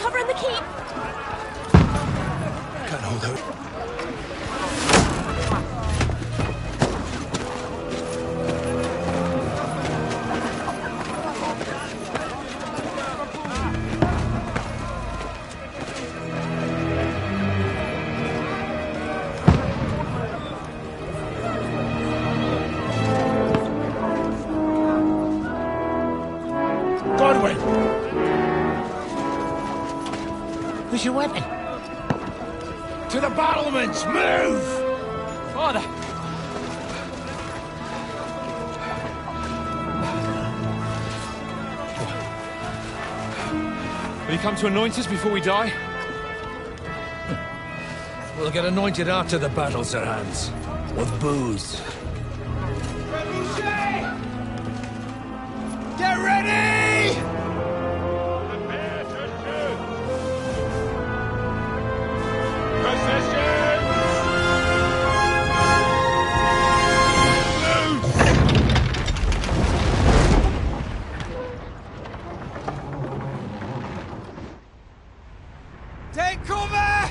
covering the keep. Can't hold out. Where's your weapon? To the battlements! Move! Father! Will you come to anoint us before we die? We'll get anointed after the battles are hands. With booze. Get ready! Take cover!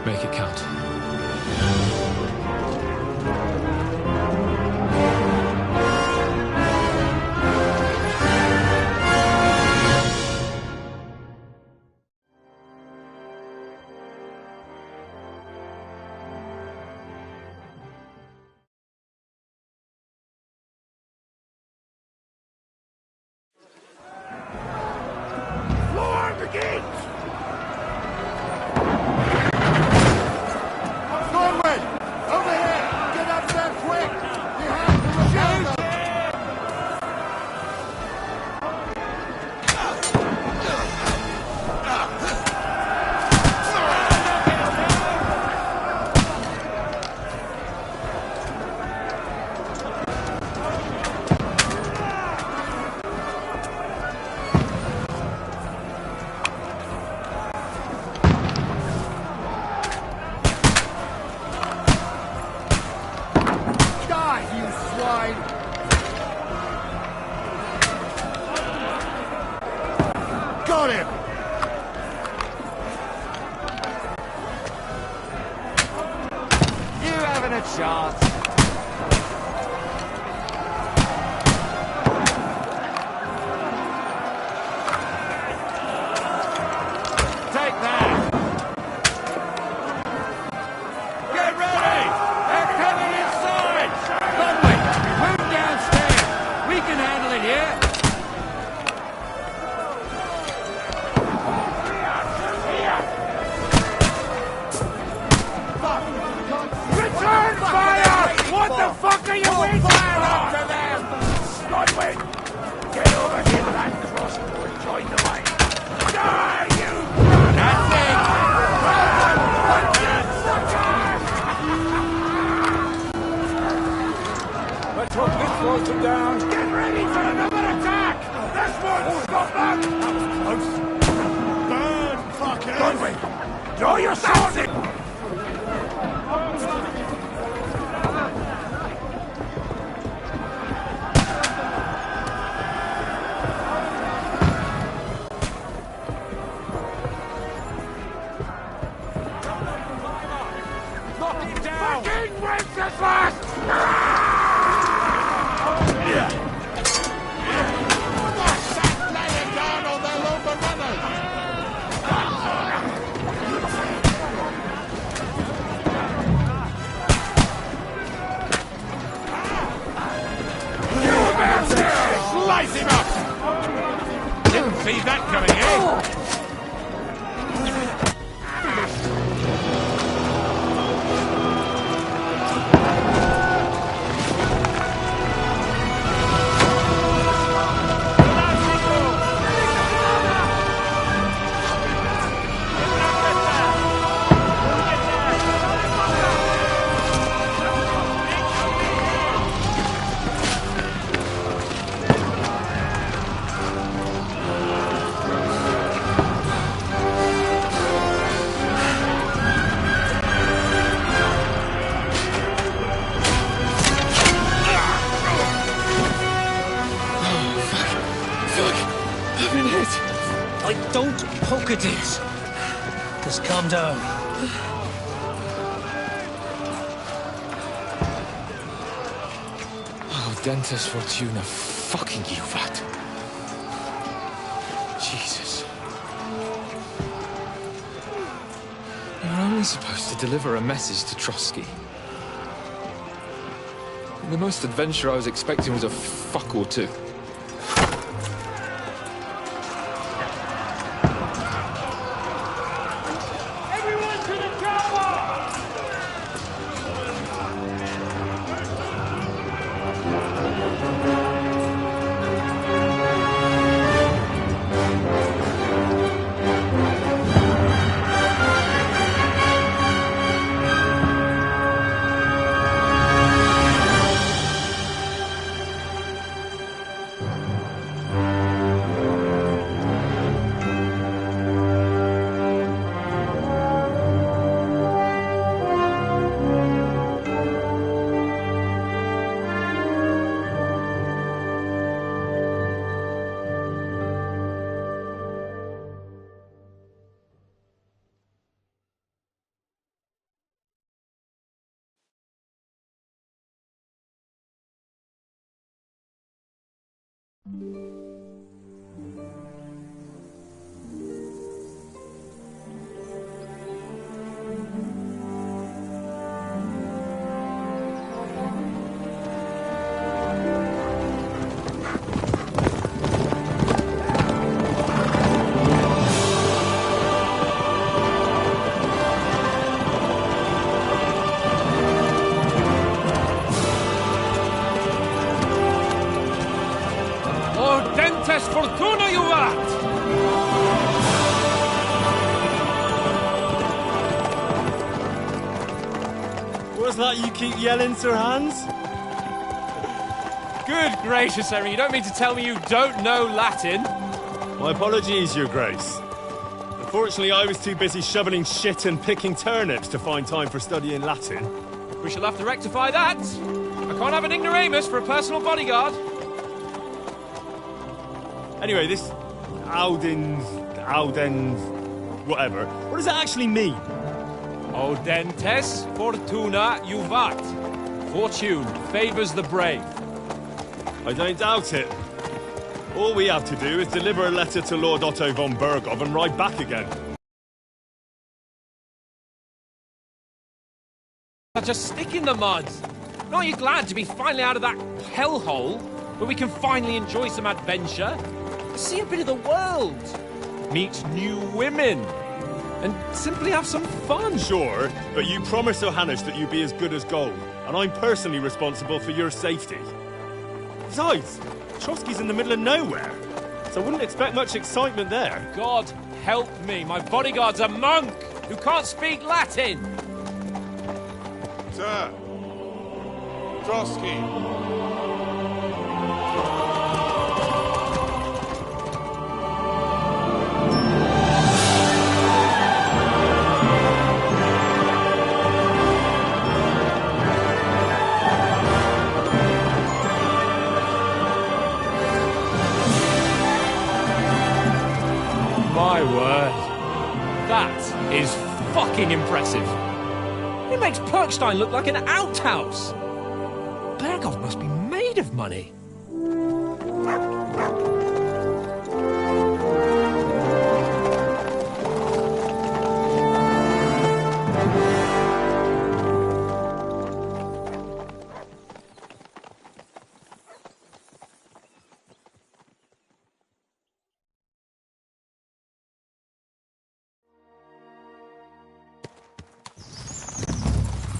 Make it count. Floor the gates! Over here! Get up there quick! You have to shoot! Got him! You haven't a chance. Take that! Get ready! They're coming inside! Lovely! Move downstairs! We can handle it here! Return fire! What the fuck are you waiting for? After them! Nightwing! Get over here with that crossbow and join the line! Die, you brother! That's it! Let's hope this slows them down. Get ready for another attack! This one! Stop that! That was close. Burn, fuckers! Nightwing! Draw your sword in! Fucking Wenceslas! Laying down on their lumber runners! Slice him up! Didn't see that coming, eh? Don't poke at it. Just calm down. Oh, Dentes Fortuna, fucking you, vat. Jesus. You're only supposed to deliver a message to Trotsky. The most adventure I was expecting was a fuck or two. Everyone to the tower! Dentes Fortuna, you vat! What's that you keep yelling, Sir Hans? Good gracious, Henry, you don't mean to tell me you don't know Latin? My apologies, Your Grace. Unfortunately, I was too busy shoveling shit and picking turnips to find time for studying Latin. We shall have to rectify that. I can't have an ignoramus for a personal bodyguard. Anyway, this Audens, whatever. What does it actually mean? Audentes Fortuna Juvat. Fortune favors the brave. I don't doubt it. All we have to do is deliver a letter to Lord Otto von Bergov and ride back again. Such a stick in the mud. Aren't you glad to be finally out of that hellhole where we can finally enjoy some adventure? See a bit of the world, meet new women, and simply have some fun. Sure, but you promised Johannes that you'd be as good as gold, and I'm personally responsible for your safety. Besides, Trotsky's in the middle of nowhere, so I wouldn't expect much excitement there. God help me, my bodyguard's a monk who can't speak Latin. Sir, Trotsky. My word. That is fucking impressive. It makes Perkstein look like an outhouse. Bergov must be made of money.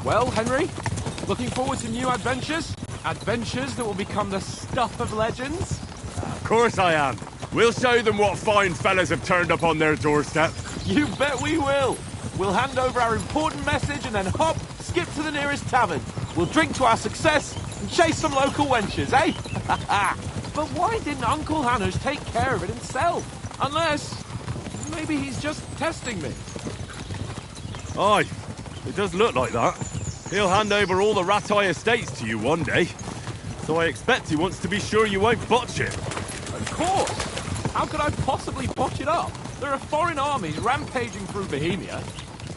Well, Henry, looking forward to new adventures? Adventures that will become the stuff of legends? Of course I am. We'll show them what fine fellas have turned up on their doorstep. You bet we will. We'll hand over our important message and then hop, skip to the nearest tavern. We'll drink to our success and chase some local wenches, eh? But why didn't Uncle Hannes take care of it himself? Unless, maybe he's just testing me. Aye, it does look like that. He'll hand over all the Ratai estates to you one day. So I expect he wants to be sure you won't botch it. Of course. How could I possibly botch it up? There are foreign armies rampaging through Bohemia.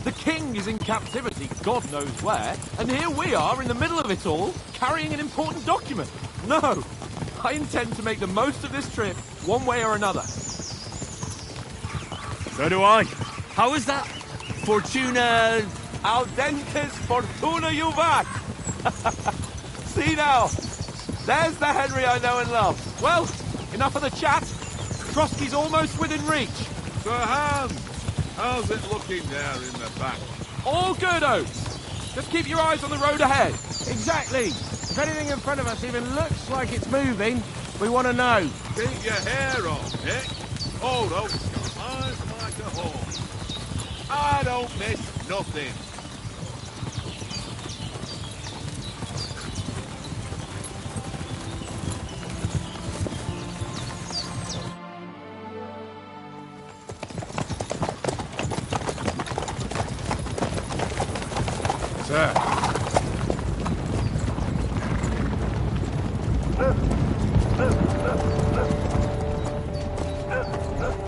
The king is in captivity, God knows where, and here we are in the middle of it all, carrying an important document. No, I intend to make the most of this trip, one way or another. So do I. How is that? Fortuna... Audentes fortuna juvat! See now, there's the Henry I know and love. Well, enough of the chat. Trotsky's almost within reach. Sir Hans, how's it looking there in the back? All good, Oates. Just keep your eyes on the road ahead. Exactly. If anything in front of us even looks like it's moving, we want to know. Keep your hair on, Nick. Hold up, eyes like a horse. I don't miss nothing. Sir.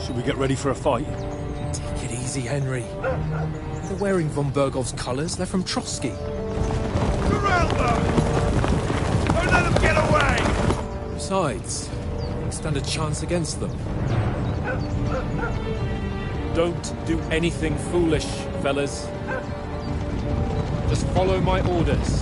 Should we get ready for a fight? Take it easy, Henry. They're wearing von Bergov's colours. They're from Trotsky. Corral them! Don't let them get away! Besides, we stand a chance against them. Don't do anything foolish, fellas. Just follow my orders.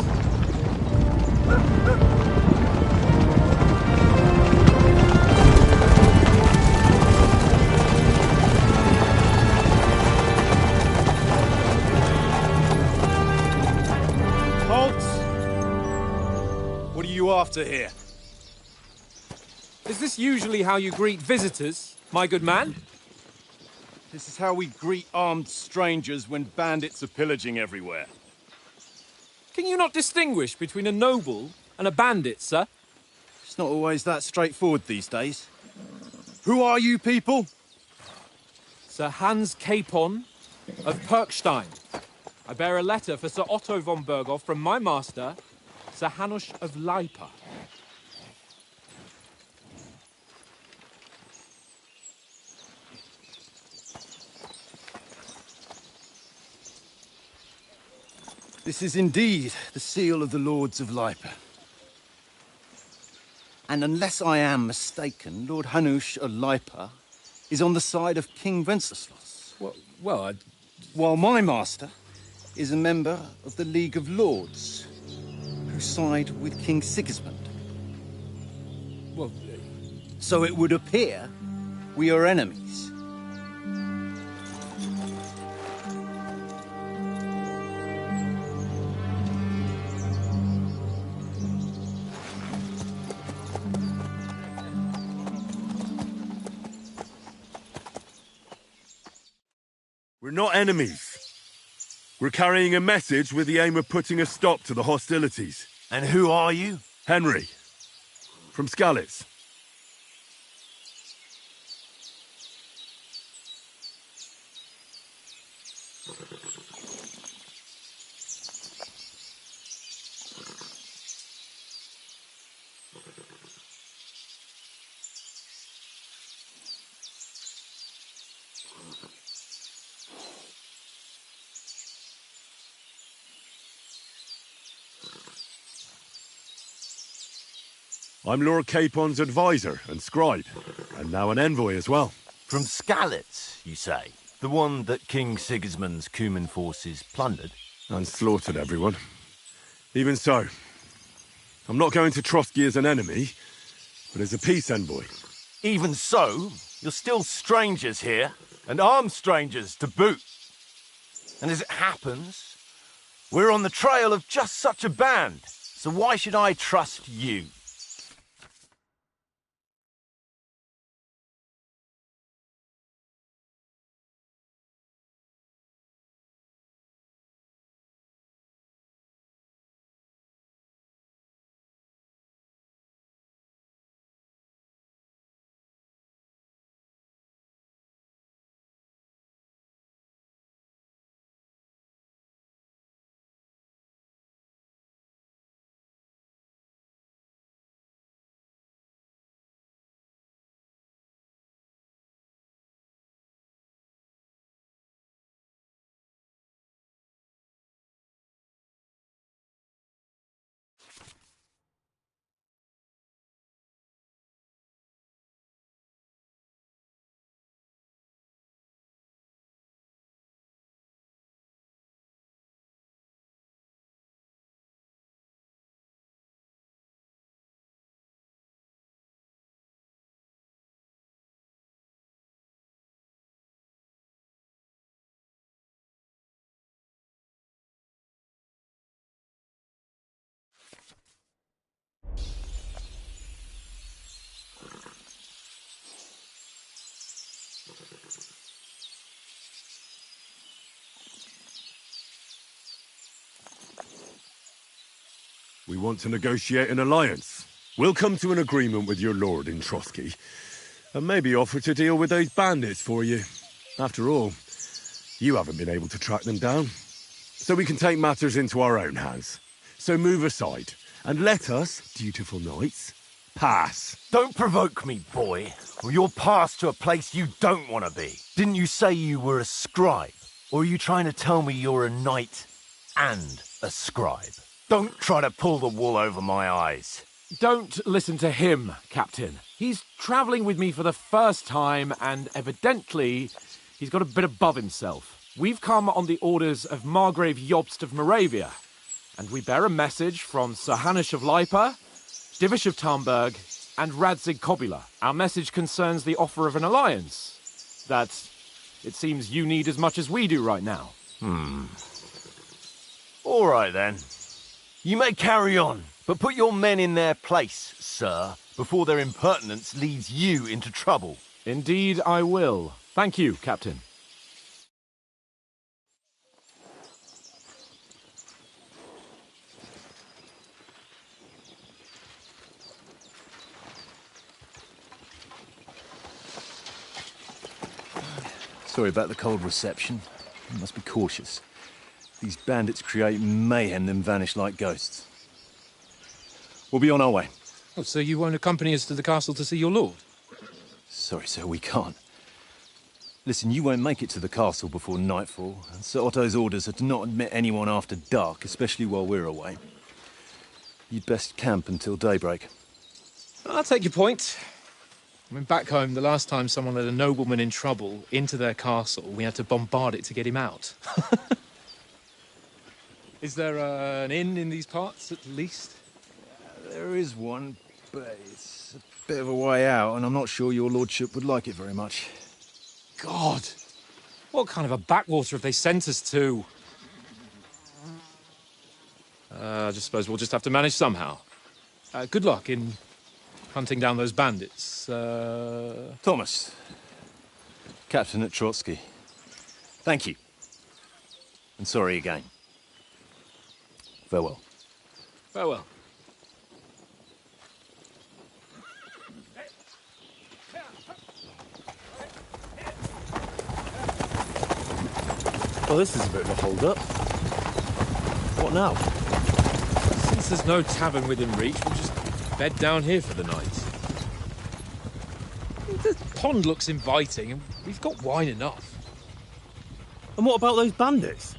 Halt! What are you after here? Is this usually how you greet visitors, my good man? This is how we greet armed strangers when bandits are pillaging everywhere. Can you not distinguish between a noble and a bandit, sir? It's not always that straightforward these days. Who are you people? Sir Hans Capon of Perkstein. I bear a letter for Sir Otto von Berghoff from my master, Sir Hanush of Lipa. This is indeed the seal of the Lords of Lipa. And unless I am mistaken, Lord Hanush of Lipa is on the side of King Wenceslas. Well, While my master is a member of the League of Lords, who side with King Sigismund. well, So it would appear we are enemies. We're not enemies. We're carrying a message with the aim of putting a stop to the hostilities. And who are you? Henry, from Skalitz. I'm Lord Capon's advisor and scribe, and now an envoy as well. From Skalitz, you say? The one that King Sigismund's Cuman forces plundered? And slaughtered everyone. Even so, I'm not going to Trotsky as an enemy, but as a peace envoy. Even so, you're still strangers here, and armed strangers to boot. And as it happens, we're on the trail of just such a band, so why should I trust you? We want to negotiate an alliance. We'll come to an agreement with your lord in Trotsky, and maybe offer to deal with those bandits for you. After all, you haven't been able to track them down. So we can take matters into our own hands. So move aside, and let us, dutiful knights, pass. Don't provoke me, boy, or you'll pass to a place you don't want to be. Didn't you say you were a scribe? Or are you trying to tell me you're a knight and a scribe? Don't try to pull the wool over my eyes. Don't listen to him, Captain. He's travelling with me for the first time, and evidently he's got a bit above himself. We've come on the orders of Margrave Jobst of Moravia, and we bear a message from Sir Hanush of Lipa, Divish of Tarnberg, and Radzig Kobula. Our message concerns the offer of an alliance that it seems you need as much as we do right now. All right, then. You may carry on, but put your men in their place, sir, before their impertinence leads you into trouble. Indeed, I will. Thank you, Captain. Sorry about the cold reception. You must be cautious. These bandits create mayhem, then vanish like ghosts. We'll be on our way. Oh, so you won't accompany us to the castle to see your lord? Sorry, sir, we can't. Listen, you won't make it to the castle before nightfall, and Sir Otto's orders are to not admit anyone after dark, especially while we're away. You'd best camp until daybreak. I'll take your point. I mean, back home, the last time someone let a nobleman in trouble into their castle, we had to bombard it to get him out. Is there an inn in these parts, at least? There is one, but it's a bit of a way out, and I'm not sure your lordship would like it very much. God! What kind of a backwater have they sent us to? I just suppose we'll just have to manage somehow. Good luck in hunting down those bandits. Thomas, Captain at Trotsky. Thank you. And sorry again. Farewell. Farewell. Well, this is a bit of a hold-up. What now? Since there's no tavern within reach, we'll just bed down here for the night. The pond looks inviting, and we've got wine enough. And what about those bandits?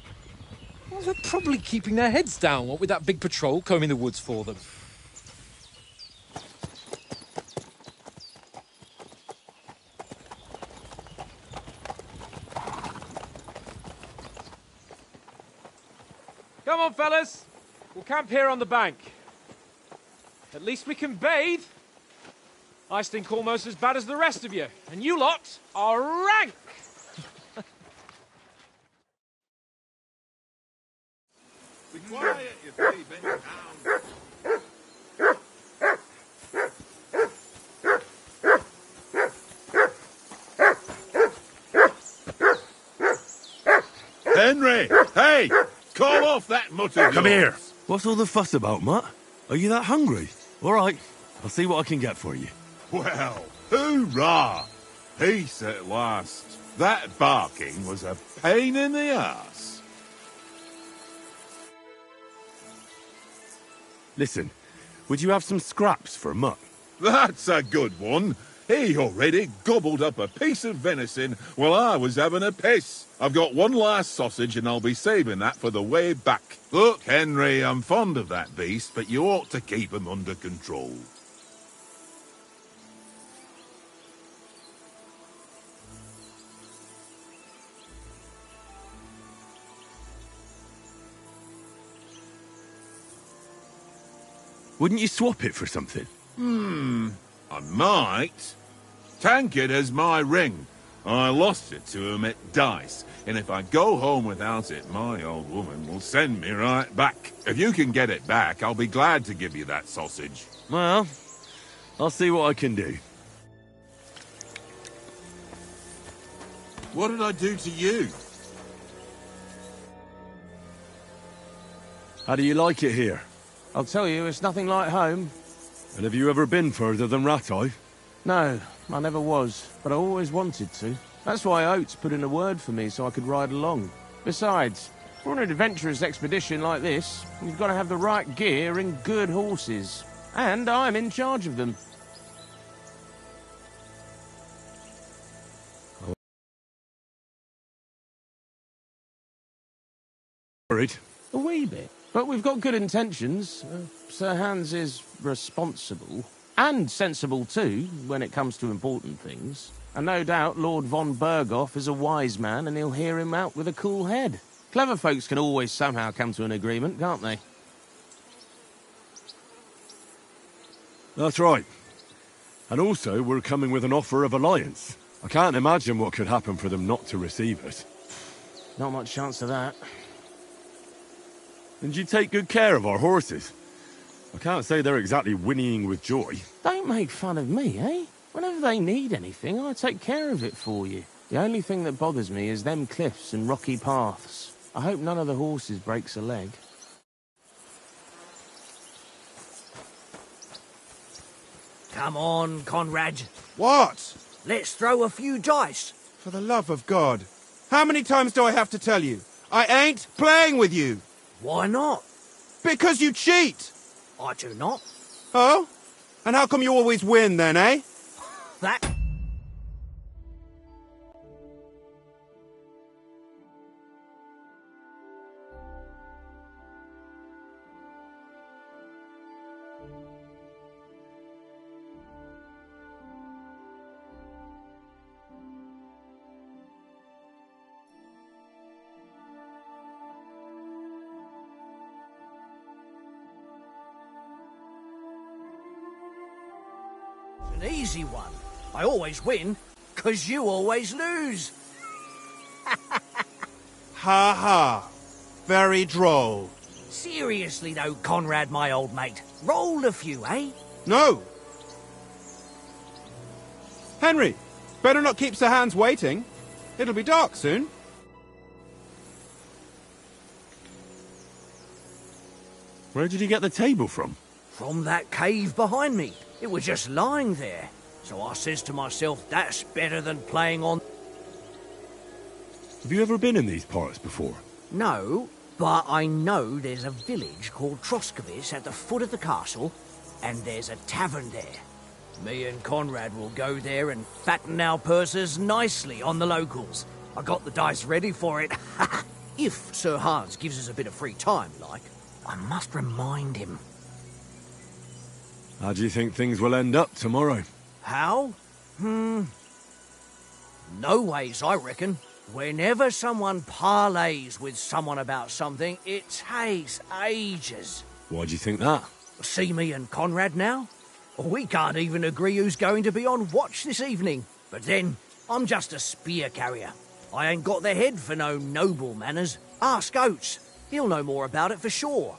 Well, they're probably keeping their heads down, what with that big patrol combing the woods for them. Come on, fellas. We'll camp here on the bank. At least we can bathe. I stink almost as bad as the rest of you, and you lot are rank! Be quiet, you three-bit hound. Henry! Hey! Call off that mutt of Come yours. here. What's all the fuss about, Mutt? Are you that hungry? All right, I'll see what I can get for you. Well, hoorah! Peace at last. That barking was a pain in the arse. Listen, would you have some scraps for Mutt? That's a good one. He already gobbled up a piece of venison while I was having a piss. I've got one last sausage and I'll be saving that for the way back. Look, Henry, I'm fond of that beast, but you ought to keep him under control. Wouldn't you swap it for something? I might. Tankard has my ring. I lost it to him at dice, and if I go home without it, my old woman will send me right back. If you can get it back, I'll be glad to give you that sausage. Well, I'll see what I can do. What did I do to you? How do you like it here? I'll tell you, it's nothing like home. And have you ever been further than Rattay? No, I never was, but I always wanted to. That's why Oates put in a word for me so I could ride along. Besides, for an adventurous expedition like this, you've got to have the right gear and good horses. And I'm in charge of them. Worried? A wee bit. But we've got good intentions. Sir Hans is responsible. And sensible too, when it comes to important things. And no doubt Lord von Berghoff is a wise man and he'll hear him out with a cool head. Clever folks can always somehow come to an agreement, can't they? That's right. And also, we're coming with an offer of alliance. I can't imagine what could happen for them not to receive it. Not much chance of that. And you take good care of our horses. I can't say they're exactly whinnying with joy. Don't make fun of me, eh? Whenever they need anything, I take care of it for you. The only thing that bothers me is them cliffs and rocky paths. I hope none of the horses breaks a leg. Come on, Conrad. What? Let's throw a few dice. For the love of God. How many times do I have to tell you? I ain't playing with you. Why not? Because you cheat. I do not. Oh? And how come you always win then, eh? That... An easy one. I always win, 'cause you always lose. Ha ha. Very droll. Seriously though, Conrad, my old mate. Roll a few, eh? No. Henry, better not keep Sir Hans waiting. It'll be dark soon. Where did you get the table from? From that cave behind me. It was just lying there. So I says to myself, that's better than playing on... Have you ever been in these parts before? No, but I know there's a village called Troskovic at the foot of the castle, and there's a tavern there. Me and Conrad will go there and fatten our purses nicely on the locals. I got the dice ready for it. If Sir Hans gives us a bit of free time, like, I must remind him. How do you think things will end up tomorrow? How? No ways, I reckon. Whenever someone parleys with someone about something, it takes ages. Why do you think that? See me and Conrad now? We can't even agree who's going to be on watch this evening. But then, I'm just a spear carrier. I ain't got the head for no noble manners. Ask Oates. He'll know more about it for sure.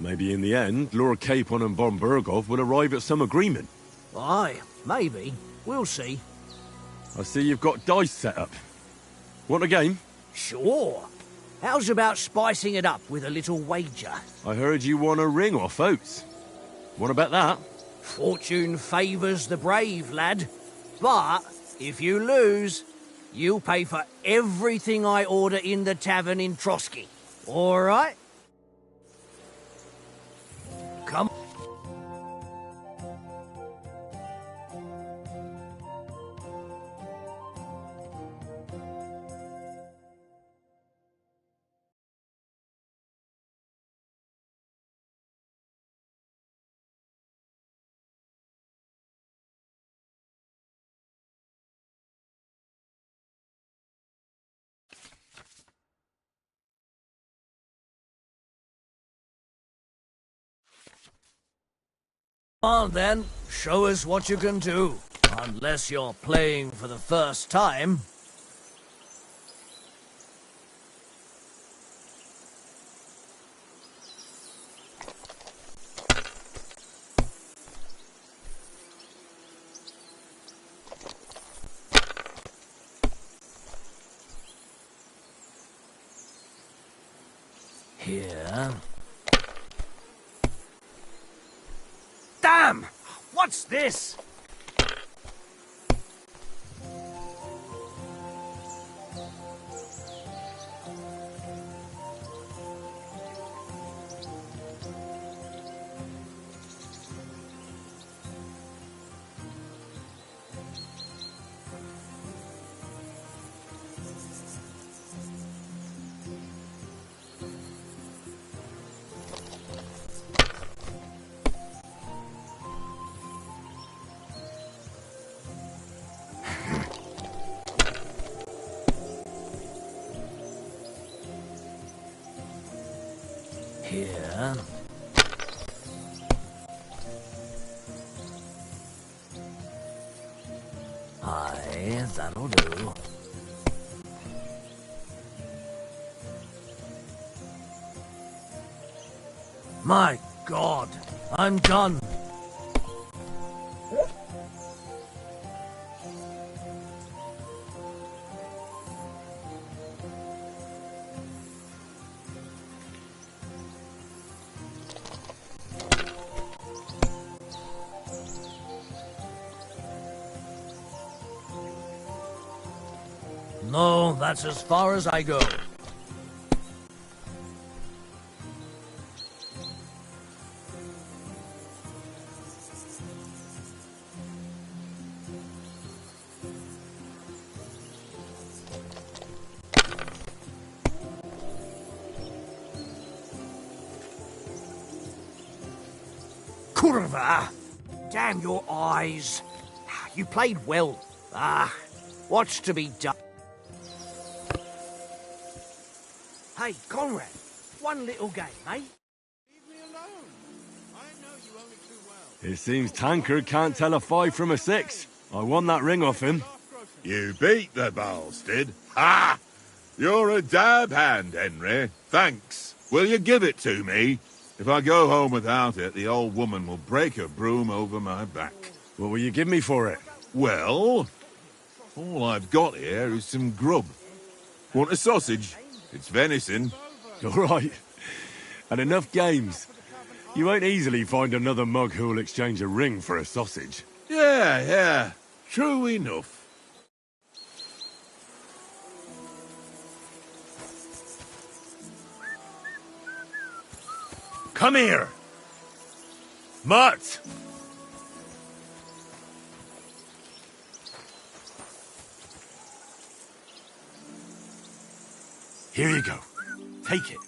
Maybe in the end, Lord Capon and von Berghoff will arrive at some agreement. Aye, maybe. We'll see. I see you've got dice set up. Want a game? Sure. How's about spicing it up with a little wager? I heard you won a ring off Oates. Want to bet that? Fortune favours the brave, lad. But if you lose, you'll pay for everything I order in the tavern in Trotsky. All right? Come. On then, show us what you can do. Unless you're playing for the first time. Here. Damn! What's this? Here. Aye, that'll do. My God, I'm done. No, that's as far as I go. Kurva! Damn your eyes. You played well. What's to be done? Hey, Conrad, one little game, eh? Leave me alone. I know you only too well. It seems Tankard can't tell a 5 from a 6. I won that ring off him. You beat the bastard. Ha! You're a dab hand, Henry. Thanks. Will you give it to me? If I go home without it, the old woman will break her broom over my back. What will you give me for it? Well, all I've got here is some grub. Want a sausage? It's venison. All right. And enough games. You won't easily find another mug who'll exchange a ring for a sausage. Yeah. True enough. Come here! Mutt! Here you go. Take it.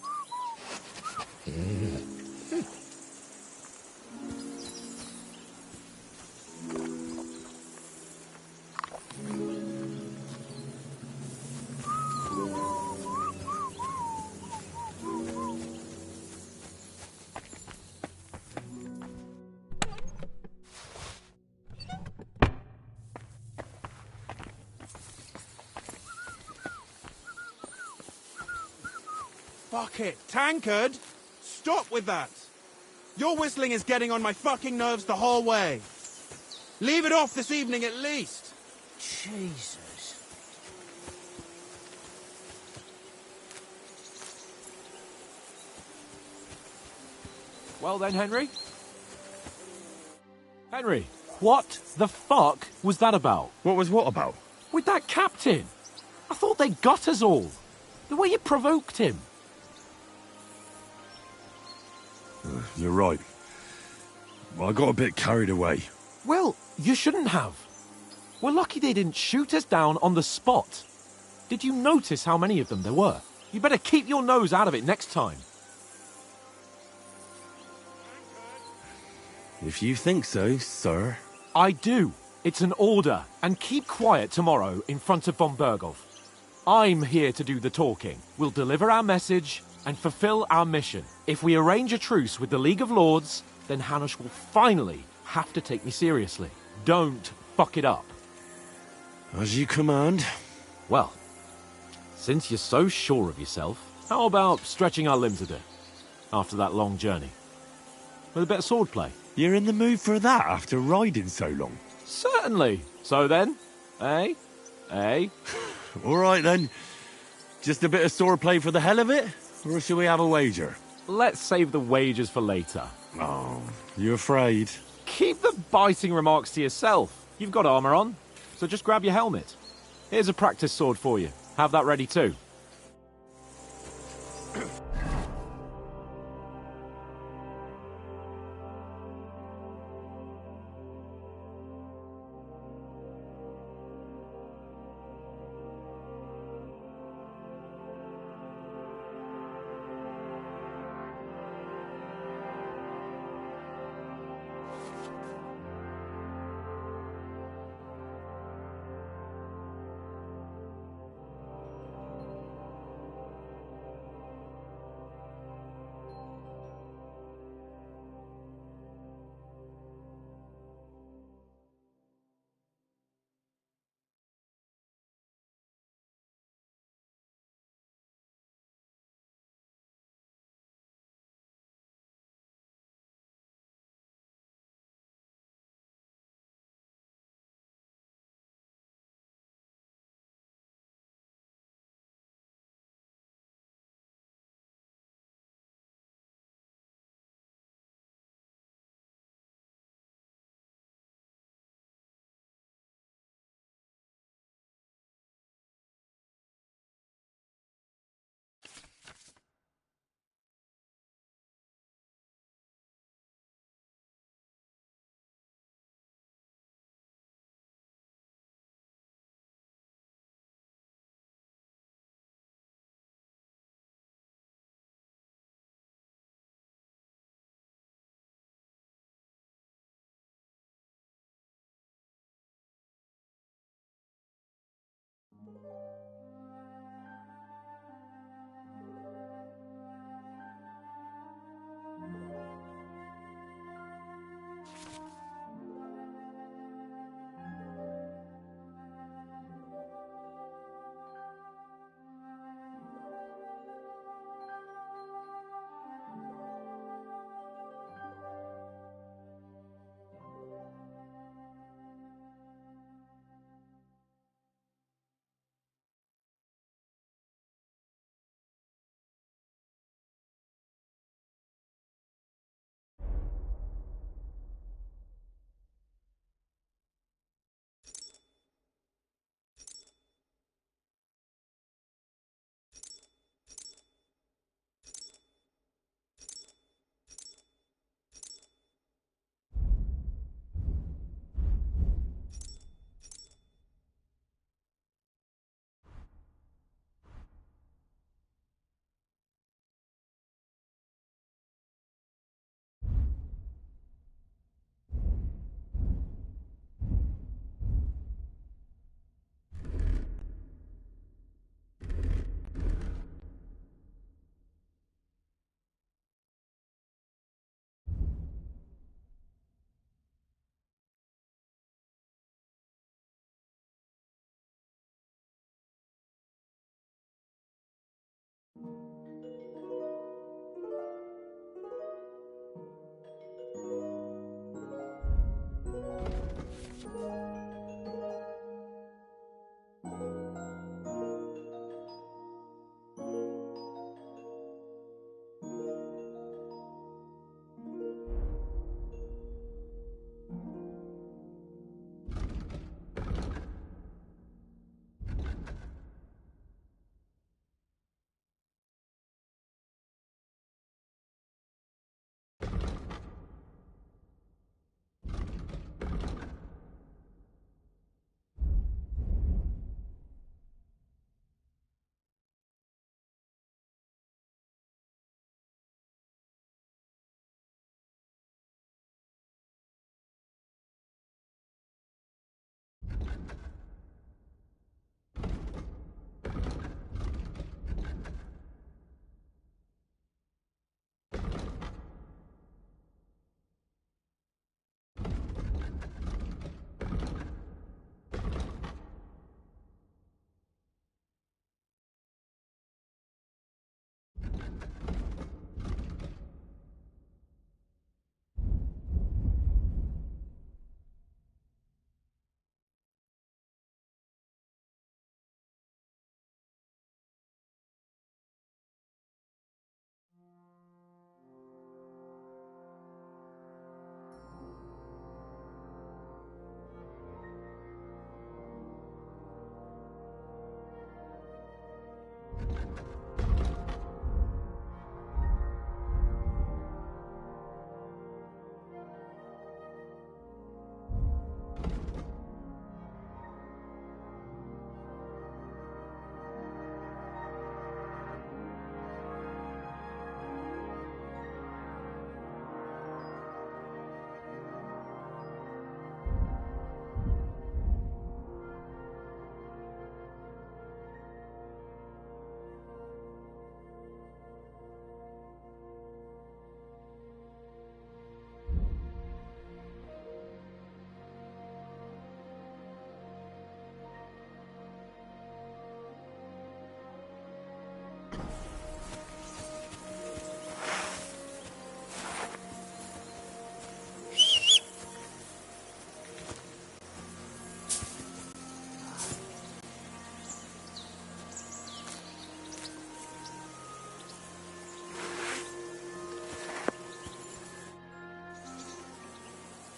Fuck it. Tankard! Stop with that. Your whistling is getting on my fucking nerves the whole way. Leave it off this evening at least. Jesus. Well then, Henry? Henry, what the fuck was that about? What was what about? With that captain? I thought they got us all. The way you provoked him. You're right. I got a bit carried away. Well, you shouldn't have. We're lucky they didn't shoot us down on the spot. Did you notice how many of them there were? You better keep your nose out of it next time. If you think so, sir. I do. It's an order. And keep quiet tomorrow in front of von Berghoff. I'm here to do the talking. We'll deliver our message and fulfill our mission. If we arrange a truce with the League of Lords, then Hanush will finally have to take me seriously. Don't fuck it up. As you command. Well, since you're so sure of yourself, how about stretching our limbs a bit after that long journey? With a bit of swordplay. You're in the mood for that after riding so long? Certainly. So then, eh? All right then. Just a bit of swordplay for the hell of it? Or shall we have a wager? Let's save the wagers for later. Oh, you afraid? Keep the biting remarks to yourself. You've got armor on, so just grab your helmet. Here's a practice sword for you. Have that ready too.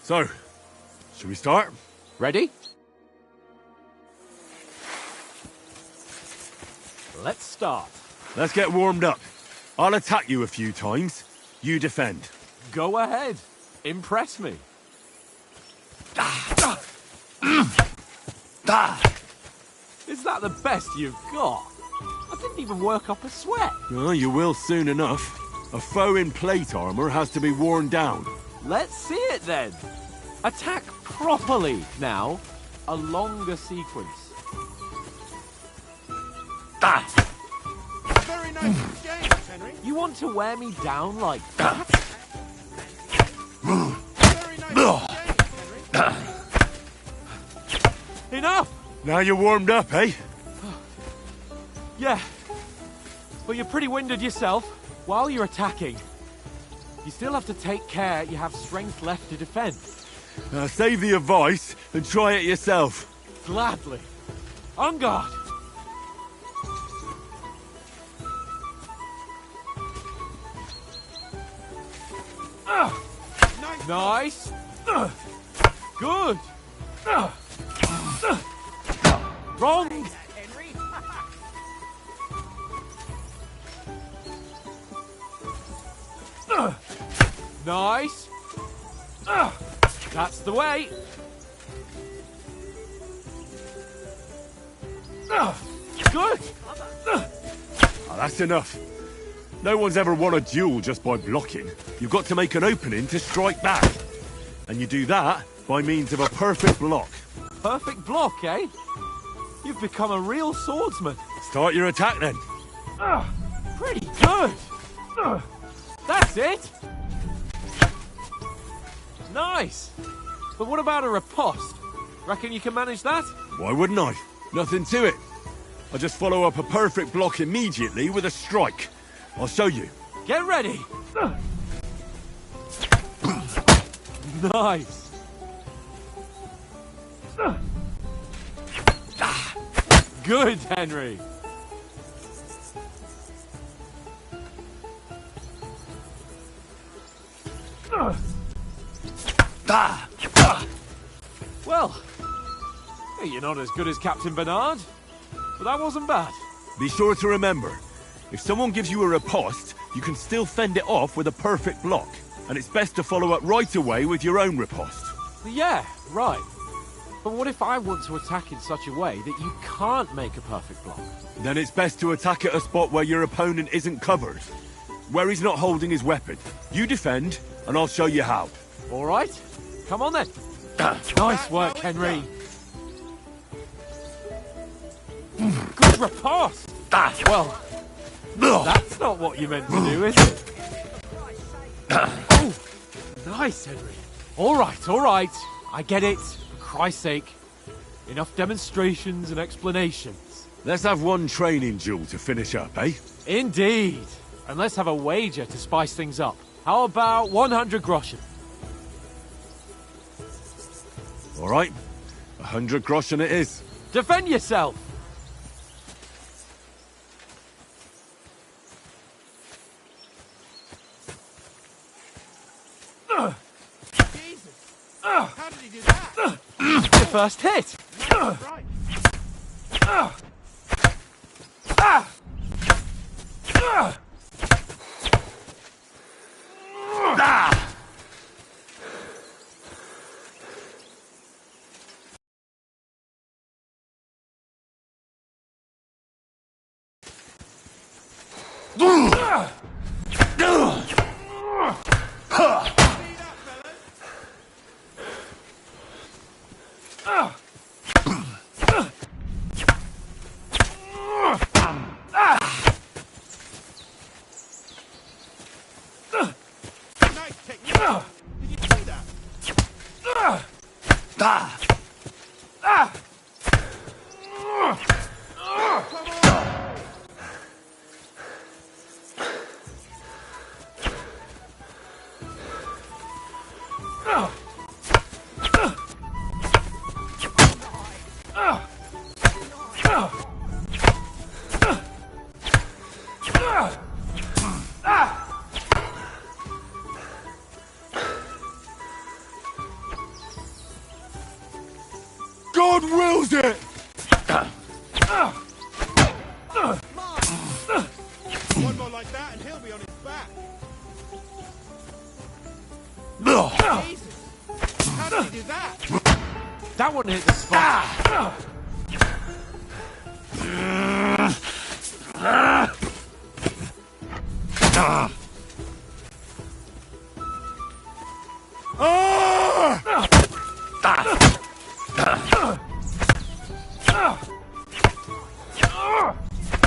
So, should we start? Ready? Let's start. Let's get warmed up. I'll attack you a few times. You defend. Go ahead. Impress me. Is that the best you've got? I didn't even work up a sweat. Well, you will soon enough. A foe in plate armor has to be worn down. Let's see it then. Attack properly now. A longer sequence. Very nice exchange, Henry. You want to wear me down like that? Very nice exchange, Henry. Enough! Now you're warmed up, eh? Yeah. But you're pretty winded yourself. While you're attacking, you still have to take care you have strength left to defend. Save the advice and try it yourself. Gladly. On guard. Nice. Good. Wrong. Nice. That's the way. Good. Oh, that's enough. No one's ever won a duel just by blocking. You've got to make an opening to strike back. And you do that by means of a perfect block. Perfect block, eh? You've become a real swordsman. Start your attack then. Pretty good. That's it. Nice. But what about a riposte? Reckon you can manage that? Why wouldn't I? Nothing to it. I just follow up a perfect block immediately with a strike. I'll show you. Get ready. Nice. Good, Henry. Well, you're not as good as Captain Bernard, but that wasn't bad. Be sure to remember, if someone gives you a riposte, you can still fend it off with a perfect block. And it's best to follow up right away with your own riposte. Yeah, right. But what if I want to attack in such a way that you can't make a perfect block? Then it's best to attack at a spot where your opponent isn't covered. Where he's not holding his weapon. You defend, and I'll show you how. All right. Come on then. Nice work, Henry. Good riposte. Well, that's not what you meant to do, is it? Oh, nice, Henry. All right. I get it. For Christ's sake. Enough demonstrations and explanations. Let's have one training duel to finish up, eh? Indeed. And let's have a wager to spice things up. How about 100 groschen? All right. 100 groschen it is. Defend yourself. Jesus. How did he do that? The first hit. Right. Nice technique. Did you see that? God wills it! One more like that and he'll be on his back. Jesus! How did he do that? That one hit the spot.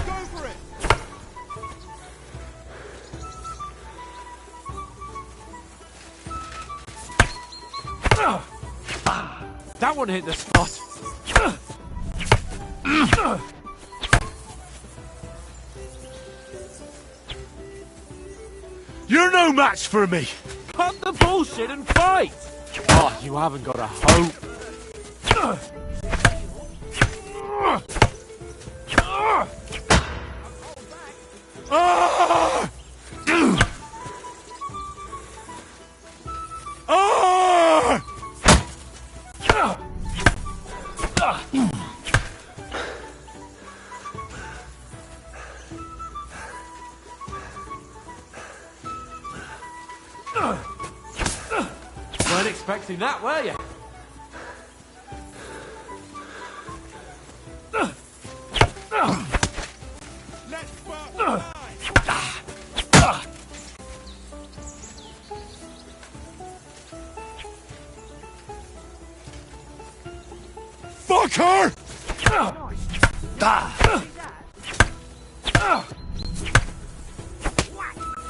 Go for it! That one hit the spot. You're no match for me! Cut the bullshit and fight! Oh, you haven't got a hope. Ah! Ah! Weren't expecting that, were you? Let's spark the line! Fuck her!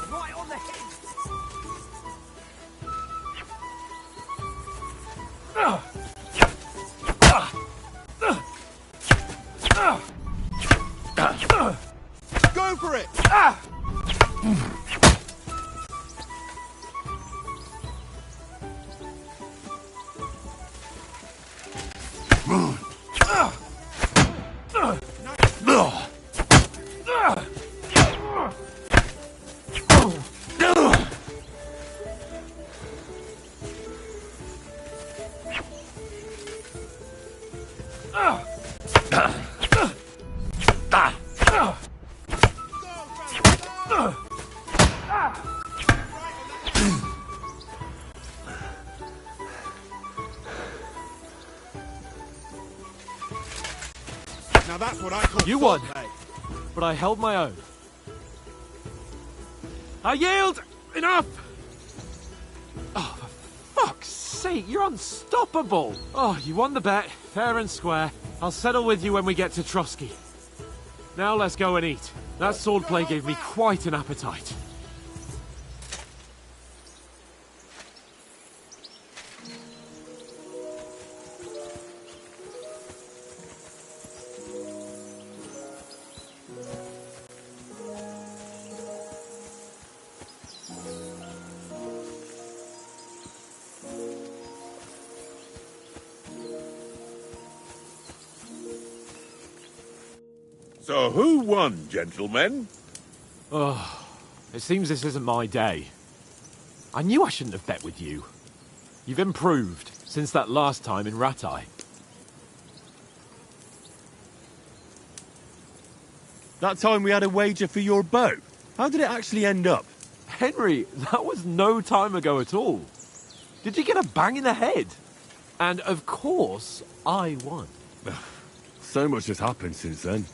Right on the head. Go for it! Now that's what I call You won. swordplay. But I held my own. I yield! Enough! Oh, for fuck's sake, you're unstoppable! Oh, you won the bet, fair and square. I'll settle with you when we get to Trotsky. Now let's go and eat. That swordplay gave me quite an appetite. So who won, gentlemen? Oh, it seems this isn't my day. I knew I shouldn't have bet with you. You've improved since that last time in Ratai. That time we had a wager for your bow. How did it actually end up? Henry, that was no time ago at all. Did you get a bang in the head? And of course, I won. So much has happened since then.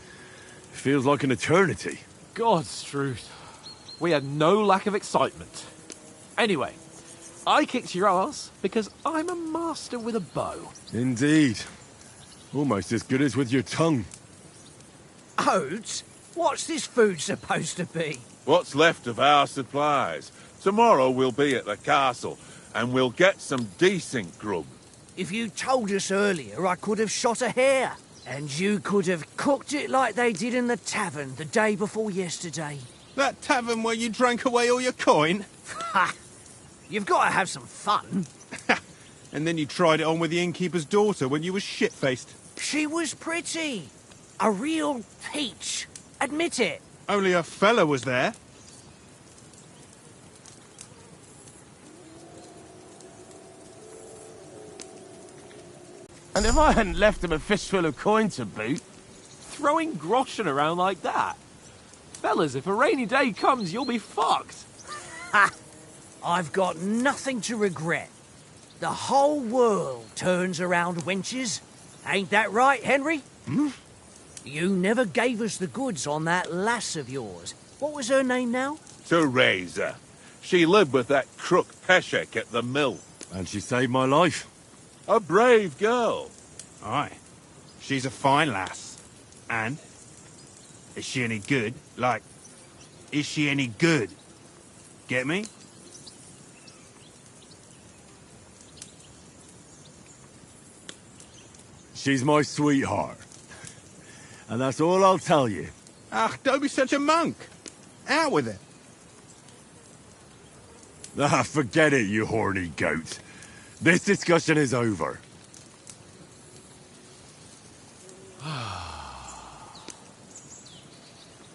It feels like an eternity. God's truth. We had no lack of excitement. Anyway, I kicked your ass because I'm a master with a bow. Indeed. Almost as good as with your tongue. Oates? What's this food supposed to be? What's left of our supplies. Tomorrow we'll be at the castle, and we'll get some decent grub. If you told us earlier, I could have shot a hare. And you could have cooked it like they did in the tavern the day before yesterday. That tavern where you drank away all your coin? Ha! You've got to have some fun. And then you tried it on with the innkeeper's daughter when you were shit-faced. She was pretty. A real peach. Admit it. Only a fella was there. And if I hadn't left him a fistful of coin to boot... Throwing groschen around like that? Fellas, if a rainy day comes, you'll be fucked. Ha! I've got nothing to regret. The whole world turns around wenches. Ain't that right, Henry? Hmm? You never gave us the goods on that lass of yours. What was her name now? Teresa. She lived with that crook Peshek at the mill. And she saved my life. A brave girl. Aye. She's a fine lass. And? Is she any good? Like, is she any good? Get me? She's my sweetheart. And that's all I'll tell you. Ah, don't be such a monk. Out with it. Ah, forget it, you horny goat. This discussion is over.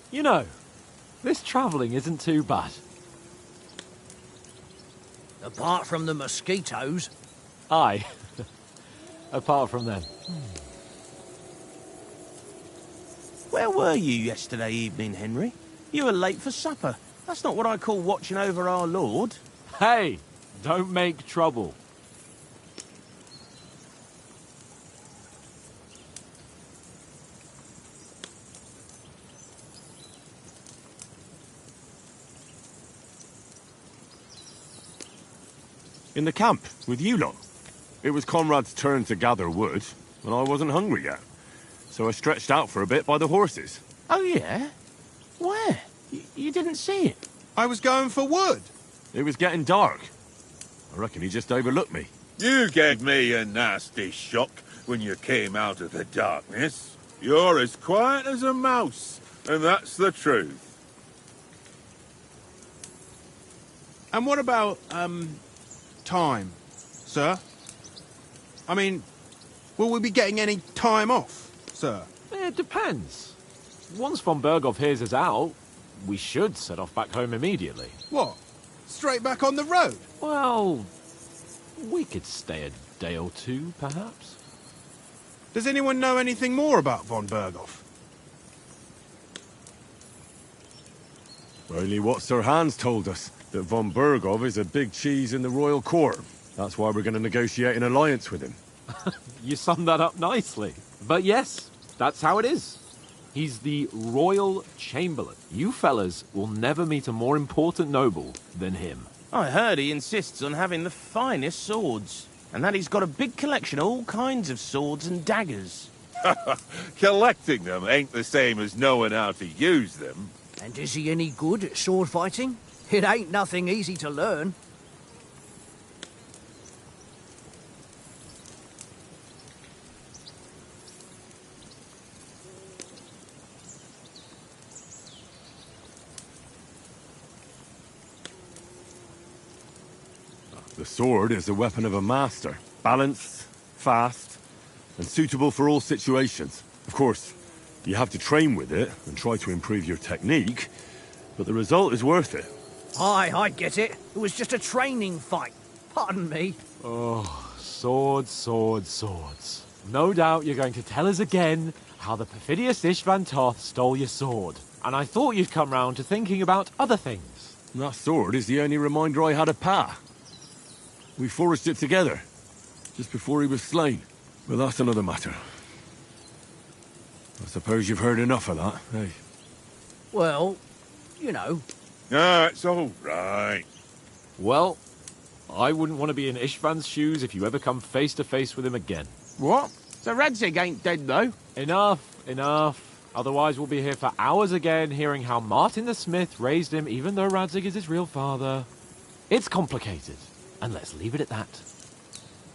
You know, this travelling isn't too bad. Apart from the mosquitoes. Aye. Apart from them. Where were you yesterday evening, Henry? You were late for supper. That's not what I call watching over our Lord. Hey, don't make trouble. In the camp, with you lot. It was Conrad's turn to gather wood, and I wasn't hungry yet. So I stretched out for a bit by the horses. Oh, yeah? Where? You didn't see it? I was going for wood. It was getting dark. I reckon he just overlooked me. You gave me a nasty shock when you came out of the darkness. You're as quiet as a mouse, and that's the truth. And what about, time, sir? I mean, will we be getting any time off, sir? It depends. Once von Berghoff hears us out, we should set off back home immediately. What? Straight back on the road? Well, we could stay a day or two, perhaps. Does anyone know anything more about von Berghoff? Only what Sir Hans told us, that von Berghoff is a big cheese in the royal court. That's why we're going to negotiate an alliance with him. You summed that up nicely. But yes, that's how it is. He's the Royal Chamberlain. You fellas will never meet a more important noble than him. I heard he insists on having the finest swords, and that he's got a big collection of all kinds of swords and daggers. Collecting them ain't the same as knowing how to use them. And is he any good at sword fighting? It ain't nothing easy to learn. The sword is the weapon of a master. Balanced, fast, and suitable for all situations. Of course, you have to train with it and try to improve your technique, but the result is worth it. Aye, I get it. It was just a training fight. Pardon me. Oh, swords, swords, swords. No doubt you're going to tell us again how the perfidious Ishvan Toth stole your sword. And I thought you'd come round to thinking about other things. That sword is the only reminder I had of Pa. We forged it together, just before he was slain. But that's another matter. I suppose you've heard enough of that, eh? Well, you know. It's all right. Well, I wouldn't want to be in Ishvan's shoes if you ever come face to face with him again. What? So Radzig ain't dead, though? Enough, enough. Otherwise we'll be here for hours again hearing how Martin the Smith raised him even though Radzig is his real father. It's complicated. And let's leave it at that.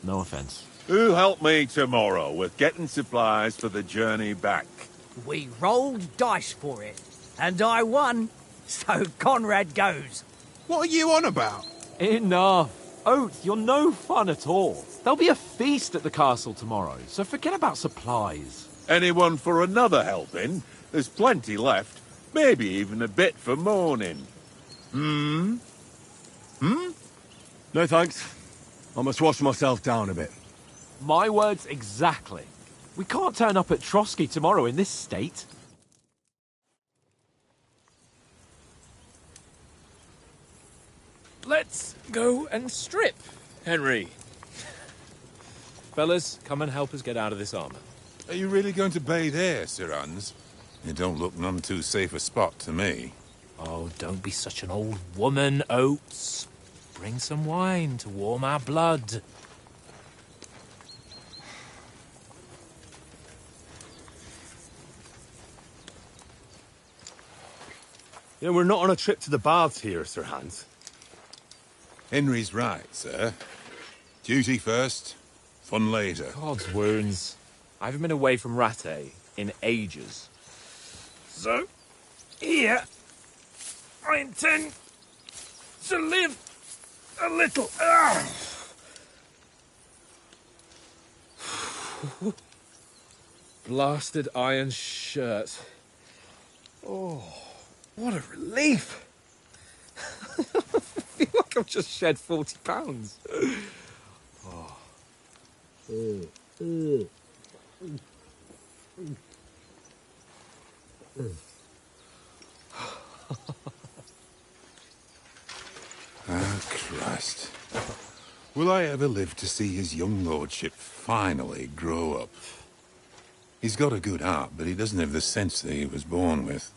No offense. Who'll help me tomorrow with getting supplies for the journey back? We rolled dice for it. And I won. So Conrad goes. What are you on about? Enough. Oath, you're no fun at all. There'll be a feast at the castle tomorrow, so forget about supplies. Anyone for another helping? There's plenty left. Maybe even a bit for morning. No thanks. I must wash myself down a bit. My words exactly. We can't turn up at Trotsky tomorrow in this state. Let's go and strip, Henry. Fellas, come and help us get out of this armor. Are you really going to bathe here, Sir Hans? It don't look none too safe a spot to me. Oh, don't be such an old woman, Oates. Bring some wine to warm our blood. You know, we're not on a trip to the baths here, Sir Hans. Henry's right, sir. Duty first, fun later. God's wounds. I haven't been away from Rattay in ages. So, here, I intend to live a little. Blasted iron shirt. Oh, what a relief. I feel like I've just shed 40 pounds. Oh. Ah, Christ. Will I ever live to see his young lordship finally grow up? He's got a good heart, but he doesn't have the sense that he was born with.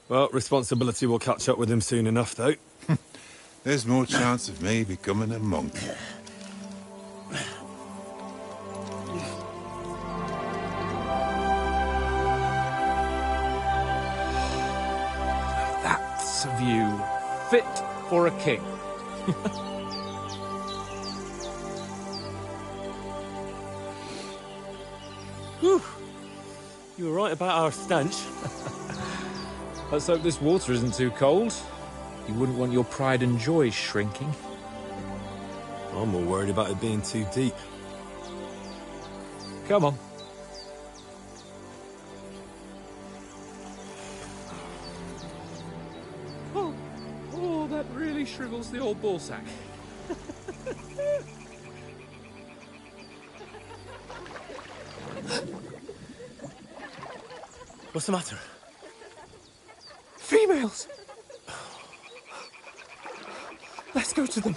Well, responsibility will catch up with him soon enough, though. There's more chance of me becoming a monk. That's a view fit for a king. Whew. You were right about our stench. Let's hope this water isn't too cold. You wouldn't want your pride and joy shrinking. I'm more worried about it being too deep. Come on. Oh, that really shrivels the old ballsack. What's the matter? Females! Let's go to them.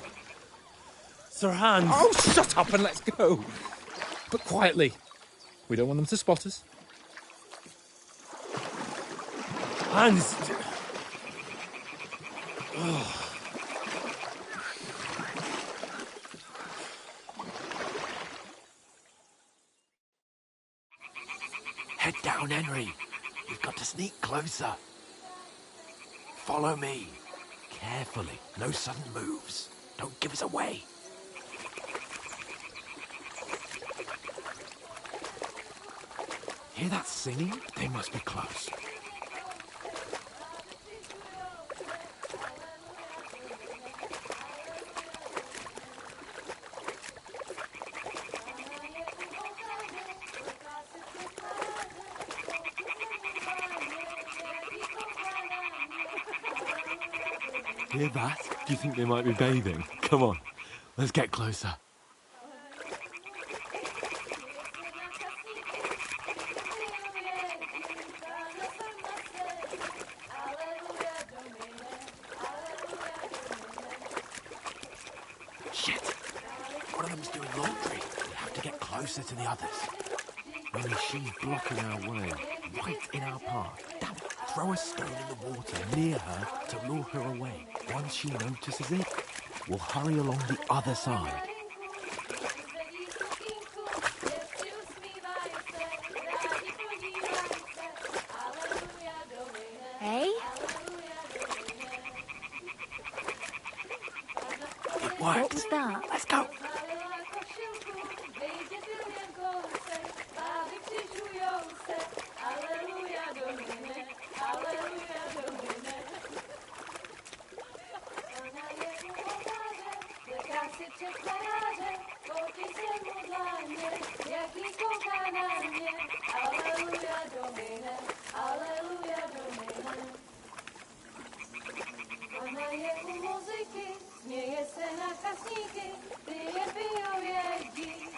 Sir Hans! Oh, shut up and let's go. But quietly. We don't want them to spot us. Hans! Oh. Head down, Henry. We've got to sneak closer. Follow me. Carefully. No sudden moves. Don't give us away. Hear that singing? They must be close. Hear that? Do you think they might be bathing? Come on, let's get closer. Shit! One of them's doing laundry. We have to get closer to the others. Only she's blocking our way. Right in our path. Damn it. Throw a stone in the water near her to lure her away. Once she notices it, we'll hurry along the other side. Hey? It worked. What was that? Let's go. Muzyky, śmieje se na kasniki, ty je piją jej dziś.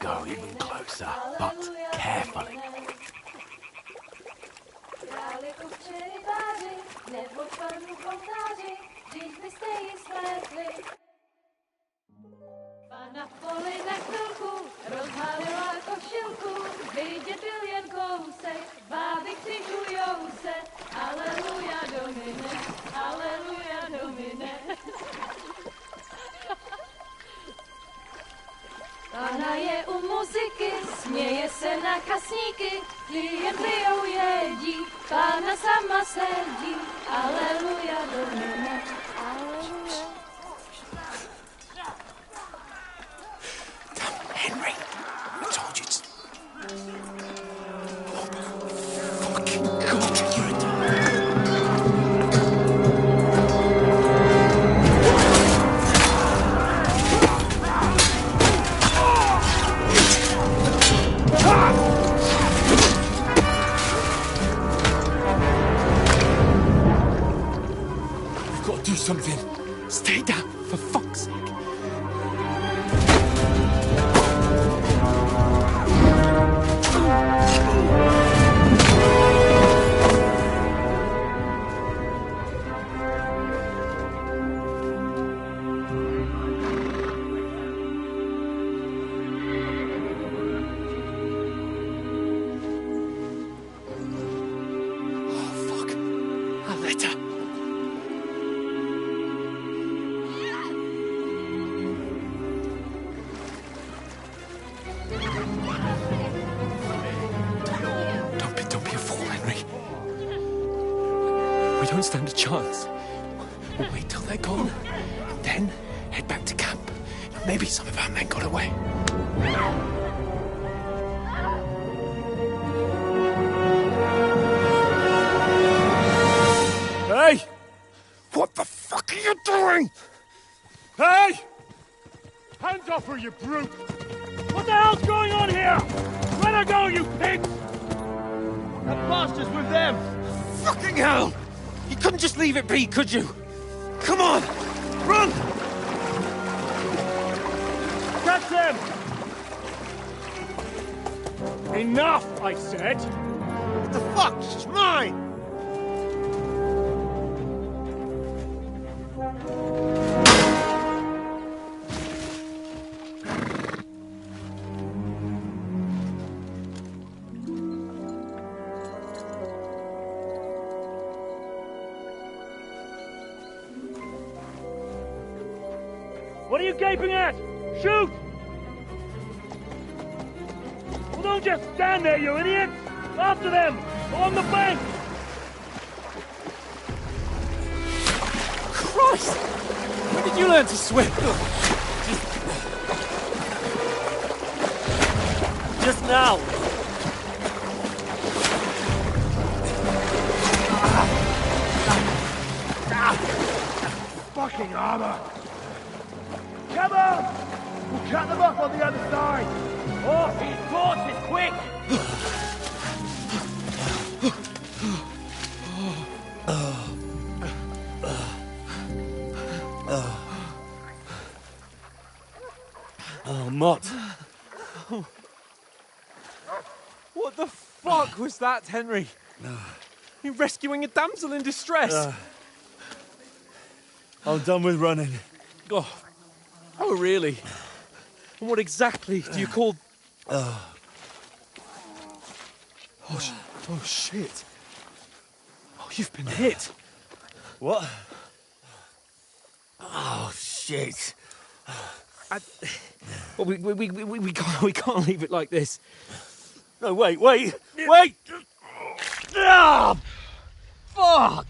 Go even closer, but carefully. Na poli na chvilku rozhalila košilku, vidět byl jen kousek, báby křižujou se, aleluja domine, aleluja domine. Pána je u muziky, směje se na kasníky, klient pijou jedí, pána sama sedí, aleluja domine, aleluja. Henry, I told you to... Fucking God, you're a We've got to do something. Stay down, for fuck's sake. Don't be a fool, Henry. We don't stand a chance. We'll wait till they're gone, and then head back to camp. Maybe some of our men got away. Hey! What the fuck are you doing? Hey! Hands off her, you brute! What the hell's going on here? Let her go, you pigs! That bastard's with them! Fucking hell! You couldn't just leave it be, could you? Come on! Run! Catch them! Enough, I said! What the fuck? She's mine! What are you gaping at? Shoot! Well, don't just stand there, you idiots! After them! Along the bank! Christ! When did you learn to swim? Just now! Fucking armor! Come on! We'll cut them off on the other side! Off his torches, quick! Oh, Mott. What the fuck was that, Henry? You rescuing a damsel in distress? I'm done with running. Oh, really? And what exactly do you call... Oh, shit. Oh, you've been hit. What? Oh, shit. Well, we can't leave it like this. No, wait! Ah! Fuck!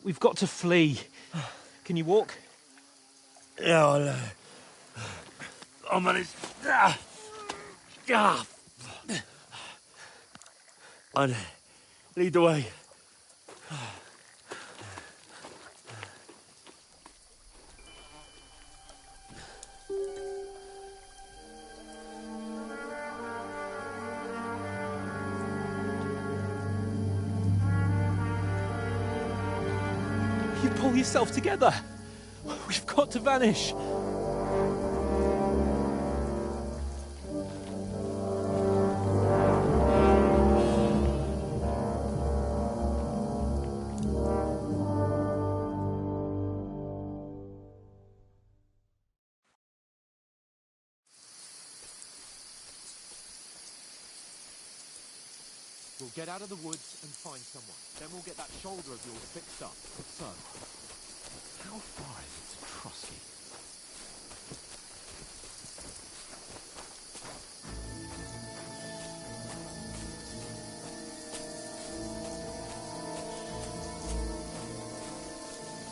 We've got to flee. Can you walk? Yeah, I'll manage. I'd lead the way. You pull yourself together. We've got to vanish. We'll get out of the woods and find someone. Then we'll get that shoulder of yours fixed up. So, how far is it to Trotsky?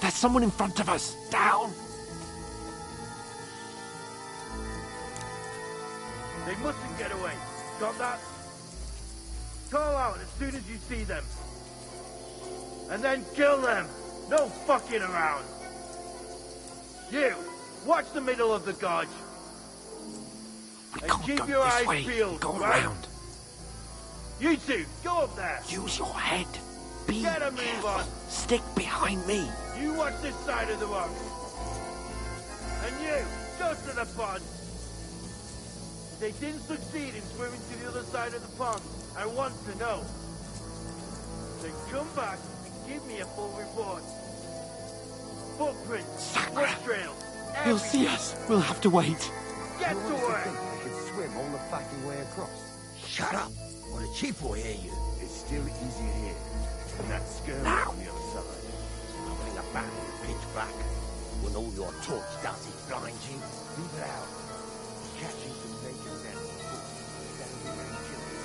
There's someone in front of us! Down! They mustn't get away. Got that? Call out as soon as you see them. And then kill them. No fucking around. You, watch the middle of the gorge. And keep your eyes peeled. Go right? around. You two, go up there. Use your head. Be Get a move careful. on. Stick behind me. You watch this side of the rock. And you, go to the pond. If they didn't succeed in swimming to the other side of the pond, I want to know. Then come back and give me a full report. Footprints, foot trails, He'll see us. We'll have to wait. Get to work. I can swim all the fucking way across. Shut up, or the chief will hear you. It's still easier here. And that skirmish Now. on the other side. Having a battle pitch black, when all your torch does is blind you. Leave it out. Catching some nature nets. That'll be very chilly.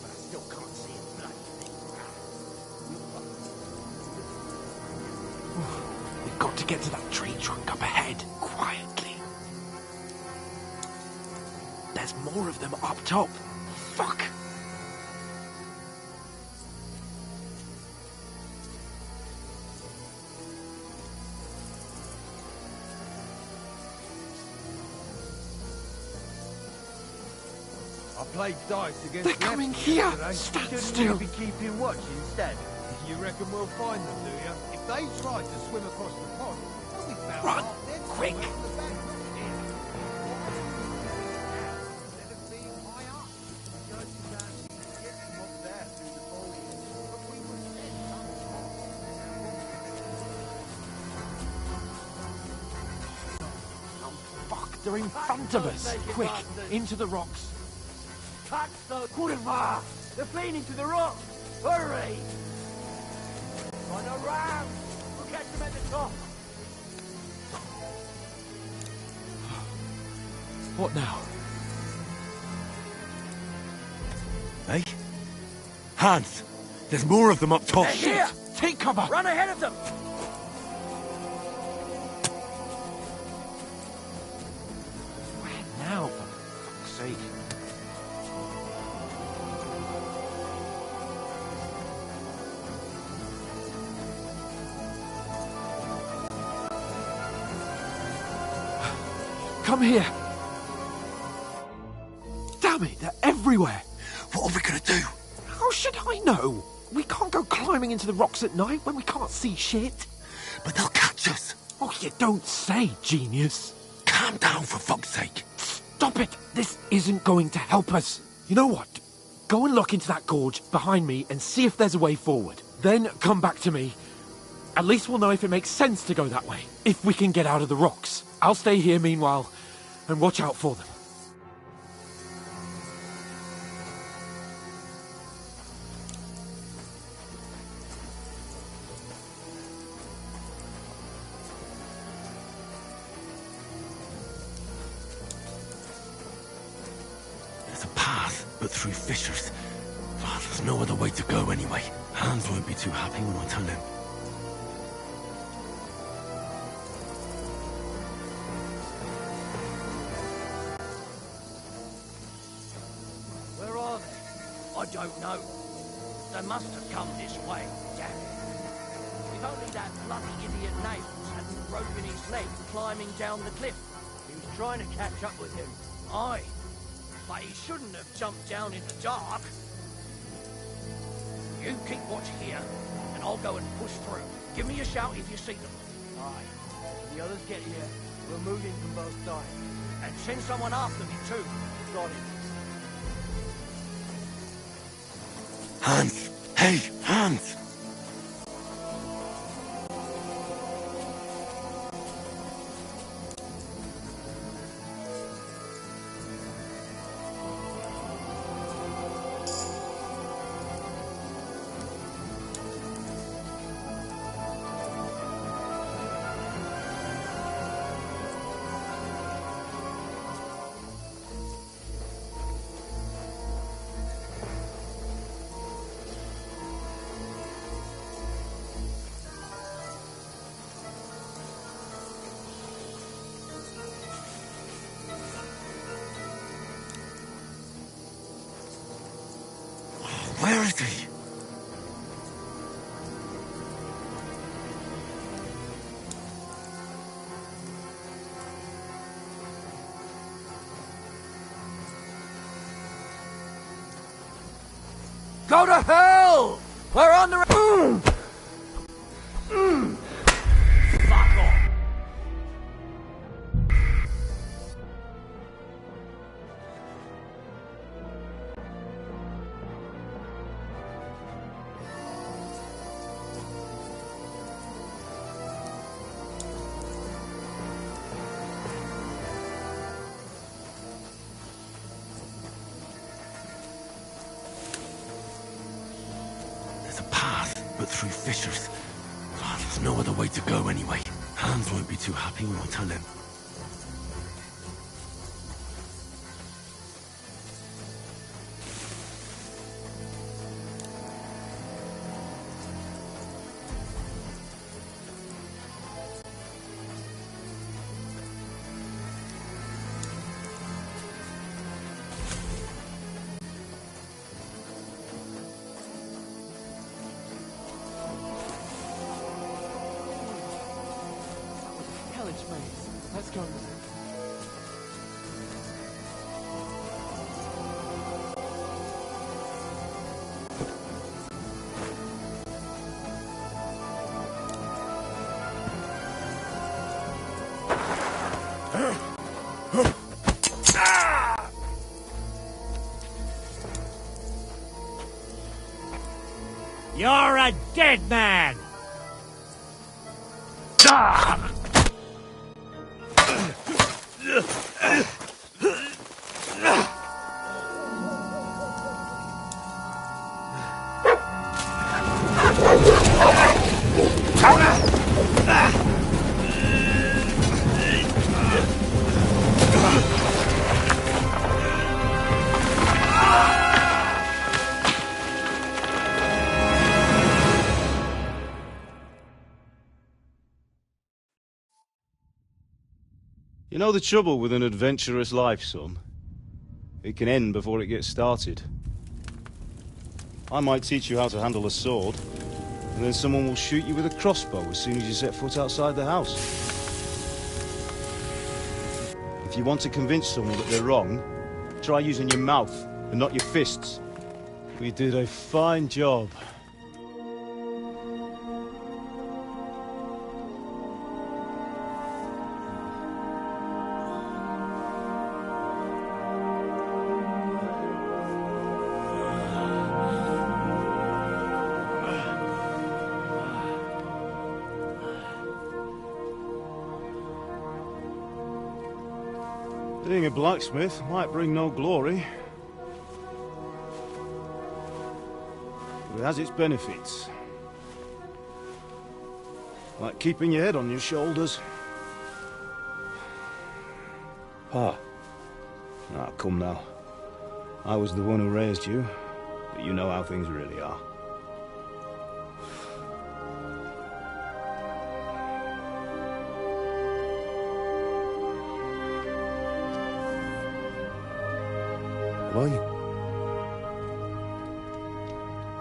But I still can't see a bloody thing. We've got to get to that tree trunk up ahead, quietly. There's more of them up top. Fuck! I played dice against They're coming here! Stand Shouldn't still! you be keeping watch instead? You reckon we'll find them, do you? If they tried to swim across the pond, they'll be found Run! out then. Quick! Oh, fuck! They're in front of us! Quick! Into the rocks! Catch the curva! They're fleeing into the rock! Hurry! On around! We'll catch them at the top! What now? Hey? Hans! There's more of them up top! Here! Take cover! Run ahead of them! Where now, for fuck's sake? Come here! Damn it, they're everywhere! What are we gonna do? How should I know? We can't go climbing into the rocks at night when we can't see shit. But they'll catch us! Oh, you don't say, genius. Calm down, for fuck's sake! Stop it! This isn't going to help us. You know what? Go and look into that gorge behind me and see if there's a way forward. Then come back to me. At least we'll know if it makes sense to go that way. If we can get out of the rocks. I'll stay here meanwhile and watch out for them. There's a path, but through fissures. Oh, there's no other way to go anyway. Hans won't be too happy when I tell him. Where are they? I don't know. They must have come this way, damn it. If only that bloody idiot Nails hadn't broken his leg climbing down the cliff. He was trying to catch up with him. Aye. But he shouldn't have jumped down in the dark. You keep watch here, and I'll go and push through. Give me a shout if you see them. Aye. When the others get here, we'll move in from both sides. And send someone after me, too. Got it. Hans! Hey, Hans! Where is he? Go to hell! We're on the... Fuck off! There's a path, but through fissures. Oh, there's no other way to go anyway. Hans won't be too happy when I tell him. Hellish maze. Let's go. You're a dead man! You know the trouble with an adventurous life, son? It can end before it gets started. I might teach you how to handle a sword, and then someone will shoot you with a crossbow as soon as you set foot outside the house. If you want to convince someone that they're wrong, try using your mouth and not your fists. We did a fine job. Being a blacksmith might bring no glory, but it has its benefits. Like keeping your head on your shoulders. Pa. Ah, come now. I was the one who raised you, but you know how things really are.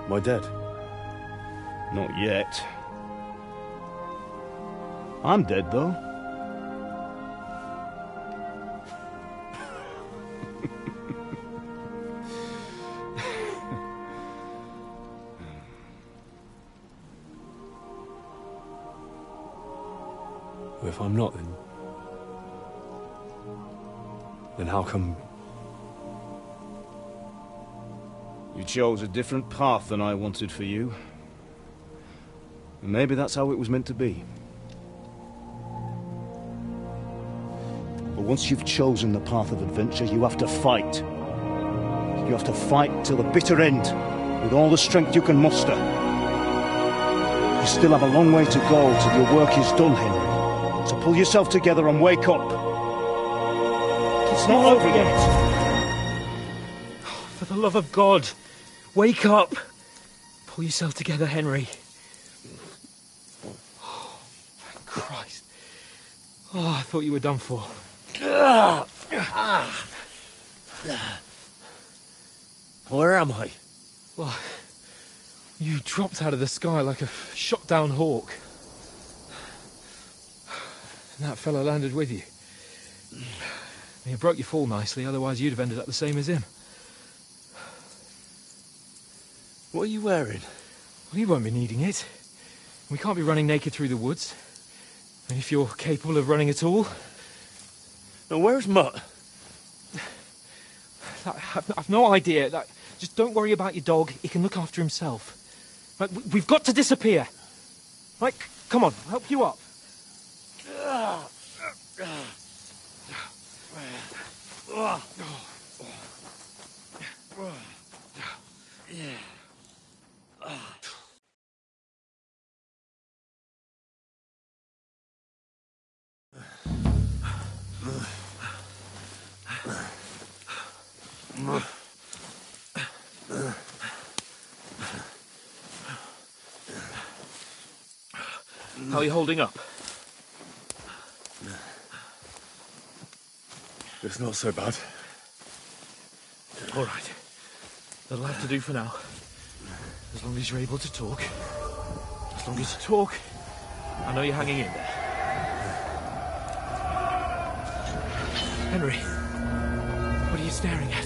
Am I dead? Not yet. I'm dead, though. Well, if I'm not, then how come... You chose a different path than I wanted for you. And maybe that's how it was meant to be. But once you've chosen the path of adventure, you have to fight. You have to fight till the bitter end, with all the strength you can muster. You still have a long way to go till your work is done, Henry. So pull yourself together and wake up. It's not over yet. For the love of God, wake up! Pull yourself together, Henry. Oh, thank Christ. Oh, I thought you were done for. Where am I? Well, you dropped out of the sky like a shot-down hawk. And that fella landed with you. You broke your fall nicely, otherwise you'd have ended up the same as him. What are you wearing? Well, you won't be needing it. We can't be running naked through the woods. And if you're capable of running at all... Now, where's Mutt? I've no idea. Just don't worry about your dog. He can look after himself. Right, we've got to disappear. Right, come on, I'll help you up. How are you holding up? It's not so bad. All right. That'll have to do for now. As long as you're able to talk. As long as you talk, I know you're hanging in there. Henry, what are you staring at?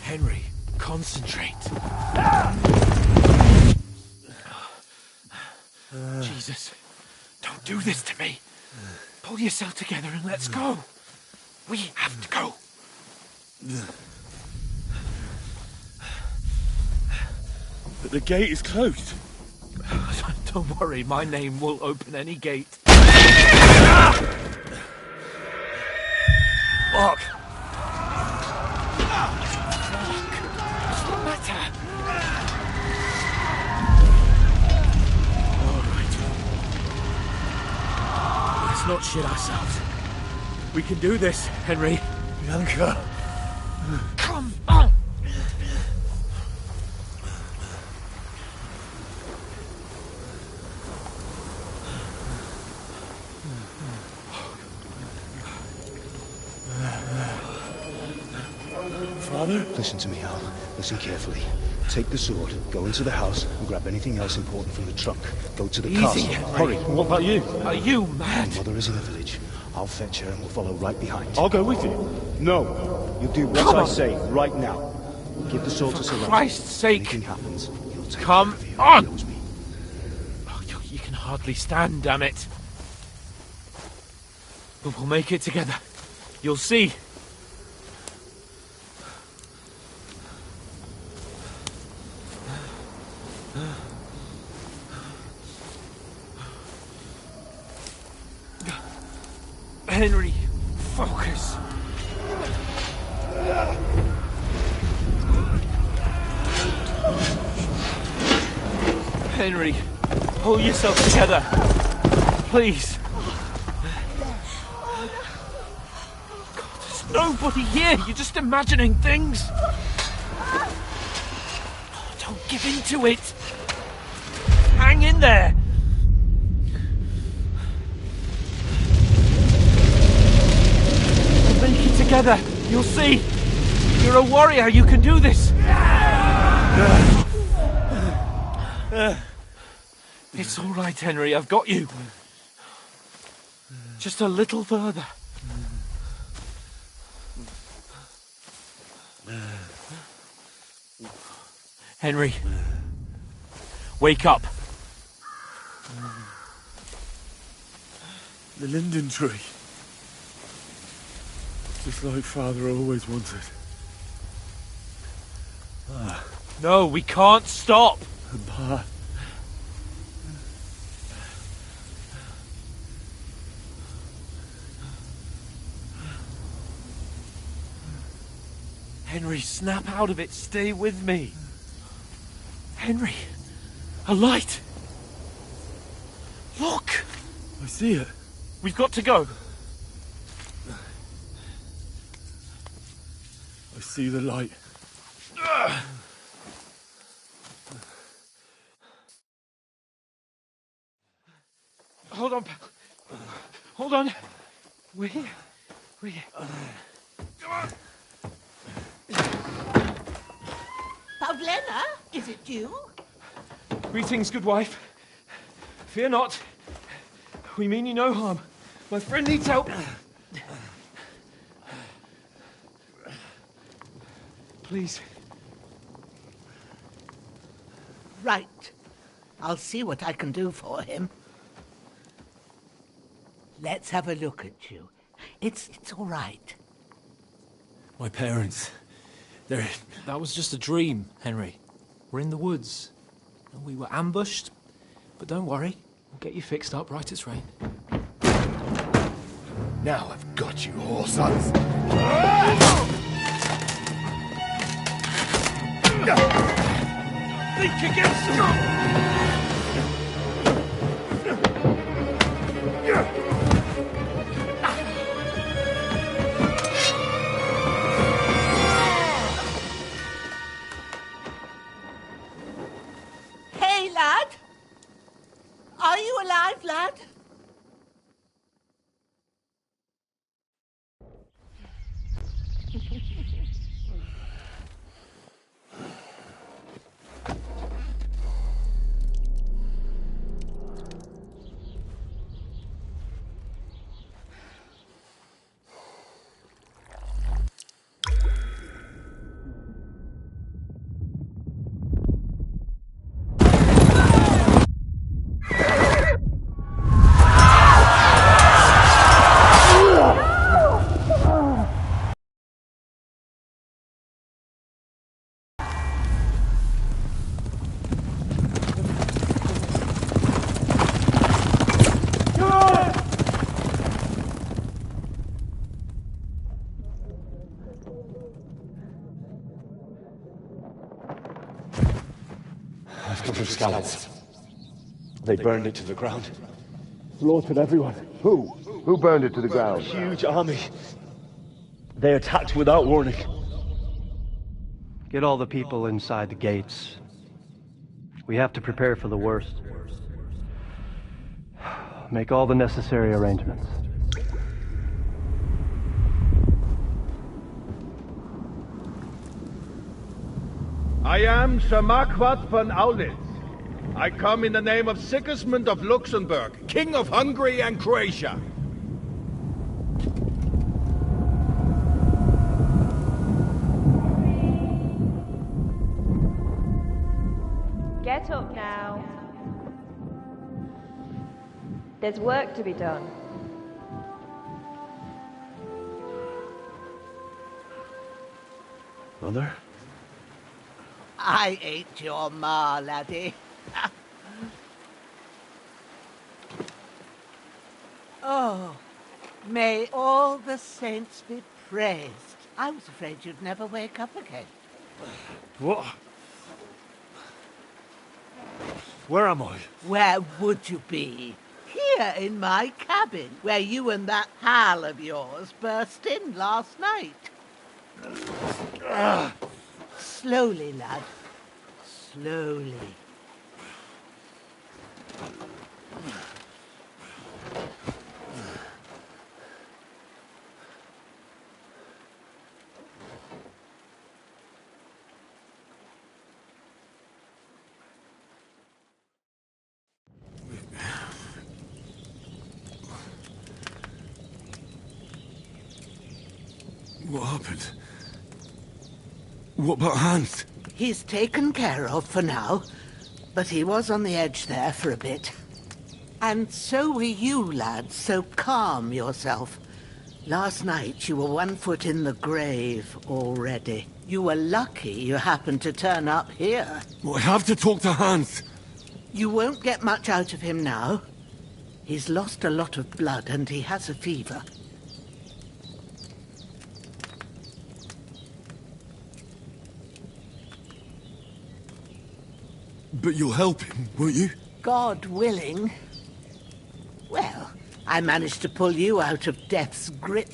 Henry, concentrate. Jesus, don't do this to me. Pull yourself together and let's go. We have to go. But the gate is closed. Don't worry, my name will open any gate. Fuck! What's the matter? All right. Let's not shit ourselves. We can do this, Henry. Bianca. Come on! Father? Listen to me, Al. Listen carefully. Take the sword, go into the house, and grab anything else important from the trunk. Go to the castle. Henry. Hurry. What about you? Are you mad? My mother is in the village. I'll fetch her and we'll follow right behind. I'll go with you. No. You do what I say right now. Give the sword to Saran. For Christ's sake. Anything happens, you'll take Come care of you. on. He knows me. Oh, you can hardly stand, damn it. But we'll make it together. You'll see. Henry, focus. Henry, pull yourself together. Please. God, there's nobody here. You're just imagining things. Don't give in to it. Hang in there. We'll make it together. You'll see. You're a warrior. You can do this. It's all right, Henry. I've got you. Just a little further. Henry. Wake up. The linden tree. Just like Father always wanted. No, we can't stop. Pa. Henry, snap out of it. Stay with me. Henry, a light. Look. I see it. We've got to go. I see the light. Hold on, pal. Hold on. We're here. We're here. Come on. Pavlena, is it you? Greetings, good wife. Fear not. We mean you no harm. My friend needs help. Please. Right. I'll see what I can do for him. Let's have a look at you. It's all right. My parents. They're... That was just a dream, Henry. We're in the woods. We were ambushed. But don't worry. We'll get you fixed up right as rain. Now I've got you, whore sons. Think against them! Hey, lad! Are you alive, lad? I've come from Scallops. They burned it to the ground. Slaughtered everyone. Who? Who burned it to the ground? Huge army. They attacked without warning. Get all the people inside the gates. We have to prepare for the worst. Make all the necessary arrangements. I am Sir Marquardt von Aulitz. I come in the name of Sigismund of Luxembourg, King of Hungary and Croatia. Get up now. There's work to be done. Mother? I ain't your ma, laddie. Oh, may all the saints be praised. I was afraid you'd never wake up again. What? Where am I? Where would you be? Here in my cabin, where you and that pal of yours burst in last night. Slowly, lad. Slowly. What happened? What about Hans? He's taken care of for now, but he was on the edge there for a bit. And so were you, lad, so calm yourself. Last night you were 1 foot in the grave already. You were lucky you happened to turn up here. Well, I have to talk to Hans. You won't get much out of him now. He's lost a lot of blood and he has a fever. But you'll help him, won't you? God willing. Well, I managed to pull you out of death's grip,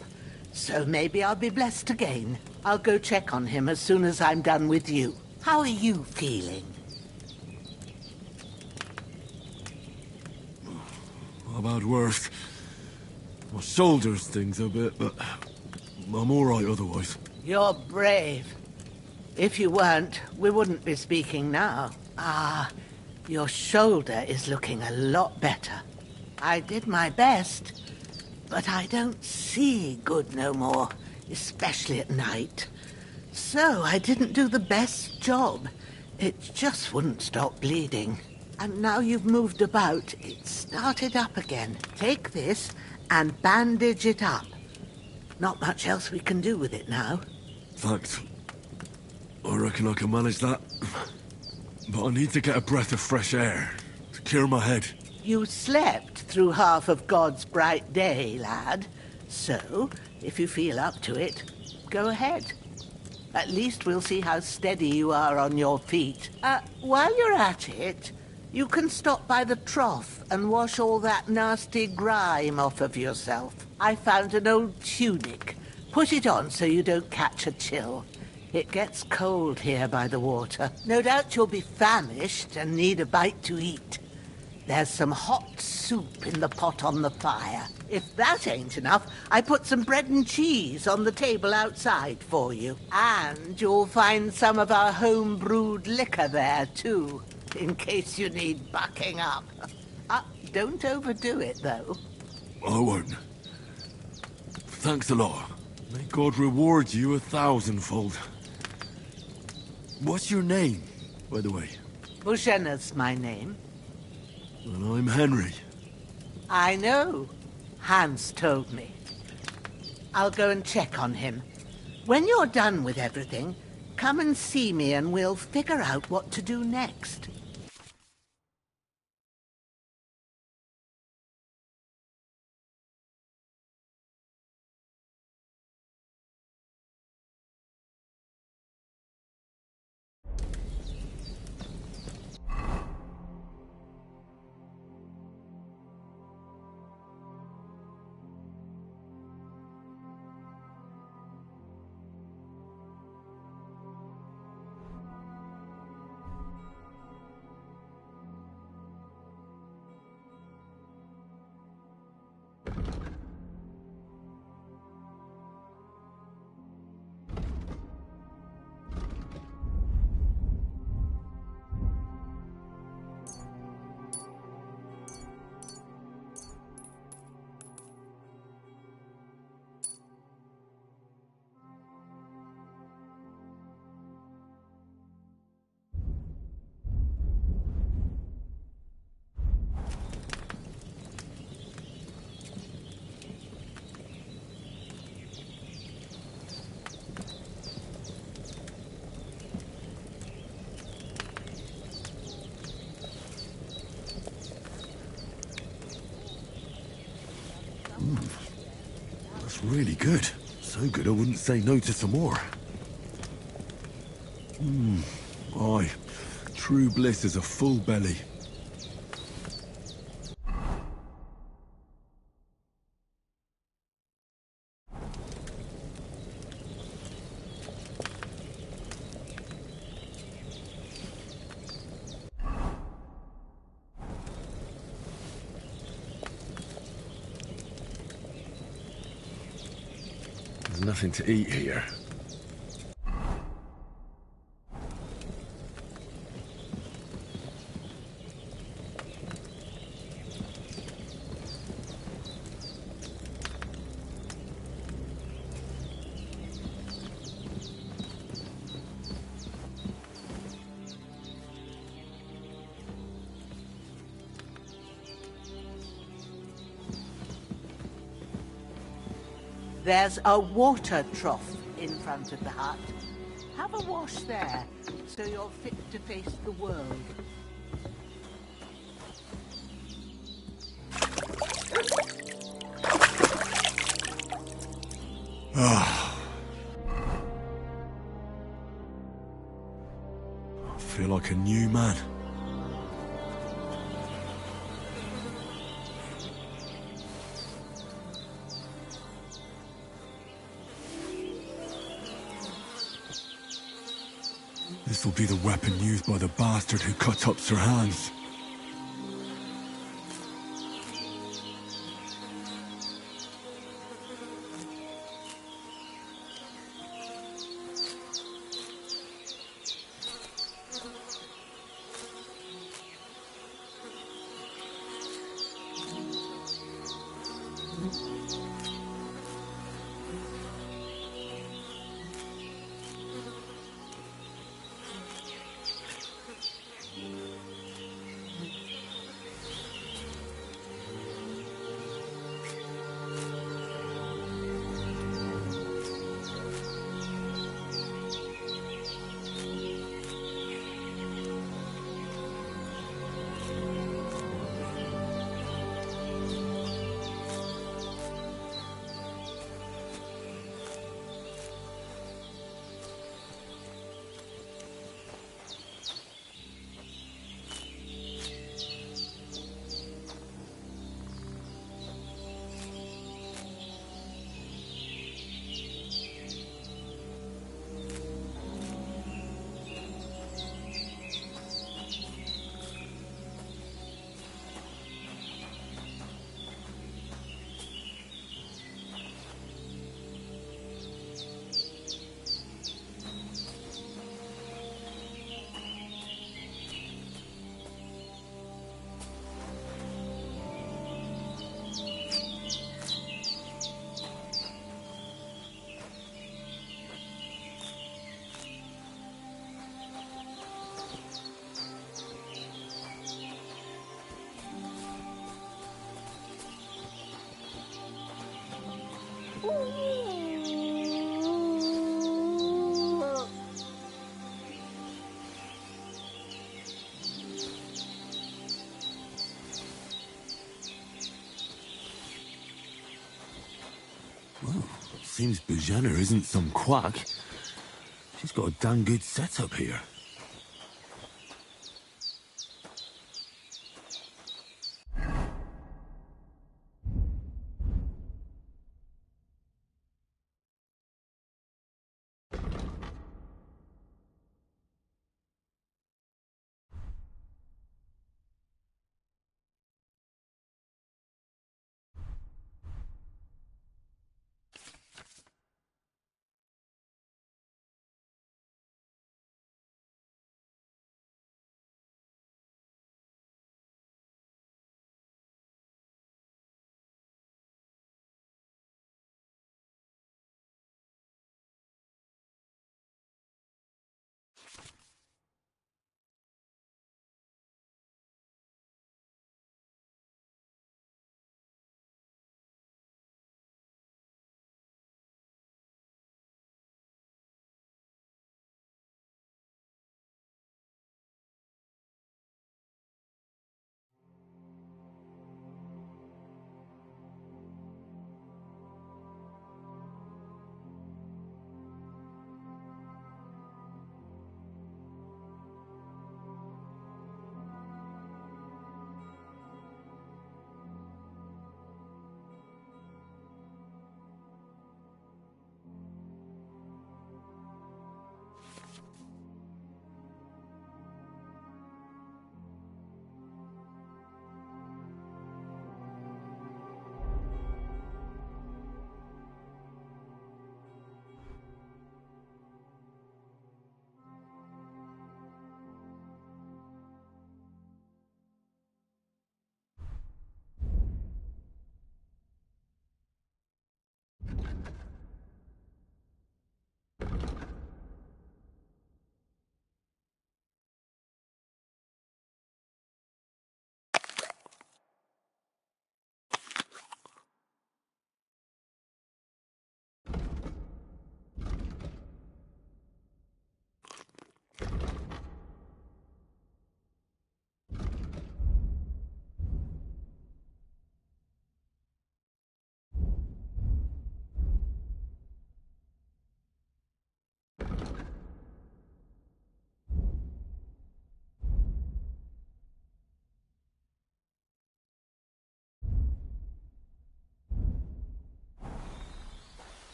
so maybe I'll be blessed again. I'll go check on him as soon as I'm done with you. How are you feeling? I've had worse. My shoulder stings a bit, but I'm all right otherwise. You're brave. If you weren't, we wouldn't be speaking now. Ah, your shoulder is looking a lot better. I did my best, but I don't see good no more, especially at night. So I didn't do the best job. It just wouldn't stop bleeding. And now you've moved about, it started up again. Take this and bandage it up. Not much else we can do with it now. Thanks. I reckon I can manage that. But I need to get a breath of fresh air to clear my head. You slept through half of God's bright day, lad. So, if you feel up to it, go ahead. At least we'll see how steady you are on your feet. While you're at it, you can stop by the trough and wash all that nasty grime off of yourself. I found an old tunic. Put it on so you don't catch a chill. It gets cold here by the water. No doubt you'll be famished and need a bite to eat. There's some hot soup in the pot on the fire. If that ain't enough, I put some bread and cheese on the table outside for you. And you'll find some of our home-brewed liquor there, too, in case you need bucking up. Don't overdo it, though. I won't. Thanks a lot. May God reward you 1,000-fold. What's your name, by the way? Bushenna's my name. And I'm Henry. I know. Hans told me. I'll go and check on him. When you're done with everything, come and see me and we'll figure out what to do next. That's really good. So good I wouldn't say no to some more. Aye. True bliss is a full belly. There's nothing to eat here. There's a water trough in front of the hut. Have a wash there, so you're fit to face the world. I feel like a new man. This will be the weapon used by the bastard who cut up Sir Hans. Well, seems Bajana isn't some quack. She's got a damn good setup here.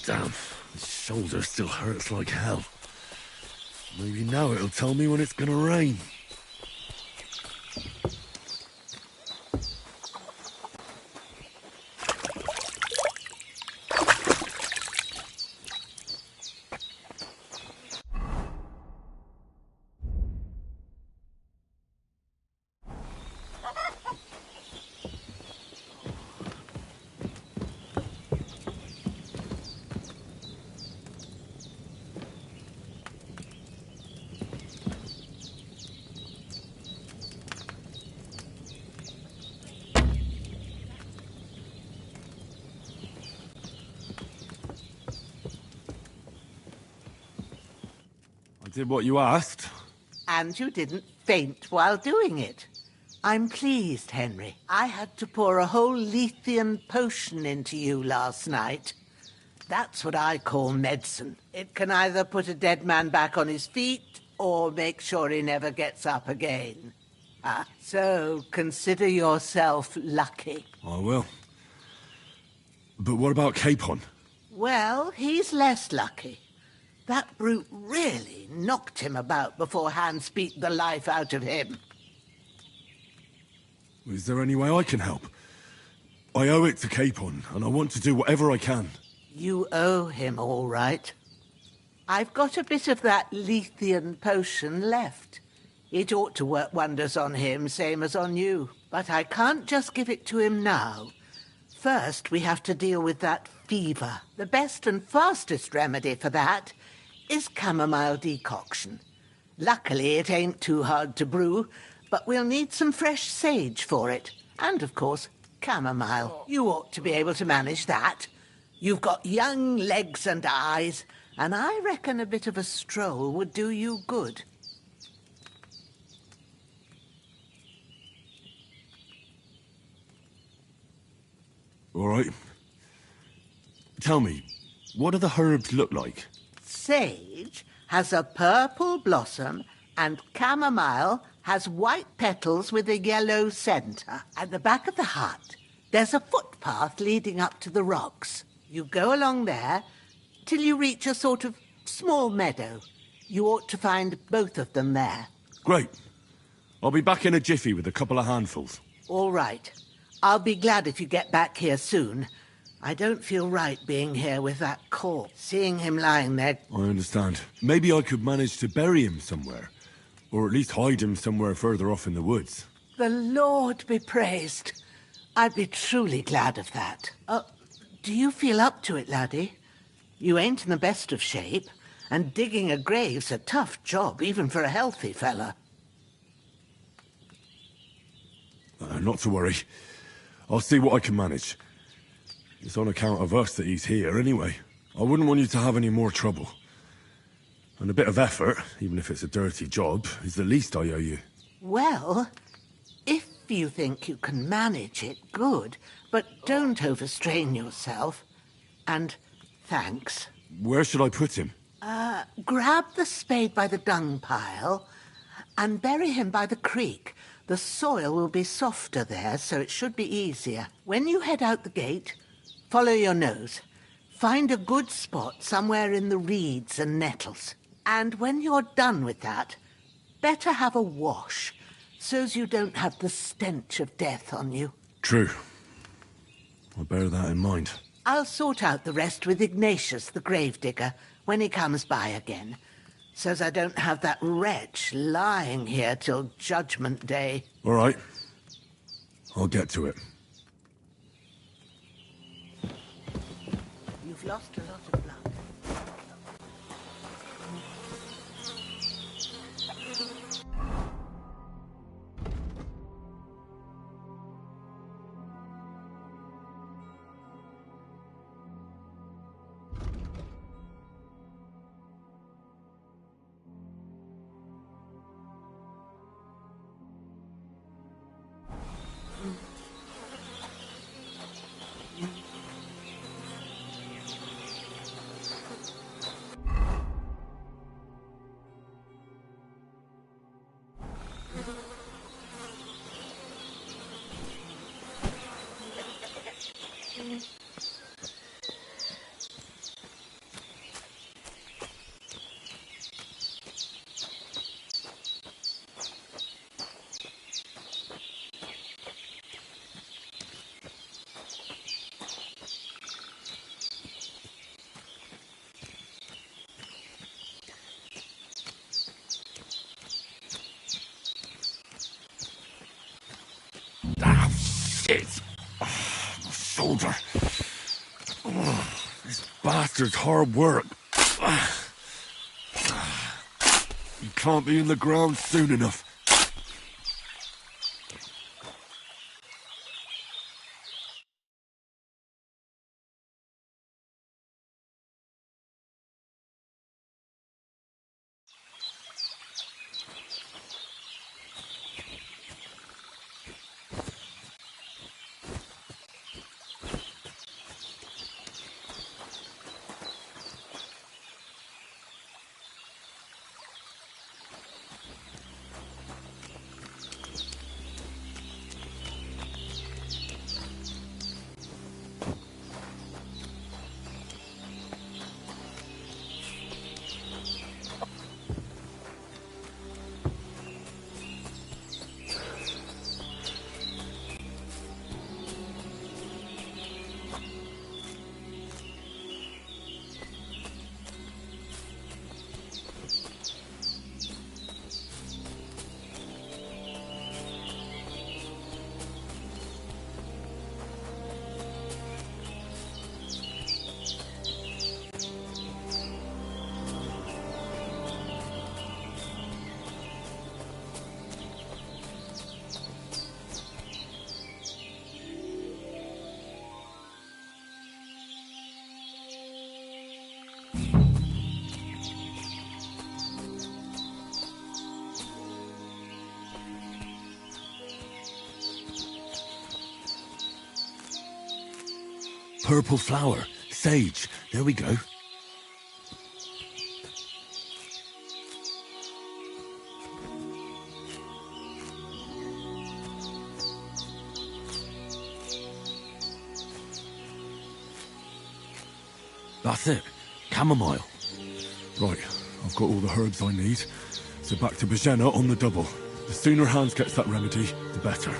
Damn, his shoulder still hurts like hell. Maybe now it'll tell me when it's gonna rain. I did what you asked. And you didn't faint while doing it. I'm pleased, Henry. I had to pour a whole Lethean potion into you last night. That's what I call medicine. It can either put a dead man back on his feet or make sure he never gets up again. So consider yourself lucky. I will. But what about Capon? Well, he's less lucky. That brute really knocked him about before Hans beat the life out of him. Is there any way I can help? I owe it to Capon, and I want to do whatever I can. You owe him, all right. I've got a bit of that Lethean potion left. It ought to work wonders on him, same as on you. But I can't just give it to him now. First, we have to deal with that fever. The best and fastest remedy for that is chamomile decoction. Luckily, it ain't too hard to brew, but we'll need some fresh sage for it. And, of course, chamomile. You ought to be able to manage that. You've got young legs and eyes, and I reckon a bit of a stroll would do you good. All right. Tell me, what do the herbs look like? Sage has a purple blossom, and chamomile has white petals with a yellow centre. At the back of the hut, there's a footpath leading up to the rocks. You go along there till you reach a sort of small meadow. You ought to find both of them there. Great. I'll be back in a jiffy with a couple of handfuls. All right. I'll be glad if you get back here soon. I don't feel right being here with that corpse. Seeing him lying there... I understand. Maybe I could manage to bury him somewhere. Or at least hide him somewhere further off in the woods. The Lord be praised. I'd be truly glad of that. Do you feel up to it, laddie? You ain't in the best of shape, and digging a grave's a tough job, even for a healthy fella. Not to worry. I'll see what I can manage. It's on account of us that he's here, anyway. I wouldn't want you to have any more trouble. And a bit of effort, even if it's a dirty job, is the least I owe you. Well, if you think you can manage it, good. But don't overstrain yourself. And thanks. Where should I put him? Grab the spade by the dung pile and bury him by the creek. The soil will be softer there, so it should be easier. When you head out the gate, follow your nose. Find a good spot somewhere in the reeds and nettles. And when you're done with that, better have a wash, so's you don't have the stench of death on you. True. I'll bear that in mind. I'll sort out the rest with Ignatius, the gravedigger, when he comes by again, so's I don't have that wretch lying here till Judgment Day. All right. I'll get to it. You've lost a lot of blood. shoulder. This bastard's hard work. You can't be in the ground soon enough. Purple flower. Sage. There we go. That's it. Chamomile. Right, I've got all the herbs I need. So back to Bajena on the double. The sooner Hans gets that remedy, the better.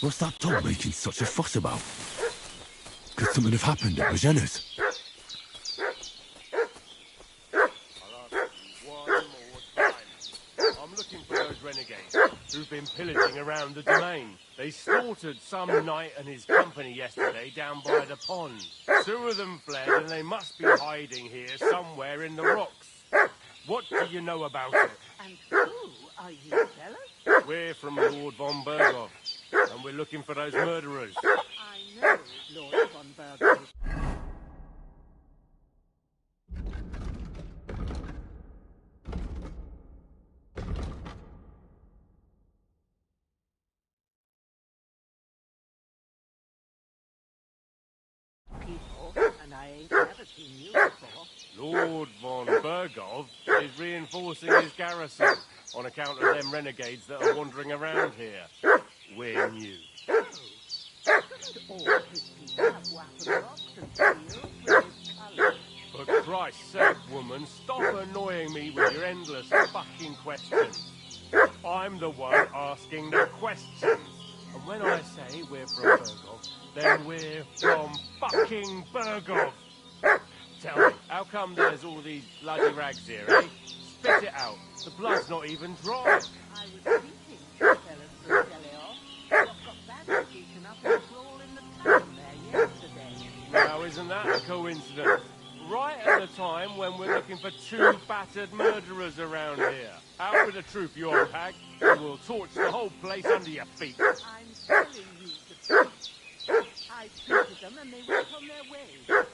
What's that dog making such a fuss about? Could something have happened at Bajena's? I'm looking for those renegades who've been pillaging around the domain. They slaughtered some knight and his company yesterday down by the pond. 2 of them fled and they must be hiding here somewhere in the rocks. What do you know about it? And who are you, fellas? We're from Lord von Berghoff, and we're looking for those murderers. I know Lord von Berghoff. And I ain't never seen you before. Lord von Berghoff is reinforcing his garrison on account of them renegades that are wandering around here. We're new. Shouldn't all his people have wapon rocks and shields with his colours? For Christ's sake, woman, stop annoying me with your endless fucking questions. I'm the one asking the questions. And when I say we're from Burgov, then we're from fucking Burgov. Tell me, how come there's all these bloody rags here, eh? Spit it out. The blood's not even dry. I was thinking, fellas from Deliverance. Got badly beaten up and crawled in the town there yesterday. Now, isn't that a coincidence? Right at the time when we're looking for 2 battered murderers around here. Out with the truth, you old hag, and we'll torch the whole place under your feet. I'm telling you the truth. I treated them and they went on their way.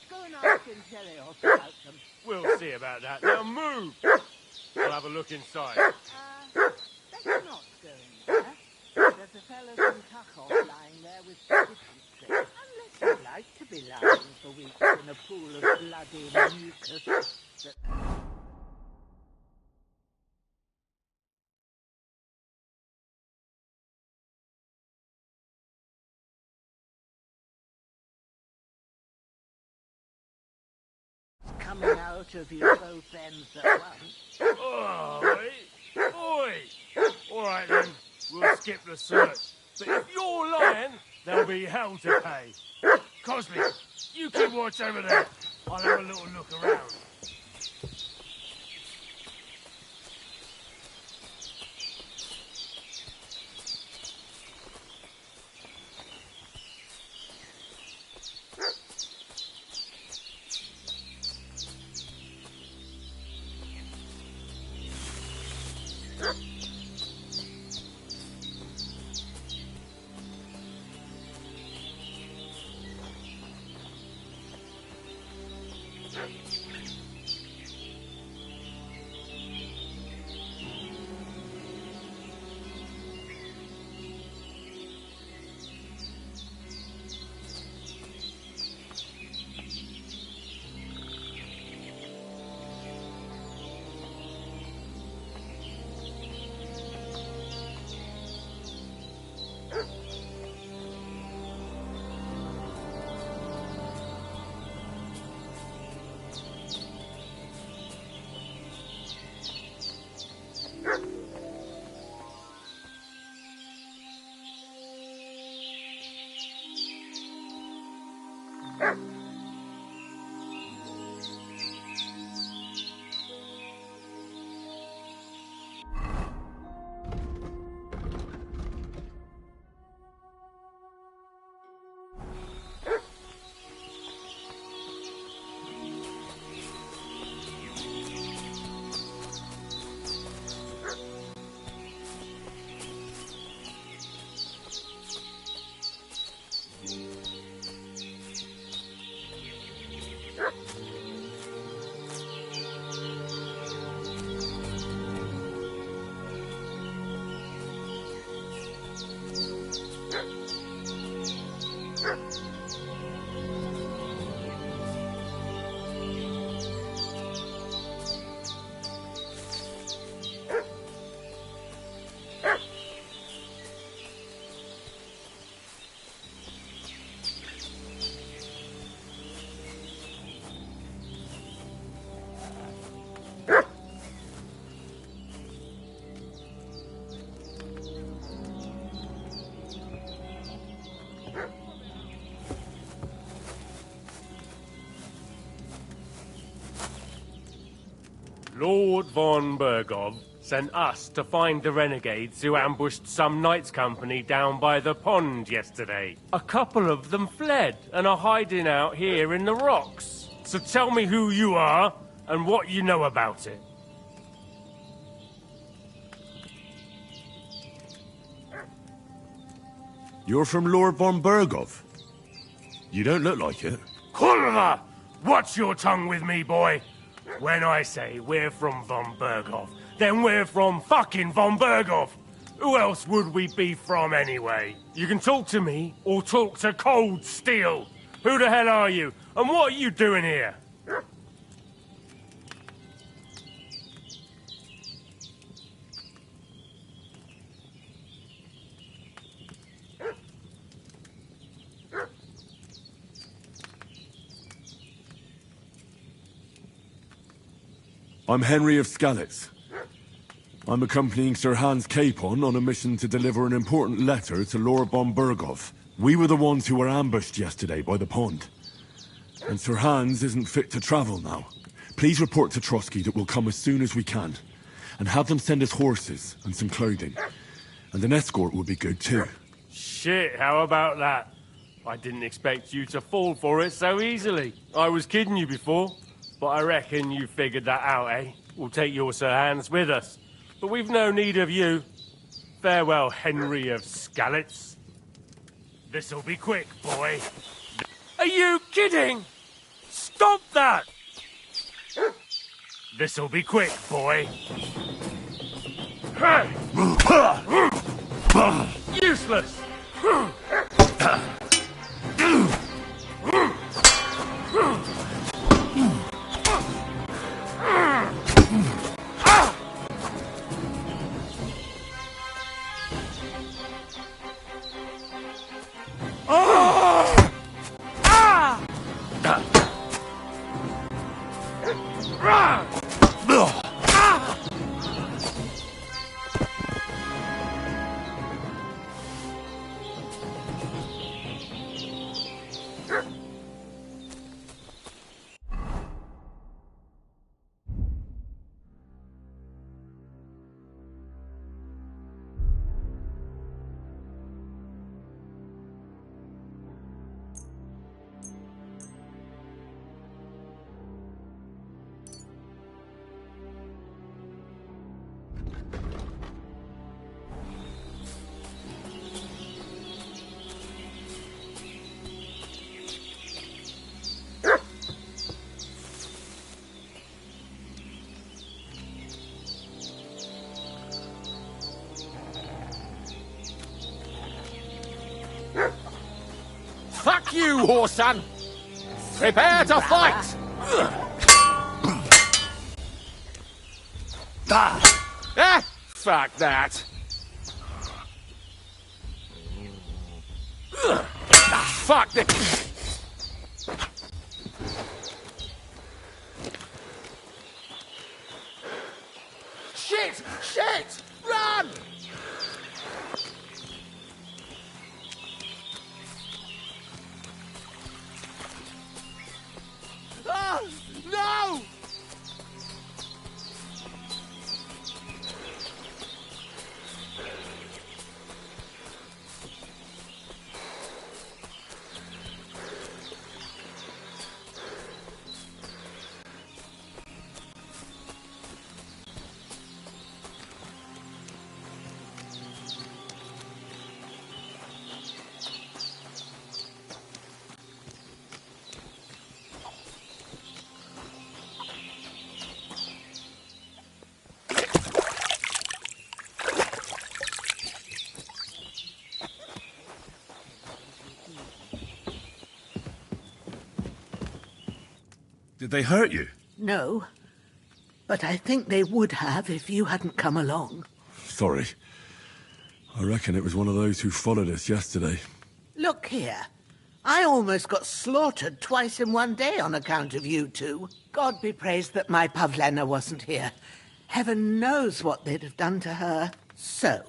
Go and ask Interios about them. We'll see about that. Now move! We'll have a look inside. Better not go in there. There's a fellow from Tachov lying there with dysentery. Unless you'd like to be lying for weeks in a pool of bloody mucus. Coming out of you both ends at once. Oi! Oi! All right then, we'll skip the search. But if you're lying, there'll be hell to pay. Cosby, you keep watch over there. I'll have a little look around. Lord von Burgov sent us to find the renegades who ambushed some knights' company down by the pond yesterday. A couple of them fled and are hiding out here in the rocks. So tell me who you are and what you know about it. You're from Lord von Burgov? You don't look like it. Kurva! Watch your tongue with me, boy. When I say we're from von Burgov, then we're from fucking von Burgov. Who else would we be from anyway? You can talk to me or talk to Cold Steel. Who the hell are you? And what are you doing here? I'm Henry of Skalitz. I'm accompanying Sir Hans Capon on a mission to deliver an important letter to Lord von Berghoff. We were the ones who were ambushed yesterday by the pond. And Sir Hans isn't fit to travel now. Please report to Trotsky that we'll come as soon as we can. And have them send us horses and some clothing. And an escort would be good too. Shit, how about that? I didn't expect you to fall for it so easily. I was kidding you before, but I reckon you figured that out, eh? We'll take your Sir Hans with us. But we've no need of you. Farewell, Henry of Skalitz. This'll be quick, boy. Are you kidding? Stop that! This'll be quick, boy. Useless! Fuck you, whoreson! Prepare to fight! Fuck that! Fuck this! Shit! Shit! Run! Ah! No! Did they hurt you? No. But I think they would have if you hadn't come along. Sorry. I reckon it was one of those who followed us yesterday. Look here. I almost got slaughtered twice in one day on account of you two. God be praised that my Pavlena wasn't here. Heaven knows what they'd have done to her. So,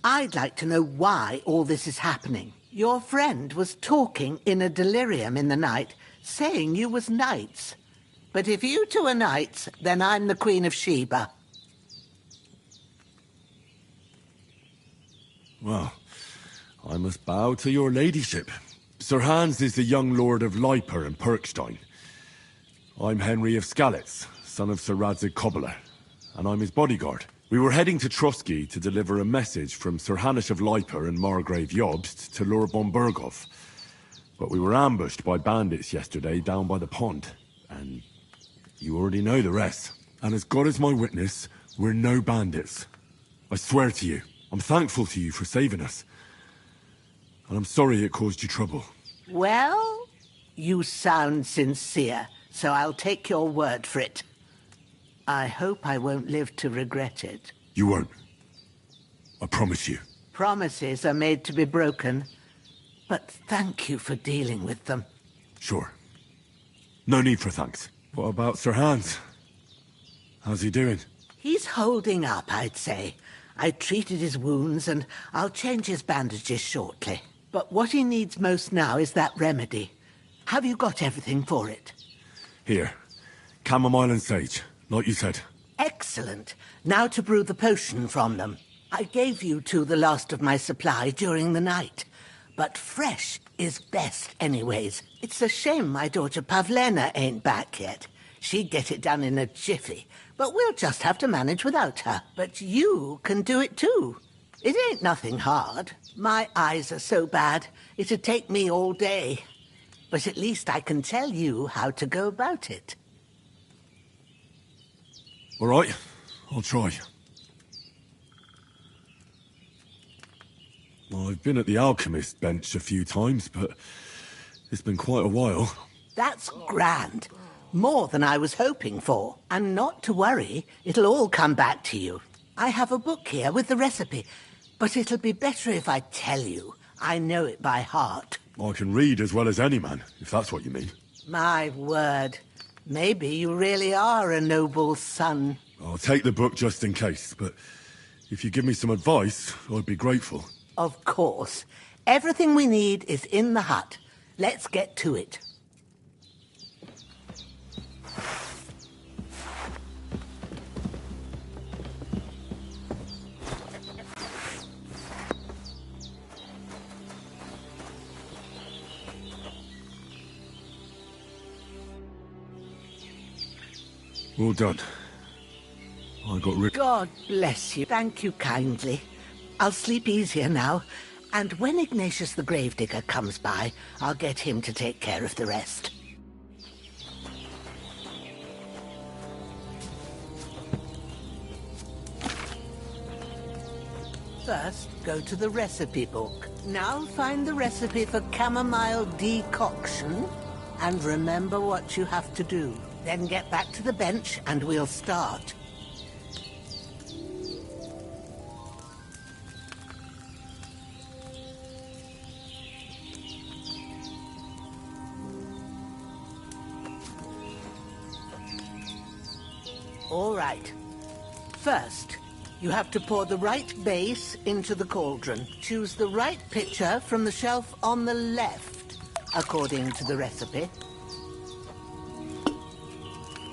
I'd like to know why all this is happening. Your friend was talking in a delirium in the night, saying you was knights. But if you two are knights, then I'm the Queen of Sheba. Well, I must bow to your ladyship. Sir Hans is the young lord of Leiper and Perkstein. I'm Henry of Skalitz, son of Sir Radzig Kobyla, and I'm his bodyguard. We were heading to Trotsky to deliver a message from Sir Hanush of Leiper and Margrave Jobst to Lord von Berghoff. But we were ambushed by bandits yesterday down by the pond, and you already know the rest. And as God is my witness, we're no bandits. I swear to you, I'm thankful to you for saving us. And I'm sorry it caused you trouble. Well, you sound sincere, so I'll take your word for it. I hope I won't live to regret it. You won't. I promise you. Promises are made to be broken, but thank you for dealing with them. Sure. No need for thanks. What about Sir Hans? How's he doing? He's holding up, I'd say. I treated his wounds and I'll change his bandages shortly. But what he needs most now is that remedy. Have you got everything for it? Here. Chamomile and sage, like you said. Excellent. Now to brew the potion from them. I gave you two the last of my supply during the night. But fresh is best anyways. It's a shame my daughter Pavlena ain't back yet. She'd get it done in a jiffy. But we'll just have to manage without her. But you can do it too. It ain't nothing hard. My eyes are so bad, it'd take me all day. But at least I can tell you how to go about it. All right, I'll try. I've been at the alchemist bench a few times, but it's been quite a while. That's grand. More than I was hoping for. And not to worry, it'll all come back to you. I have a book here with the recipe, but it'll be better if I tell you. I know it by heart. I can read as well as any man, if that's what you mean. My word. Maybe you really are a noble son. I'll take the book just in case, but if you give me some advice, I'd be grateful. Of course. Everything we need is in the hut. Let's get to it. All done. I got rid... God bless you. Thank you kindly. I'll sleep easier now, and when Ignatius the Gravedigger comes by, I'll get him to take care of the rest. First, go to the recipe book. Now find the recipe for chamomile decoction, and remember what you have to do. Then get back to the bench, and we'll start. All right. First, you have to pour the right base into the cauldron. Choose the right pitcher from the shelf on the left, according to the recipe.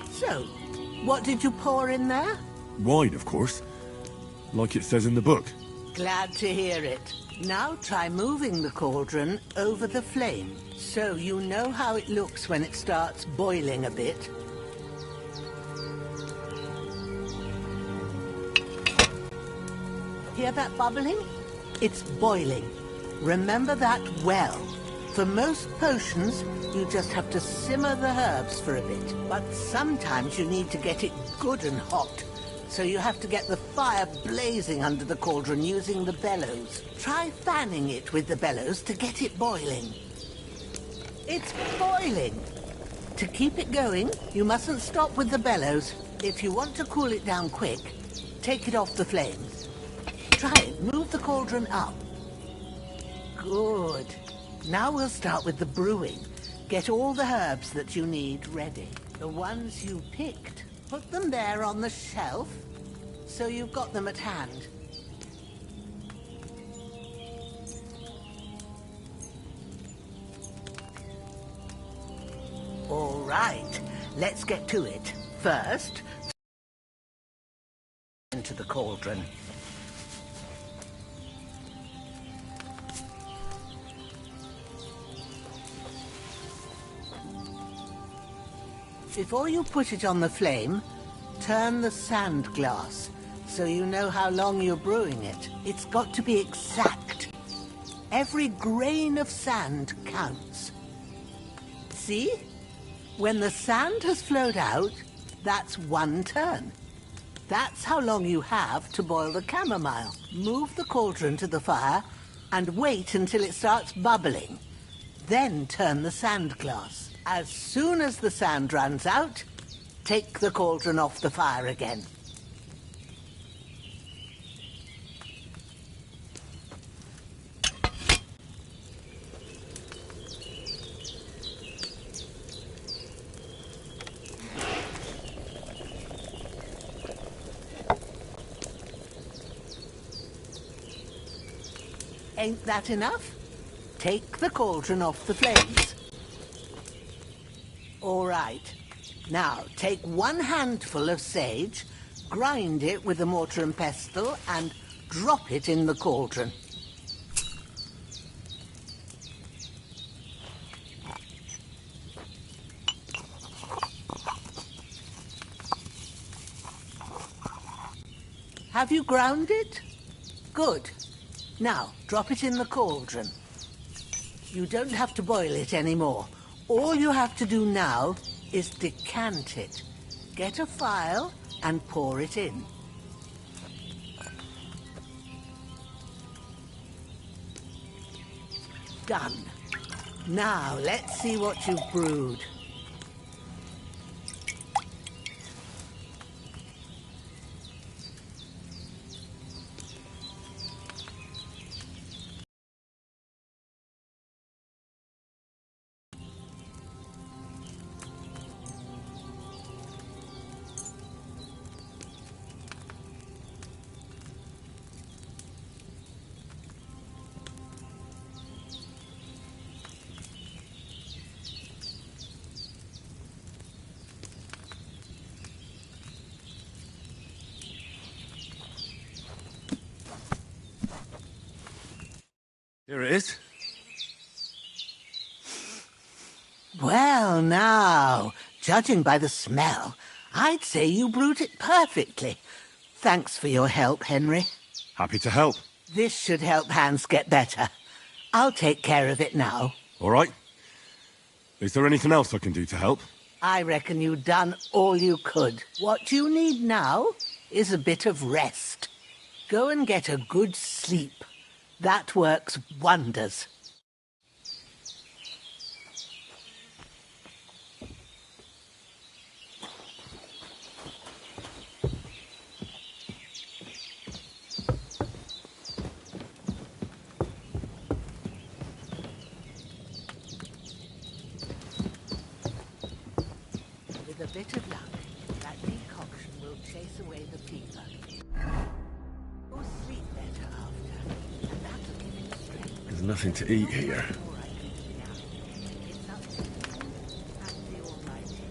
So, what did you pour in there? Wine, of course. Like it says in the book. Glad to hear it. Now try moving the cauldron over the flame, so you know how it looks when it starts boiling a bit. Hear that bubbling? It's boiling. Remember that well. For most potions, you just have to simmer the herbs for a bit. But sometimes you need to get it good and hot. So you have to get the fire blazing under the cauldron using the bellows. Try fanning it with the bellows to get it boiling. It's boiling! To keep it going, you mustn't stop with the bellows. If you want to cool it down quick, take it off the flames. Try it. Move the cauldron up. Good. Now we'll start with the brewing. Get all the herbs that you need ready. The ones you picked. Put them there on the shelf, so you've got them at hand. All right, let's get to it. First, into the cauldron. Before you put it on the flame, turn the sand glass, so you know how long you're brewing it. It's got to be exact. Every grain of sand counts. See? When the sand has flowed out, that's 1 turn. That's how long you have to boil the chamomile. Move the cauldron to the fire and wait until it starts bubbling. Then turn the sand glass. As soon as the sand runs out, take the cauldron off the fire again. Ain't that enough? Take the cauldron off the flames. All right. Now, take 1 handful of sage, grind it with a mortar and pestle, and drop it in the cauldron. Have you ground it? Good. Now, drop it in the cauldron. You don't have to boil it anymore. All you have to do now is decant it. Get a phial and pour it in. Done. Now, let's see what you've brewed. Here it is. Well, now, judging by the smell, I'd say you brewed it perfectly. Thanks for your help, Henry. Happy to help. This should help Hans get better. I'll take care of it now. All right. Is there anything else I can do to help? I reckon you've done all you could. What you need now is a bit of rest. Go and get a good sleep. That works wonders. With a bit of luck, that decoction will chase away the fever. You'll sleep better after, and that'll give you strength. There's nothing to eat here. It's up to you and the Almighty.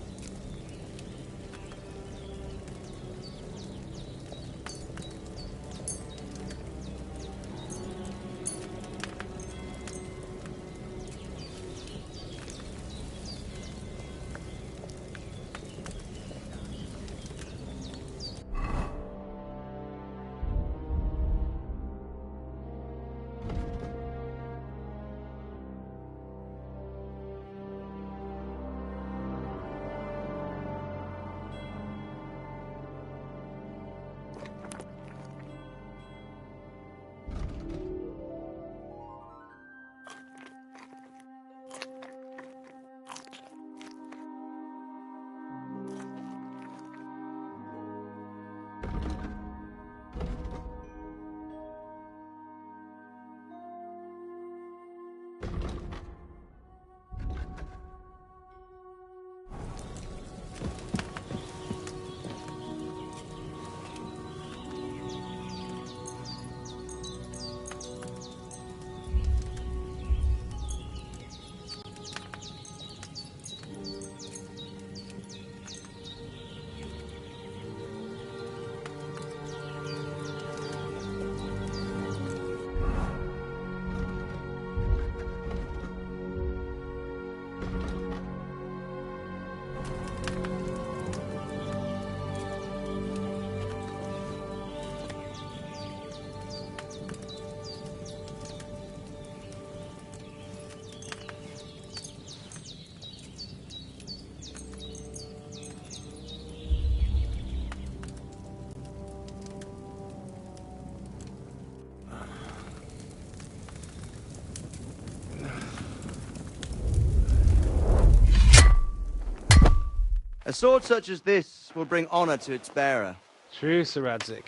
A sword such as this will bring honor to its bearer. True, Sir Radzik.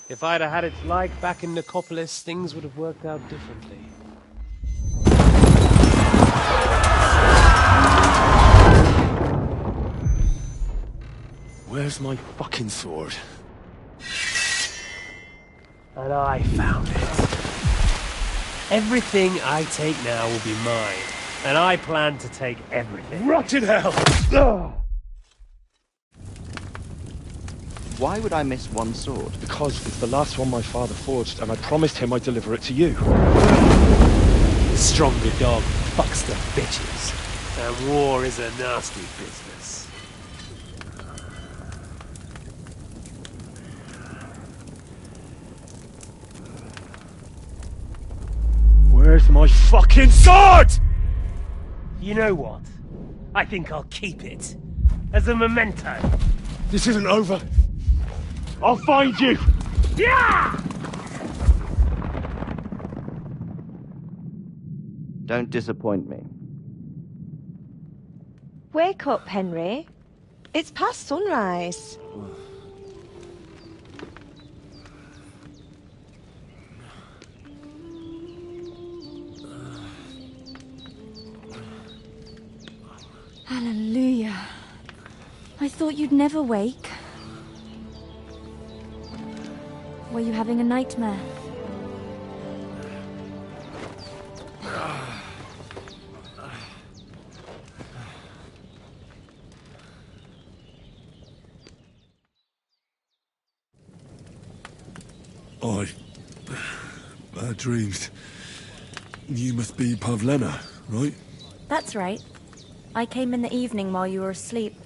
If I'd have had its like back in Nicopolis, things would have worked out differently. Where's my fucking sword? And I found it. Everything I take now will be mine, and I plan to take everything. Rot in hell! Why would I miss one sword? Because it's the last one my father forged, and I promised him I'd deliver it to you. The stronger dog fucks the bitches, and war is a nasty business. Where's my fucking sword? You know what? I think I'll keep it. As a memento. This isn't over. I'll find you! Yeah! Don't disappoint me. Wake up, Henry. It's past sunrise. Hallelujah. I thought you'd never wake. Were you having a nightmare? Bad dreams. You must be Pavlena, right? That's right. I came in the evening while you were asleep.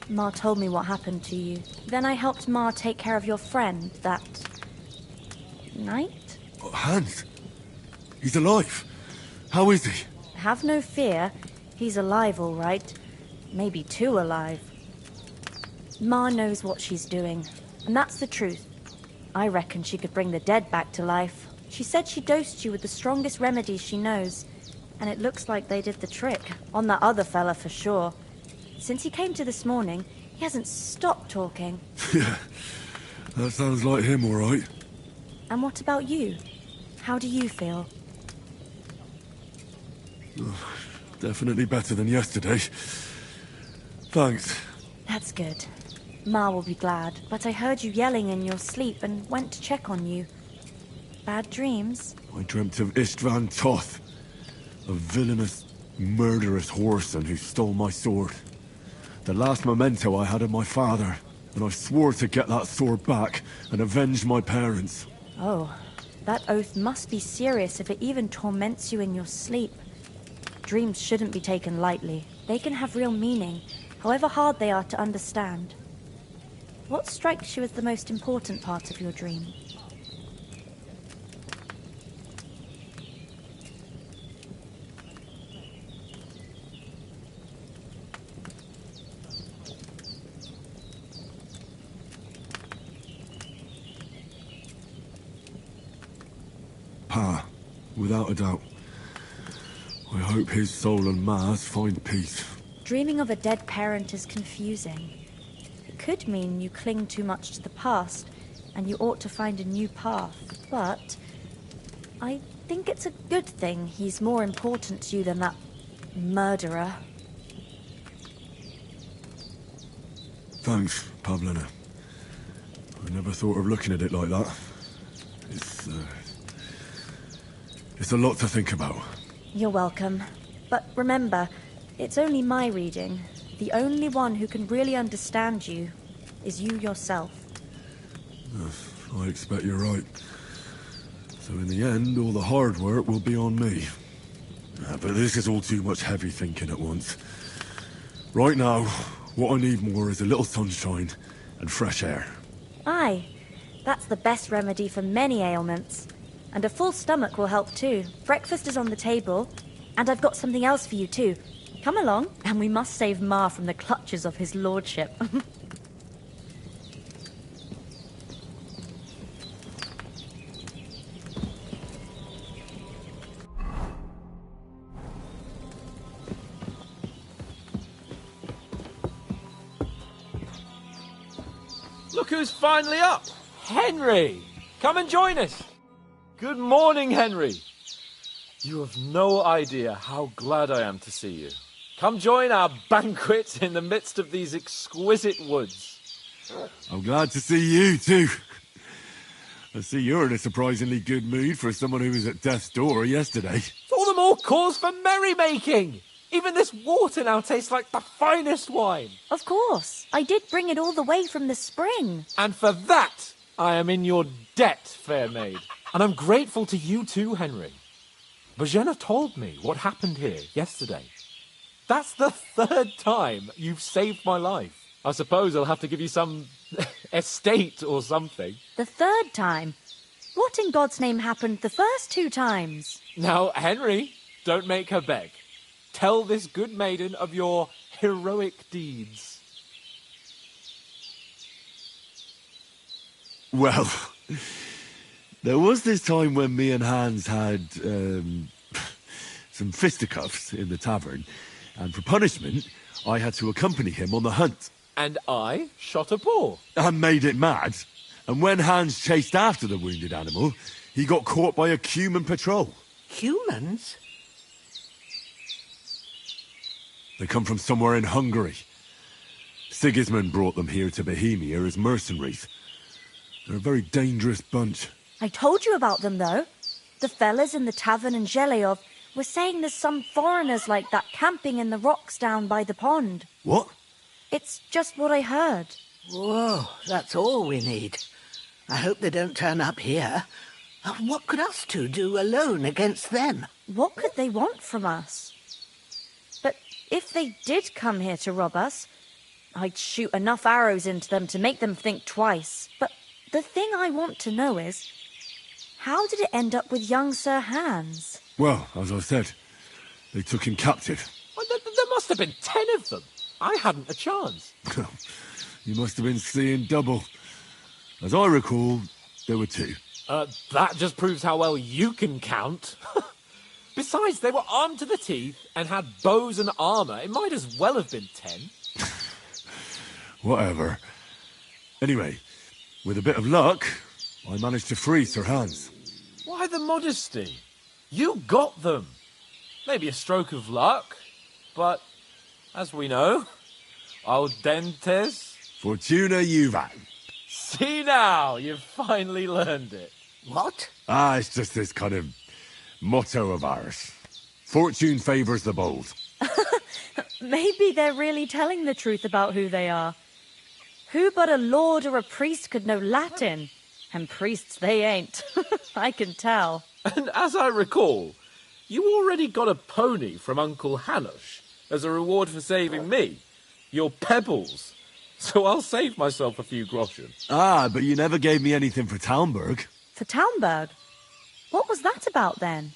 Ma told me what happened to you. Then I helped Ma take care of your friend that night? Hans? He's alive. How is he? Have no fear. He's alive, all right. Maybe too alive. Ma knows what she's doing, and that's the truth. I reckon she could bring the dead back to life. She said she dosed you with the strongest remedies she knows, and it looks like they did the trick. On that other fella for sure. Since he came to this morning, he hasn't stopped talking. Yeah, that sounds like him, all right. And what about you? How do you feel? Definitely better than yesterday. Thanks. That's good. Ma will be glad, but I heard you yelling in your sleep and went to check on you. Bad dreams? I dreamt of Istvan Toth, a villainous, murderous whoreson who stole my sword. The last memento I had of my father, and I swore to get that sword back and avenge my parents. Oh, that oath must be serious if it even torments you in your sleep. Dreams shouldn't be taken lightly. They can have real meaning, however hard they are to understand. What strikes you as the most important part of your dream? Pa, without a doubt. I hope his soul and Ma's find peace. Dreaming of a dead parent is confusing. It could mean you cling too much to the past, and you ought to find a new path. But I think it's a good thing he's more important to you than that murderer. Thanks, Pavlena. I never thought of looking at it like that. It's a lot to think about. You're welcome. But remember, it's only my reading. The only one who can really understand you is you yourself. I expect you're right. So in the end, all the hard work will be on me. But this is all too much heavy thinking at once. Right now, what I need more is a little sunshine and fresh air. Aye, that's the best remedy for many ailments. And a full stomach will help too. Breakfast is on the table, and I've got something else for you too. Come along, and we must save Ma from the clutches of his lordship. Look who's finally up! Henry! Come and join us! Good morning, Henry. You have no idea how glad I am to see you. Come join our banquet in the midst of these exquisite woods. I'm glad to see you too. I see you're in a surprisingly good mood for someone who was at death's door yesterday. It's all the more cause for merrymaking. Even this water now tastes like the finest wine. Of course. I did bring it all the way from the spring. And for that, I am in your debt, fair maid. And I'm grateful to you too, Henry. Bajena told me what happened here yesterday. That's the 3rd time you've saved my life. I suppose I'll have to give you some estate or something. The 3rd time? What in God's name happened the first 2 times? Now, Henry, don't make her beg. Tell this good maiden of your heroic deeds. Well, there was this time when me and Hans had some fisticuffs in the tavern, and for punishment, I had to accompany him on the hunt. And I shot a boar. And made it mad. And when Hans chased after the wounded animal, he got caught by a human patrol. Humans? They come from somewhere in Hungary. Sigismund brought them here to Bohemia as mercenaries. They're a very dangerous bunch. I told you about them, though. The fellas in the tavern in Zheleov were saying there's some foreigners like that camping in the rocks down by the pond. What? It's just what I heard. Whoa, that's all we need. I hope they don't turn up here. What could us two do alone against them? What could they want from us? But if they did come here to rob us, I'd shoot enough arrows into them to make them think twice. But the thing I want to know is, how did it end up with young Sir Hans? Well, as I said, they took him captive. Well, there must have been 10 of them. I hadn't a chance. You must have been seeing double. As I recall, there were 2. That just proves how well you can count. Besides, they were armed to the teeth and had bows and armour. It might as well have been 10. Whatever. Anyway, with a bit of luck, I managed to free Sir Hans. Why the modesty? You got them. Maybe a stroke of luck, but as we know, audentes Fortuna juvat. See now, you've finally learned it. What? It's just this kind of motto of ours. Fortune favours the bold. Maybe they're really telling the truth about who they are. Who but a lord or a priest could know Latin? And priests they ain't. I can tell. And as I recall, you already got a pony from Uncle Hanush as a reward for saving me. Your pebbles. So I'll save myself a few groschen. But you never gave me anything for Talmberg. For Talmberg? What was that about then?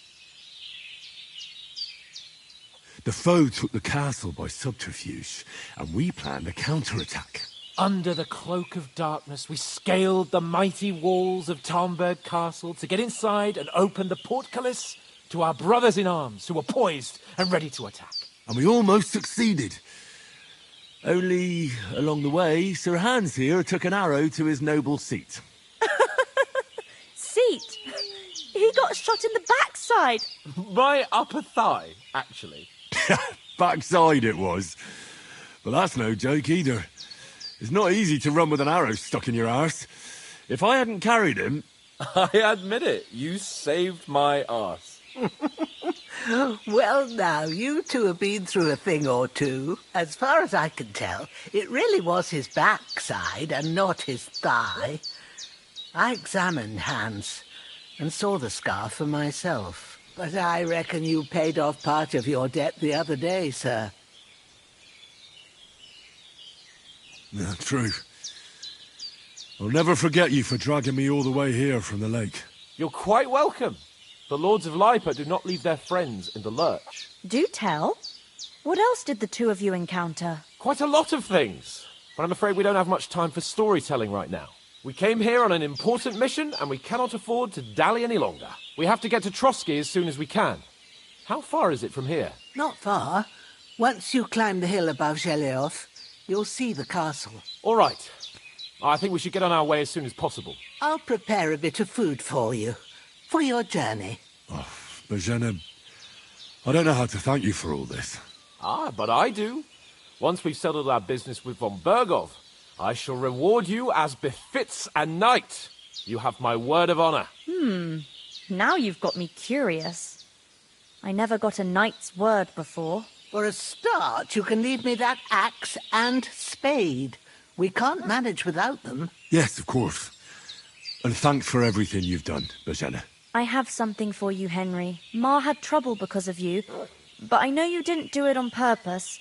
The foe took the castle by subterfuge, and we planned a counterattack. Under the cloak of darkness, we scaled the mighty walls of Talmberg Castle to get inside and open the portcullis to our brothers in arms who were poised and ready to attack. And we almost succeeded. Only, along the way, Sir Hans here took an arrow to his noble seat. Seat? He got shot in the backside. My upper thigh, actually. Backside it was. But that's no joke either. It's not easy to run with an arrow stuck in your arse. If I hadn't carried him... I admit it, you saved my arse. Well, now, you two have been through a thing or two. As far as I can tell, it really was his backside and not his thigh. I examined Hans and saw the scar for myself. But I reckon you paid off part of your debt the other day, sir. Yeah, true. I'll never forget you for dragging me all the way here from the lake. You're quite welcome. The Lords of Lipa do not leave their friends in the lurch. Do tell. What else did the 2 of you encounter? Quite a lot of things. But I'm afraid we don't have much time for storytelling right now. We came here on an important mission, and we cannot afford to dally any longer. We have to get to Trotsky as soon as we can. How far is it from here? Not far. Once you climb the hill above Zheleov, you'll see the castle. All right. I think we should get on our way as soon as possible. I'll prepare a bit of food for you. For your journey. Oh, Bajena, I don't know how to thank you for all this. But I do. Once we've settled our business with von Bergov, I shall reward you as befits a knight. You have my word of honor. Now you've got me curious. I never got a knight's word before. For a start, you can leave me that axe and spade. We can't manage without them. Yes, of course. And thanks for everything you've done, Bajana. I have something for you, Henry. Ma had trouble because of you, but I know you didn't do it on purpose,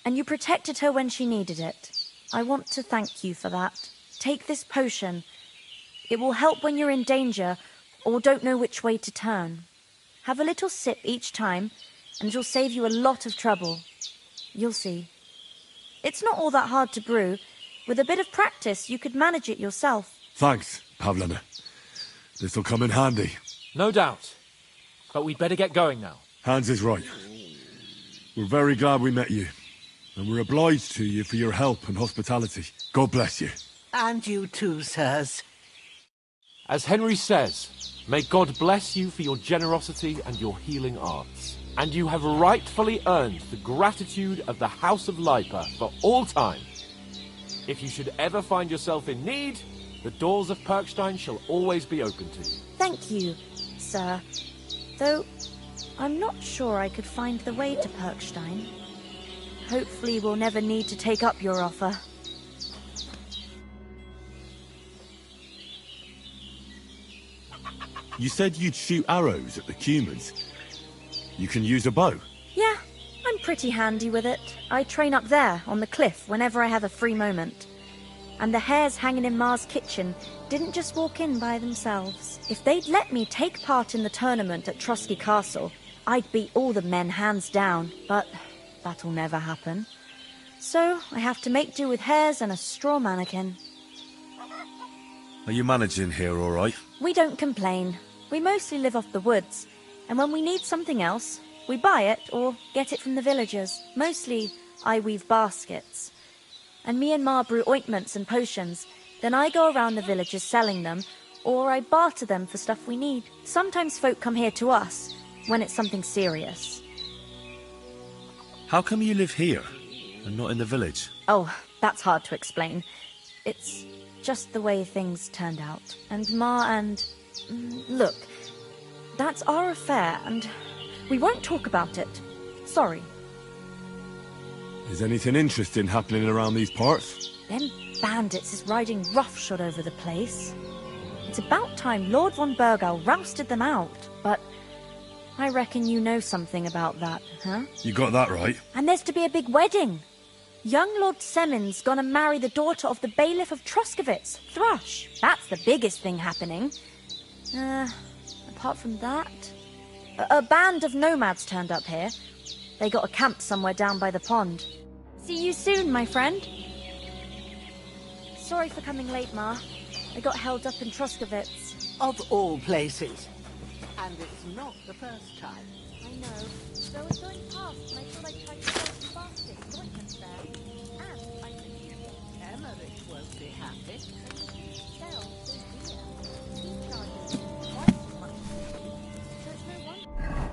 and you protected her when she needed it. I want to thank you for that. Take this potion. It will help when you're in danger or don't know which way to turn. Have a little sip each time, and it'll save you a lot of trouble. You'll see. It's not all that hard to brew. With a bit of practice, you could manage it yourself. Thanks, Pavlana. This'll come in handy. No doubt. But we'd better get going now. Hans is right. We're very glad we met you. And we're obliged to you for your help and hospitality. God bless you. And you too, sirs. As Henry says, may God bless you for your generosity and your healing arts. And you have rightfully earned the gratitude of the House of Lipa for all time. If you should ever find yourself in need, the doors of Perkstein shall always be open to you. Thank you, sir. Though, I'm not sure I could find the way to Perkstein. Hopefully we'll never need to take up your offer. You said you'd shoot arrows at the Cumans. You can use a bow. Yeah, I'm pretty handy with it. I train up there, on the cliff, whenever I have a free moment. And the hares hanging in Ma's kitchen didn't just walk in by themselves. If they'd let me take part in the tournament at Trotsky Castle, I'd beat all the men hands down, but that'll never happen. So I have to make do with hares and a straw mannequin. Are you managing here all right? We don't complain. We mostly live off the woods, and when we need something else, we buy it or get it from the villagers. Mostly, I weave baskets. And me and Ma brew ointments and potions. Then I go around the villages selling them, or I barter them for stuff we need. Sometimes folk come here to us, when it's something serious. How come you live here, and not in the village? Oh, that's hard to explain. It's just the way things turned out. And Ma and... Look, that's our affair, and we won't talk about it. Sorry. Is anything interesting happening around these parts? Them bandits is riding roughshod over the place. It's about time Lord von Burgau rousted them out, but I reckon you know something about that, huh? You got that right. And there's to be a big wedding. Young Lord Semon's gonna marry the daughter of the bailiff of Troskowitz, Thrush. That's the biggest thing happening. Apart from that... A band of nomads turned up here. They got a camp somewhere down by the pond. See you soon, my friend. Sorry for coming late, Ma. I got held up in Troskowitz. Of all places. And it's not the first time. I know. So I was going past and I thought I'd try to sell some baskets, ointments there. And I could... Emmerich won't be happy. Sell some beer. He charges twice as much as me. So it's no wonder...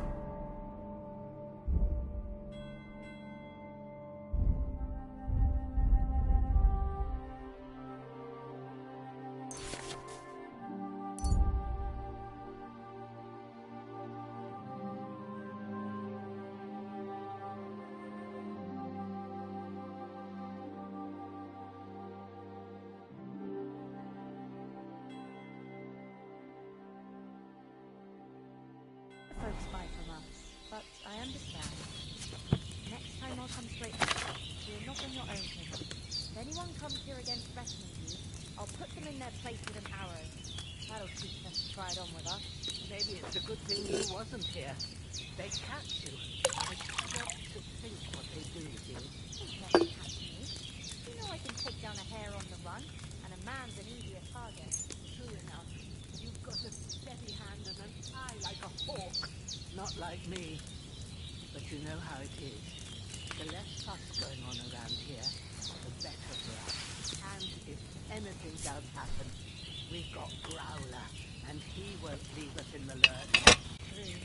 folks buy from us, but I understand. Next time I'll come straight back. You're not on your own here. If anyone comes here against threatening you, I'll put them in their place with an arrow. That'll teach them to try it on with us. Maybe it's a good thing you wasn't here. They'd catch you. I stop to think what they do with you. They'll never catch me. You know I can take down a hare on the run, and a man's an easier target. True enough. You've got a steady hand and an eye like a hawk. Not like me. But you know how it is. The less fuss going on around here, the better for us. And if anything does happen, we've got Growler, and he won't leave us in the lurch. True.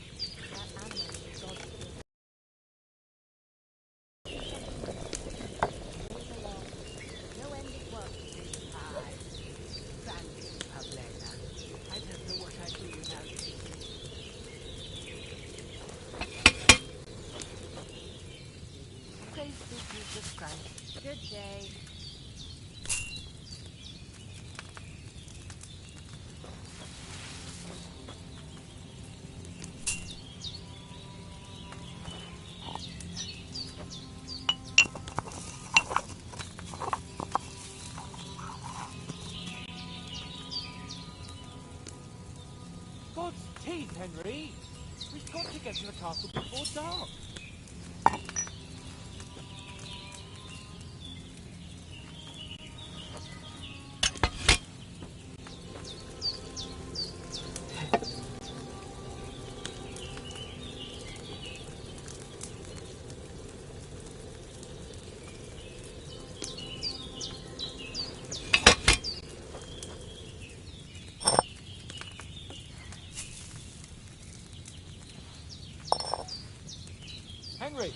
That animal is God's gift. No end of work to do. Aye. Thank you, Pavlena. Good day. God's teeth, Henry! We've got to get to the castle before dark. Henry,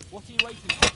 what are you waiting for?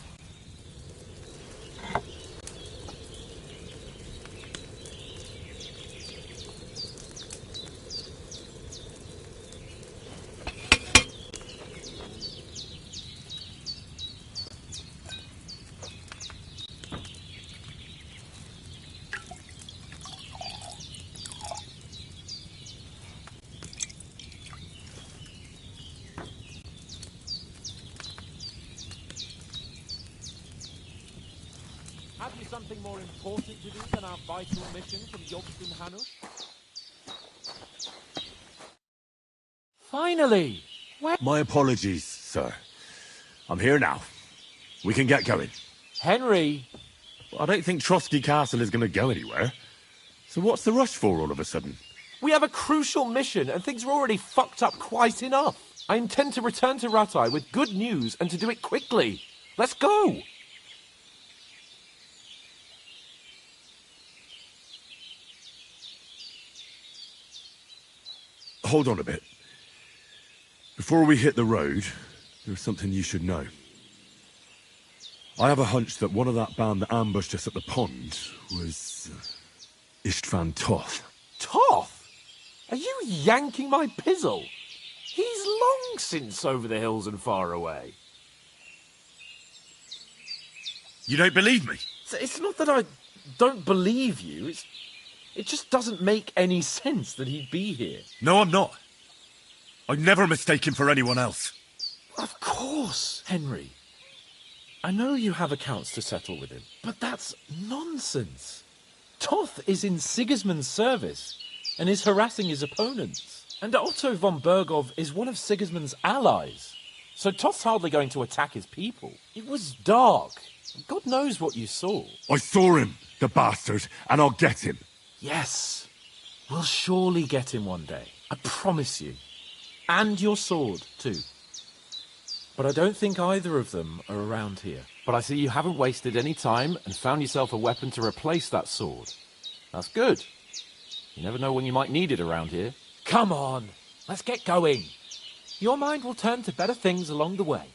Have you something more important to do than our vital mission from Yogson Hanush? Finally! My apologies, sir. I'm here now. We can get going. Henry! I don't think Trotsky Castle is going to go anywhere. So what's the rush for all of a sudden? We have a crucial mission, and things are already fucked up quite enough. I intend to return to Ratai with good news, and to do it quickly. Let's go! Hold on a bit. Before we hit the road, there's something you should know. I have a hunch that one of that band that ambushed us at the pond was Istvan Toth. Toth? Are you yanking my pizzle? He's long since over the hills and far away. You don't believe me? It's not that I don't believe you, it just doesn't make any sense that he'd be here. No, I'm not. I'd never mistake him for anyone else. Of course, Henry. I know you have accounts to settle with him, but that's nonsense. Toth is in Sigismund's service and is harassing his opponents. And Otto von Bergov is one of Sigismund's allies. So Toth's hardly going to attack his people. It was dark. God knows what you saw. I saw him, the bastard, and I'll get him. Yes. We'll surely get him one day. I promise you. And your sword, too. But I don't think either of them are around here. But I see you haven't wasted any time and found yourself a weapon to replace that sword. That's good. You never know when you might need it around here. Come on, let's get going. Your mind will turn to better things along the way.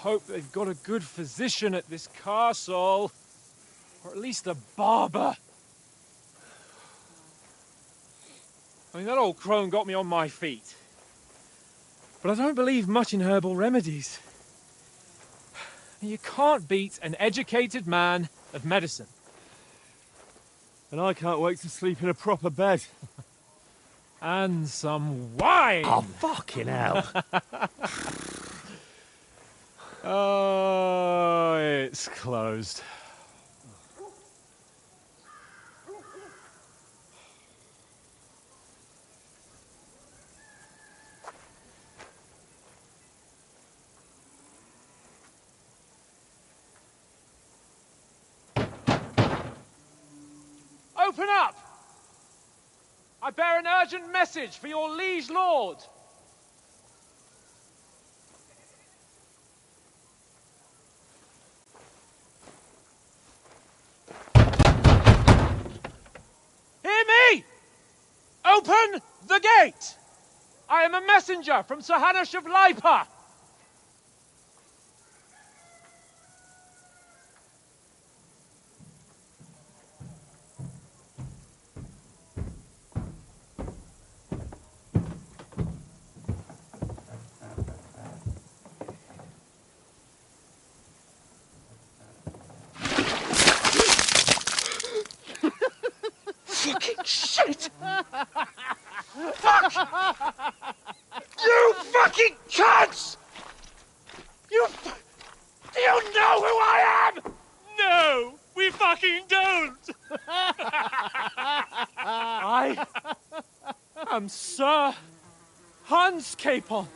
hope they've got a good physician at this castle. Or at least a barber. I mean, that old crone got me on my feet. But I don't believe much in herbal remedies. You can't beat an educated man of medicine. And I can't wait to sleep in a proper bed. And some wine! Oh, fucking hell. Oh, it's closed. Open up! I bear an urgent message for your liege lord. Hear me! Open the gate! I am a messenger from Sir Hanush of Lipa. Fucking shit! Fuck! You fucking cunts! Do you know who I am? No, we fucking don't! I am Sir Hans Capon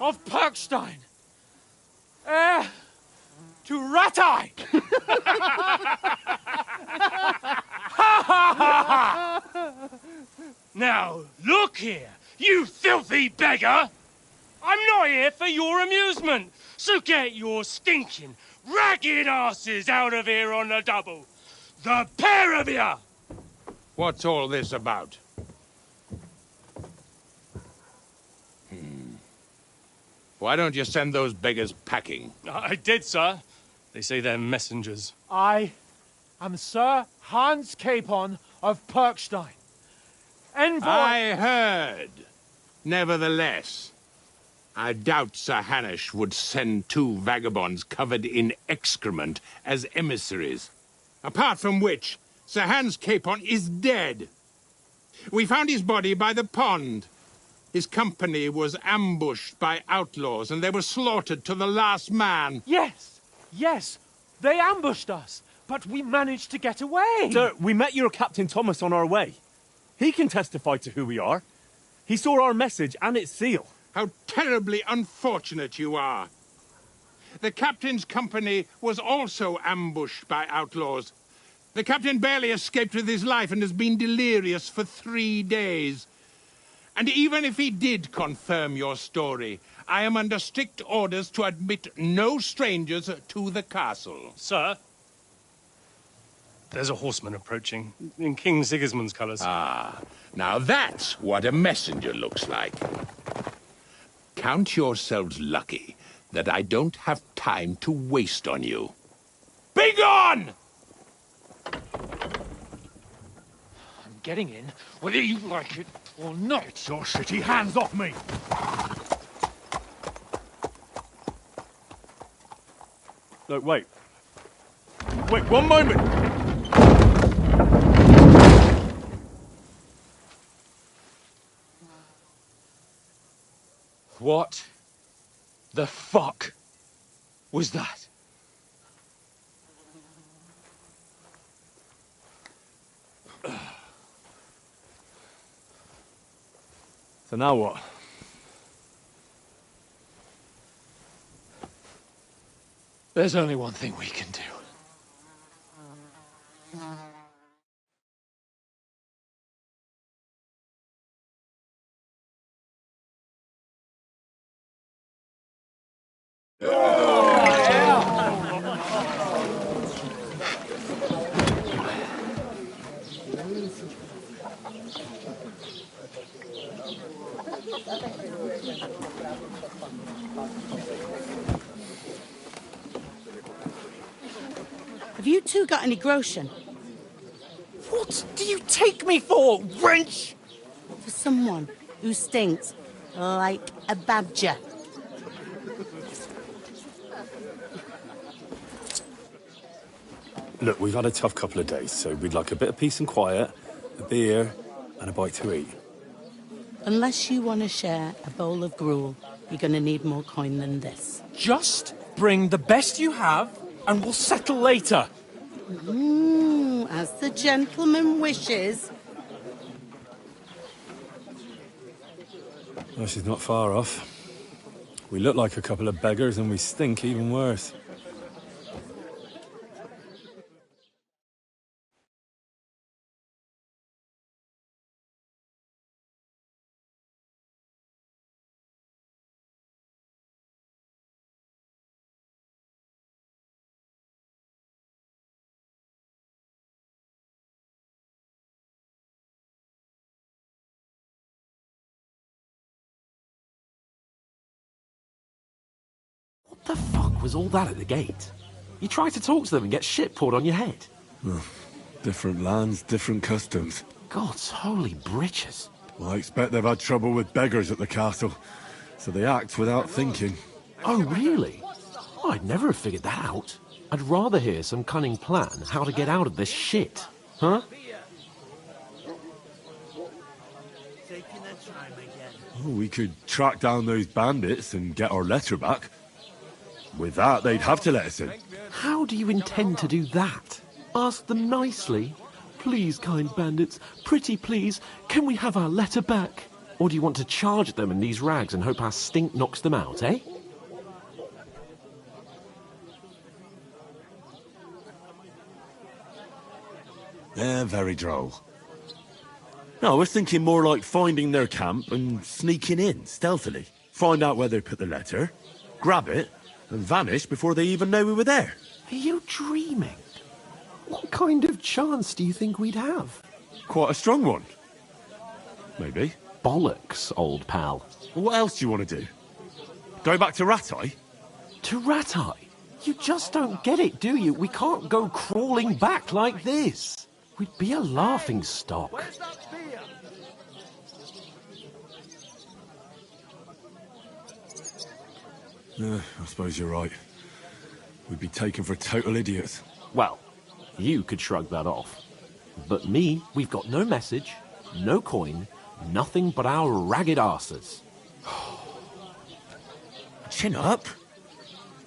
of Perkstein, heir to Ratai! Now, look here, you filthy beggar! I'm not here for your amusement, so get your stinking, ragged asses out of here on the double. The pair of you! What's all this about? Why don't you send those beggars packing? I did, sir. They say they're messengers. I am Sir Hans Capon of Perkstein. Envoy... I heard. Nevertheless, I doubt Sir Hanush would send two vagabonds covered in excrement as emissaries. Apart from which, Sir Hans Capon is dead. We found his body by the pond. His company was ambushed by outlaws, and they were slaughtered to the last man. Yes, yes, they ambushed us, but we managed to get away. Sir, we met your Captain Thomas on our way. He can testify to who we are. He saw our message and its seal. How terribly unfortunate you are. The captain's company was also ambushed by outlaws. The captain barely escaped with his life and has been delirious for 3 days. And even if he did confirm your story, I am under strict orders to admit no strangers to the castle. Sir? There's a horseman approaching, in King Sigismund's colours. Ah, now that's what a messenger looks like. Count yourselves lucky that I don't have time to waste on you. Be gone! I'm getting in, whether you like it or not. Get your shitty hands off me! Look, wait. Wait, one moment! What the fuck was that? So now what? There's only one thing we can do. Have you two got any groschen? What do you take me for, wench? For someone who stinks like a badger. Look, we've had a tough couple of days, so we'd like a bit of peace and quiet, a beer, and a bite to eat. Unless you want to share a bowl of gruel, you're going to need more coin than this. Just bring the best you have, and we'll settle later. As the gentleman wishes. Well, she's not far off. We look like a couple of beggars, and we stink even worse. What the fuck was all that at the gate? You tried to talk to them and get shit poured on your head. Well, different lands, different customs. God's holy britches. Well, I expect they've had trouble with beggars at the castle, so they act without thinking. Oh, really? Oh, I'd never have figured that out. I'd rather hear some cunning plan how to get out of this shit. Huh? Oh, we could track down those bandits and get our letter back. With that, they'd have to let us in. How do you intend to do that? Ask them nicely. Please, kind bandits, pretty please, can we have our letter back? Or do you want to charge at them in these rags and hope our stink knocks them out, eh? They're very droll. No, I was thinking more like finding their camp and sneaking in, stealthily. Find out where they put the letter, grab it, and vanish before they even know we were there. Are you dreaming? What kind of chance do you think we'd have? Quite a strong one. Maybe. Bollocks, old pal. What else do you want to do? Go back to Ratai? To Ratai? You just don't get it, do you? We can't go crawling back like this. We'd be a laughing stock. I suppose you're right. We'd be taken for total idiots. Well, you could shrug that off. But me, we've got no message, no coin, nothing but our ragged arses. Chin up.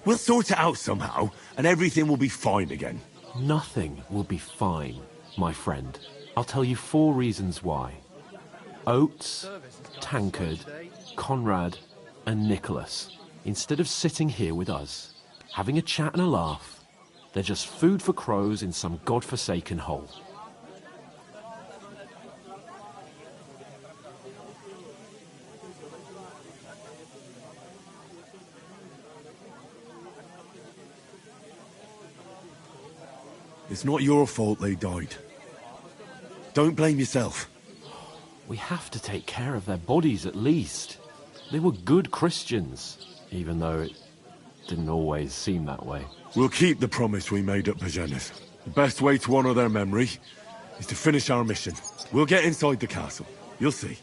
We'll sort it out somehow, and everything will be fine again. Nothing will be fine, my friend. I'll tell you 4 reasons why. Oates, Tankard, Conrad, and Nicholas. Instead of sitting here with us, having a chat and a laugh, they're just food for crows in some godforsaken hole. It's not your fault they died. Don't blame yourself. We have to take care of their bodies at least. They were good Christians, even though it didn't always seem that way. We'll keep the promise we made at Pagenis. The best way to honour their memory is to finish our mission. We'll get inside the castle. You'll see.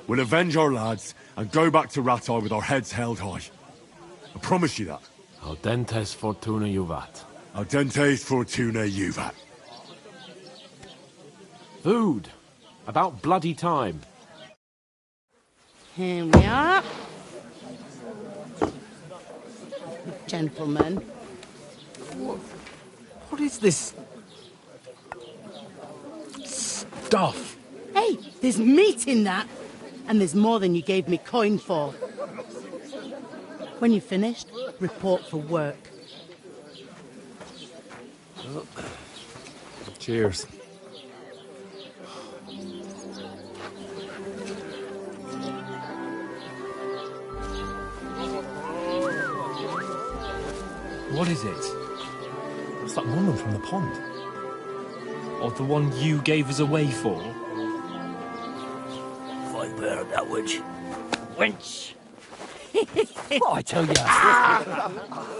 We'll avenge our lads and go back to Ratai with our heads held high. I promise you that. Audentes fortuna juvat. Audentes fortuna juvat. Food. About bloody time. Here we are. Gentlemen. What is this stuff? Hey, there's meat in that. And there's more than you gave me coin for. When you're finished, report for work. Cheers. What is it? It's that woman from the pond. Or the one you gave us away for? I bear that witch. Wench! What I tell you?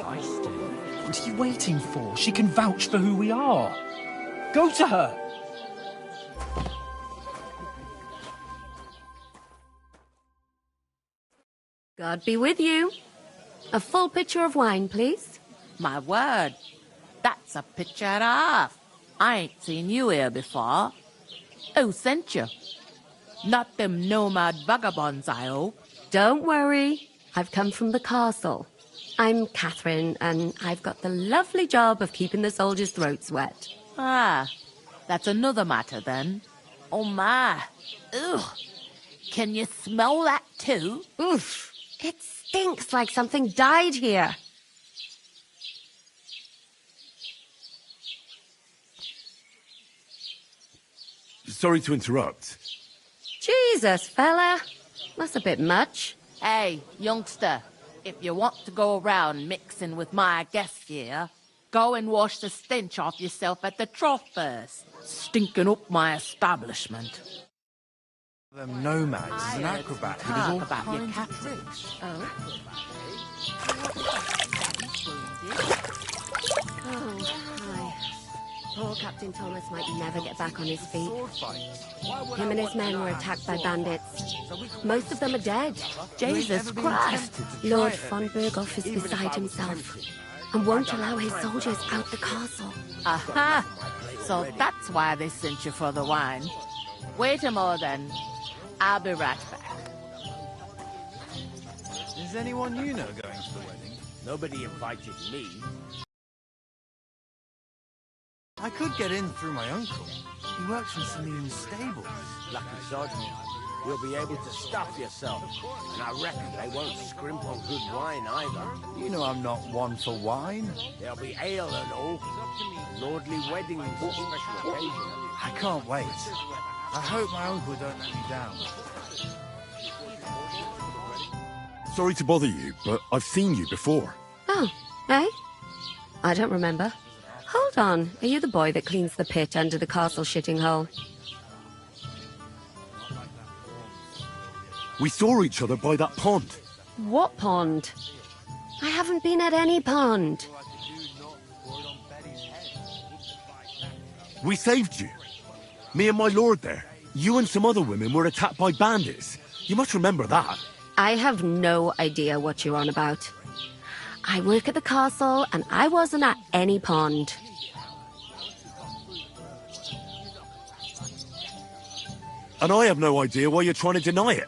Feisty. What are you waiting for? She can vouch for who we are. Go to her! God be with you. A full pitcher of wine, please. My word, that's a picture and a half. I ain't seen you here before. Who sent you? Not them nomad vagabonds, I hope. Don't worry. I've come from the castle. I'm Catherine, and I've got the lovely job of keeping the soldiers' throats wet. Ah, that's another matter then. Oh my. Ugh. Can you smell that too? Oof. It stinks like something died here. Sorry to interrupt. Jesus, fella. That's a bit much. Hey, youngster, if you want to go around mixing with my guests here, go and wash the stench off yourself at the trough first. Stinking up my establishment. Them nomads is an acrobat who does all about your kinds cat of tricks. Oh, hi. Poor Captain Thomas might never get back on his feet. Him and his men were attacked by bandits. Most of them are dead. Jesus Christ! Lord von Berghoff is beside himself and won't allow his soldiers out the castle. Aha! So that's why they sent you for the wine. Wait a more then. I'll be right back. Is anyone you know going to the wedding? Nobody invited me. I could get in through my uncle. He works in Simeon's stables. Lucky sod. You'll be able to stuff yourself. And I reckon they won't scrimp on good wine either. You know I'm not one for wine. There'll be ale and all. Lordly weddings and special occasions. I can't wait. I hope my uncle don't let me down. Sorry to bother you, but I've seen you before. Oh, eh? I don't remember. Hold on. Are you the boy that cleans the pit under the castle shitting hole? We saw each other by that pond. What pond? I haven't been at any pond. We saved you. Me and my lord there. You and some other women were attacked by bandits. You must remember that. I have no idea what you're on about. I work at the castle, and I wasn't at any pond. And I have no idea why you're trying to deny it.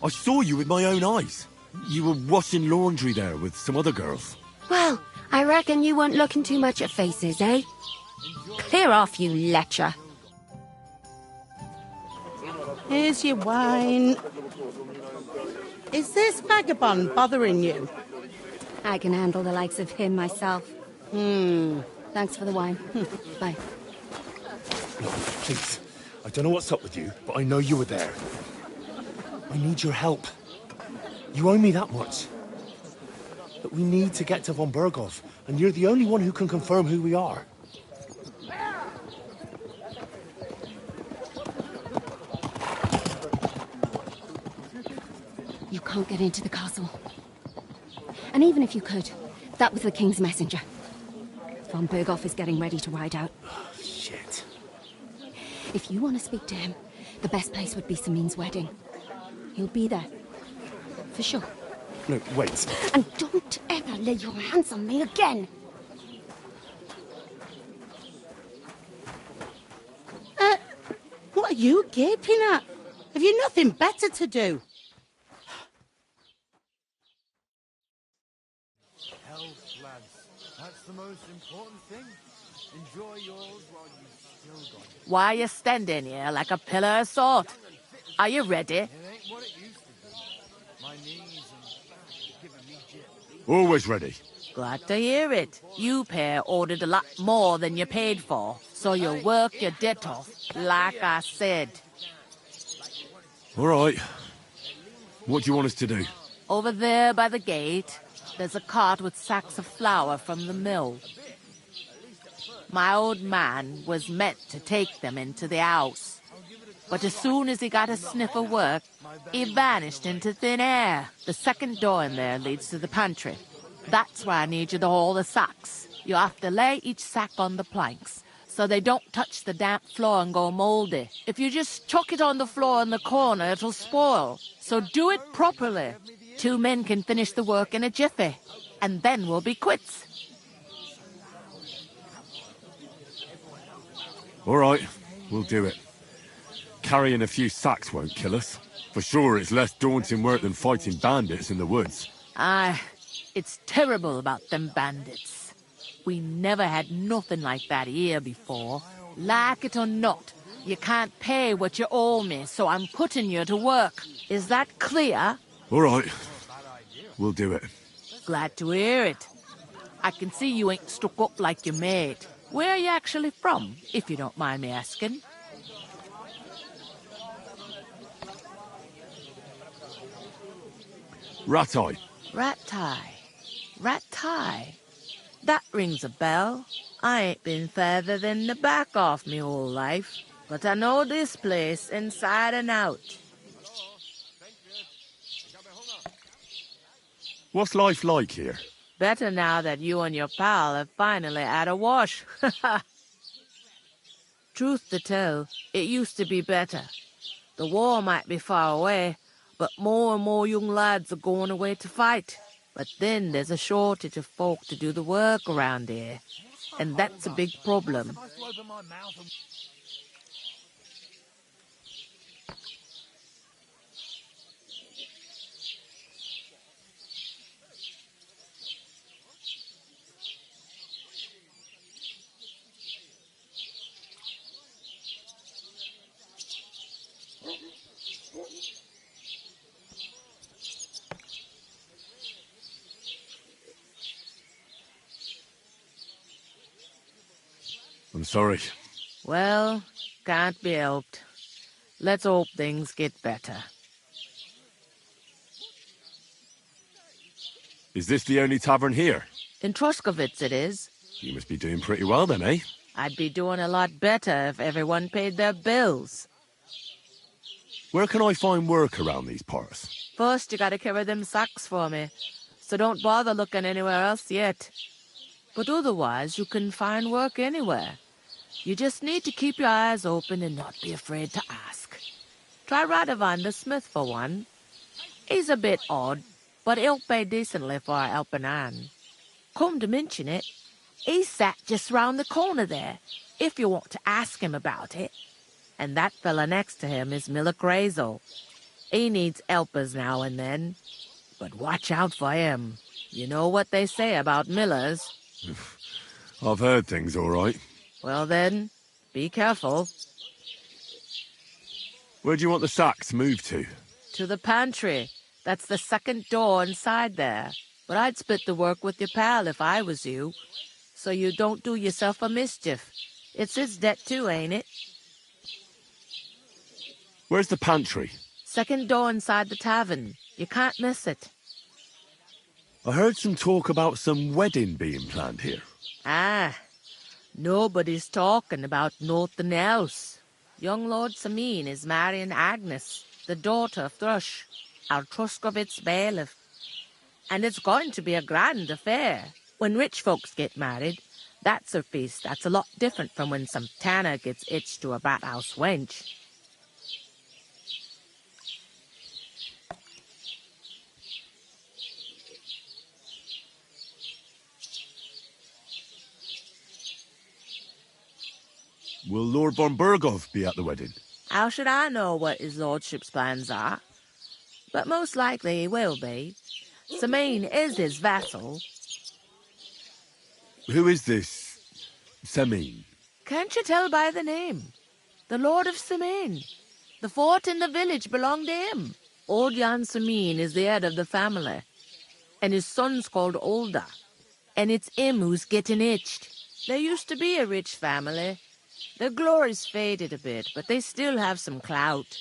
I saw you with my own eyes. You were washing laundry there with some other girls. Well, I reckon you weren't looking too much at faces, eh? Clear off, you lecher. Here's your wine. Is this vagabond bothering you? I can handle the likes of him myself. Thanks for the wine. Bye. Look, please. I don't know what's up with you, but I know you were there. I need your help. You owe me that much. But we need to get to von Berghoff, and you're the only one who can confirm who we are. You can't get into the castle. And even if you could, that was the king's messenger. Von Berghoff is getting ready to ride out. Shit. If you want to speak to him, the best place would be Samin's wedding. He'll be there. For sure. No, wait. And don't ever lay your hands on me again! What are you gaping at? Have you nothing better to do? Health, lads. That's the most important thing. Enjoy yours while you still got it. Why are you standing here like a pillar of salt? Are you ready? It ain't what it used to be. My knees and back giving me jip. Always ready. Glad to hear it. You pair ordered a lot more than you paid for, so you work your debt off, like I said. All right. What do you want us to do? Over there by the gate, there's a cart with sacks of flour from the mill. My old man was meant to take them into the house, but as soon as he got a sniff of work, he vanished into thin air. The second door in there leads to the pantry. That's where I need you to haul the sacks. You have to lay each sack on the planks, so they don't touch the damp floor and go mouldy. If you just chuck it on the floor in the corner, it'll spoil. So do it properly. 2 men can finish the work in a jiffy, and then we'll be quits. All right, we'll do it. Carrying a few sacks won't kill us. For sure, it's less daunting work than fighting bandits in the woods. Aye, it's terrible about them bandits. We never had nothing like that here before. Like it or not, you can't pay what you owe me, so I'm putting you to work. Is that clear? All right, we'll do it. Glad to hear it. I can see you ain't stuck up like your mate. Where are you actually from, if you don't mind me asking? Ratai. Ratai. Ratai. That rings a bell. I ain't been further than the back off me whole life, but I know this place inside and out. What's life like here? Better now that you and your pal have finally had a wash. Truth to tell, it used to be better. The war might be far away, but more and more young lads are going away to fight. But then there's a shortage of folk to do the work around here, and that's a big problem. I'm sorry. Well, can't be helped. Let's hope things get better. Is this the only tavern here? In Troskovitz it is. You must be doing pretty well then, eh? I'd be doing a lot better if everyone paid their bills. Where can I find work around these parts? First, you gotta carry them sacks for me, so don't bother looking anywhere else yet. But otherwise, you can find work anywhere. You just need to keep your eyes open and not be afraid to ask. Try Radovan the smith for one. He's a bit odd, but he'll pay decently for a helping hand. Come to mention it, he's sat just round the corner there, if you want to ask him about it. And that fella next to him is Miller Crazel. He needs helpers now and then. But watch out for him. You know what they say about Millers. I've heard things, all right. Well then, be careful. Where do you want the sacks moved to? To the pantry. That's the second door inside there. But I'd split the work with your pal if I was you, so you don't do yourself a mischief. It's his debt too, ain't it? Where's the pantry? Second door inside the tavern. You can't miss it. I heard some talk about some wedding being planned here. Ah, nobody's talking about nothing else. Young Lord Samin is marrying Agnes, the daughter of Thrush, our Troskovitz bailiff. And it's going to be a grand affair. When rich folks get married, that's a feast that's a lot different from when some tanner gets hitched to a brat house wench. Will Lord von Burgov be at the wedding? How should I know what his lordship's plans are? But most likely he will be. Samin is his vassal. Who is this Samin? Can't you tell by the name? The Lord of Samin. The fort and the village belong to him. Old Jan Samin is the head of the family, and his son's called Olda. And it's him who's getting itched. There used to be a rich family. Their glory's faded a bit, but they still have some clout.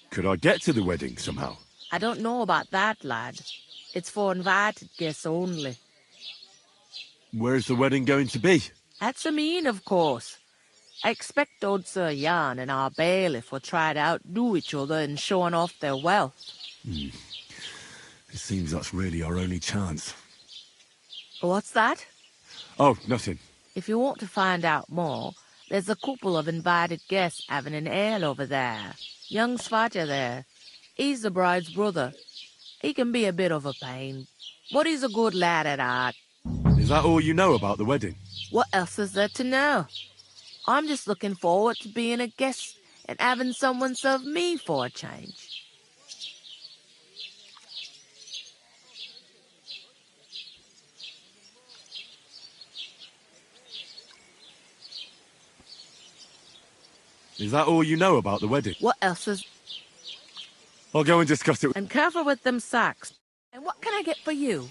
Could I get to the wedding somehow? I don't know about that, lad. It's for invited guests only. Where's the wedding going to be? At Samin, of course. I expect old Sir Jan and our bailiff will try to outdo each other in showing off their wealth. It seems that's really our only chance. What's that? Oh, nothing. If you want to find out more, there's a couple of invited guests having an ale over there. Young Svaja there. He's the bride's brother. He can be a bit of a pain, but he's a good lad at heart. Is that all you know about the wedding? What else is there to know? I'm just looking forward to being a guest and having someone serve me for a change. Is that all you know about the wedding? What else is... I'll go and discuss it. And careful with them sacks. And what can I get for you?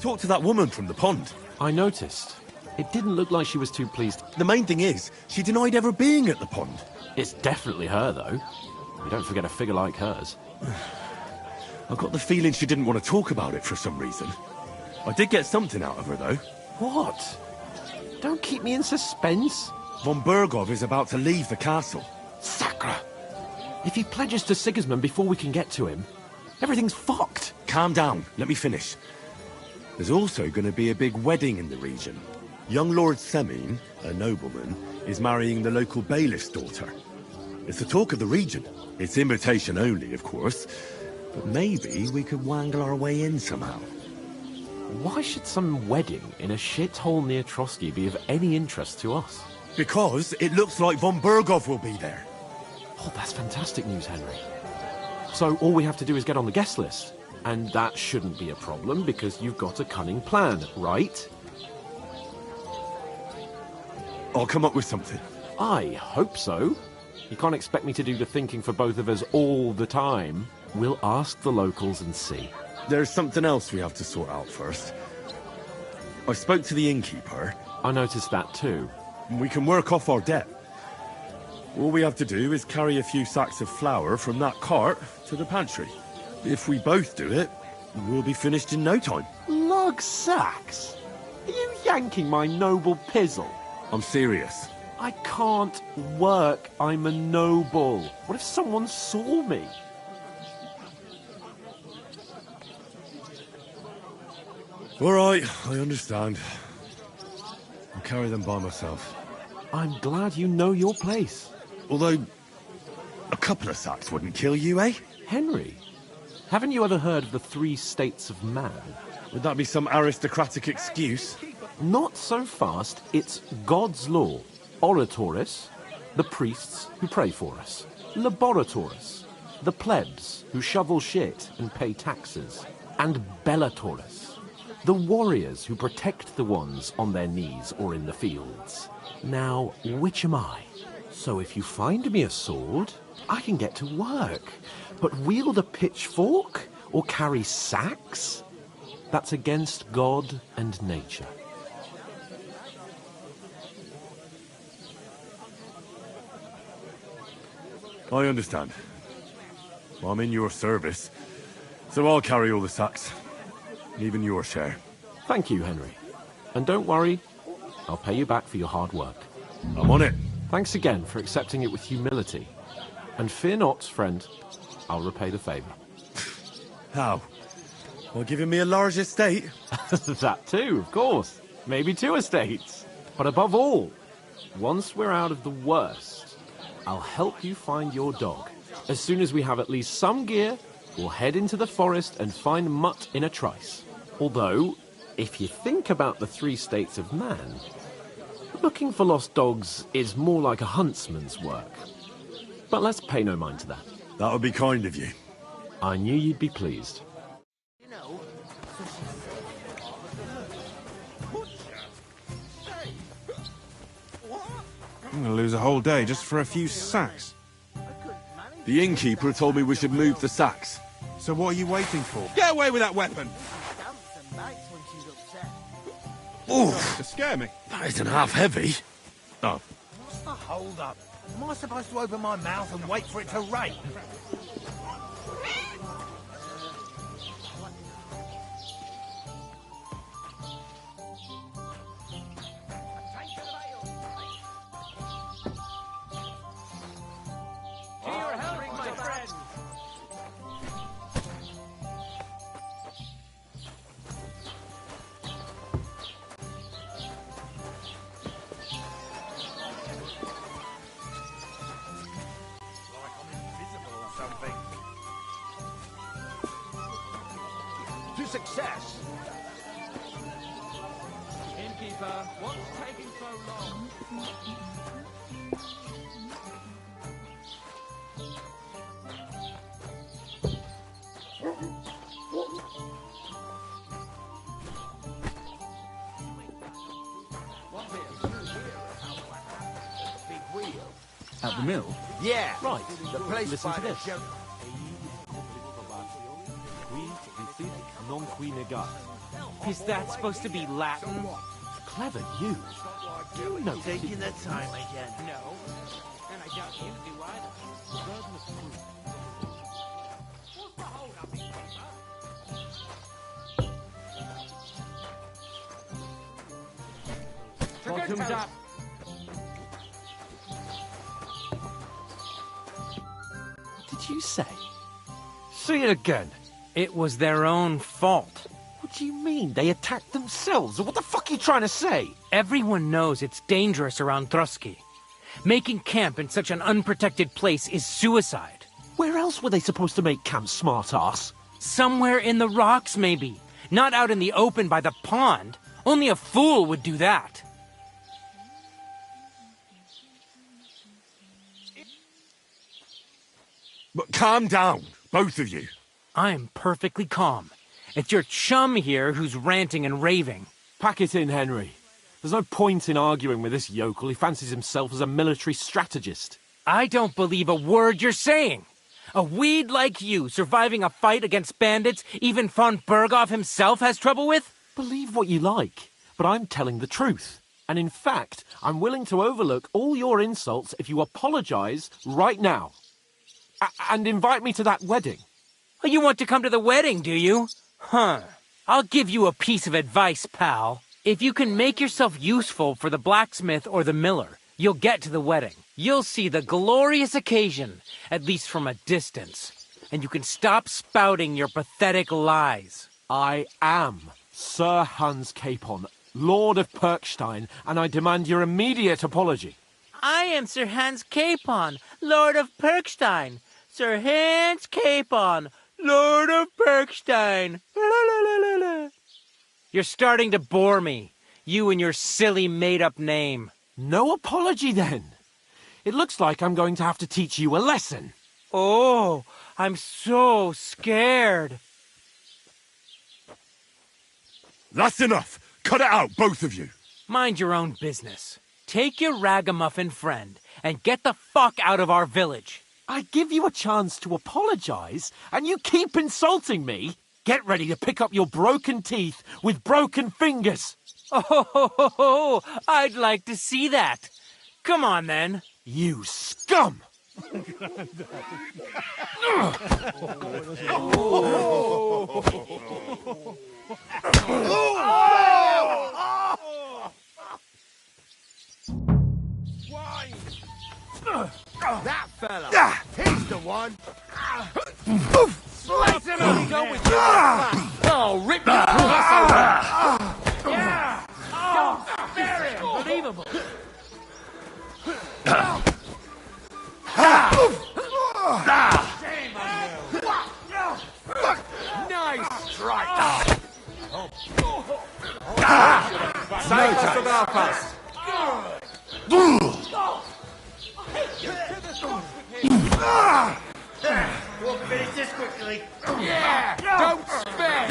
talk to that woman from the pond? I noticed. It didn't look like she was too pleased. The main thing is, she denied ever being at the pond. It's definitely her, though. You don't forget a figure like hers. I got the feeling she didn't want to talk about it for some reason. I did get something out of her, though. What? Don't keep me in suspense. Von Bergov is about to leave the castle. Sacre! If he pledges to Sigismund before we can get to him, everything's fucked. Calm down. Let me finish. There's also going to be a big wedding in the region. Young Lord Semin, a nobleman, is marrying the local bailiff's daughter. It's the talk of the region. It's invitation only, of course. But maybe we could wangle our way in somehow. Why should some wedding in a shithole near Trotsky be of any interest to us? Because it looks like von Bergov will be there. Oh, that's fantastic news, Henry. So all we have to do is get on the guest list. And that shouldn't be a problem because you've got a cunning plan, right? I'll come up with something. I hope so. You can't expect me to do the thinking for both of us all the time. We'll ask the locals and see. There's something else we have to sort out first. I spoke to the innkeeper. I noticed that too. We can work off our debt. All we have to do is carry a few sacks of flour from that cart to the pantry. If we both do it, we'll be finished in no time. Lug sacks? Are you yanking my noble pizzle? I'm serious. I can't work. I'm a noble. What if someone saw me? All right, I understand. I'll carry them by myself. I'm glad you know your place. Although, a couple of sacks wouldn't kill you, eh? Henry, haven't you ever heard of the 3 states of man? Would that be some aristocratic excuse? Not so fast. It's God's law. Oratoris, the priests who pray for us. Laboratoris, the plebs who shovel shit and pay taxes. And Bellatoris, the warriors who protect the ones on their knees or in the fields. Now, which am I? So if you find me a sword, I can get to work. But wield a pitchfork or carry sacks? That's against God and nature. I understand. I'm in your service, so I'll carry all the sacks. Even your share. Thank you, Henry. And don't worry, I'll pay you back for your hard work. I'm on it. Thanks again for accepting it with humility. And fear not, friend, I'll repay the favour. How? By giving me a large estate? That too, of course. Maybe 2 estates. But above all, once we're out of the worst, I'll help you find your dog. As soon as we have at least some gear, we'll head into the forest and find Mutt in a trice. Although, if you think about the 3 states of man, looking for lost dogs is more like a huntsman's work. But let's pay no mind to that. That would be kind of you. I knew you'd be pleased. I'm gonna lose a whole day just for a few sacks. The innkeeper told me we should move the sacks. So what are you waiting for? Get away with that weapon! Ooh, to scare me. That isn't half heavy. Oh. Hold up. Am I supposed to open my mouth and wait for it to rain? To success! Innkeeper, what's taking so long? At the mill? Yeah. Right. The place Listen by to the this. junk. Non qui negat. Is that supposed to be Latin? Clever you. You know. Taking the time again. No. And I doubt you do either. Bottoms up. What did you say? Say it again. It was their own fault. What do you mean? They attacked themselves? What the fuck are you trying to say? Everyone knows it's dangerous around Trotsky. Making camp in such an unprotected place is suicide. Where else were they supposed to make camp, smart-ass? Somewhere in the rocks, maybe. Not out in the open by the pond. Only a fool would do that. But calm down, both of you. I'm perfectly calm. It's your chum here who's ranting and raving. Pack it in, Henry. There's no point in arguing with this yokel. He fancies himself as a military strategist. I don't believe a word you're saying. A weed like you surviving a fight against bandits even von Berghoff himself has trouble with? Believe what you like, but I'm telling the truth. And in fact, I'm willing to overlook all your insults if you apologize right now. And invite me to that wedding. Oh, you want to come to the wedding, do you? Huh. I'll give you a piece of advice, pal. If you can make yourself useful for the blacksmith or the miller, you'll get to the wedding. You'll see the glorious occasion, at least from a distance. And you can stop spouting your pathetic lies. I am Sir Hans Capon, Lord of Perkstein, and I demand your immediate apology. I am Sir Hans Capon, Lord of Perkstein. Sir Hans Capon, Lord of Perkstein. You're starting to bore me. You and your silly made-up name. No apology, then. It looks like I'm going to have to teach you a lesson. Oh, I'm so scared. That's enough. Cut it out, both of you. Mind your own business. Take your ragamuffin friend and get the fuck out of our village. I give you a chance to apologize, and you keep insulting me. Get ready to pick up your broken teeth with broken fingers. Oh, I'd like to see that. Come on, then. You scum! That fella! He's the one! Slice him up! Go with you! Oh, rip your muscle! Yeah! Don't spare him! Believable! Nice strike! Save of our pass! We'll finish this quickly. Yeah! Don't spare!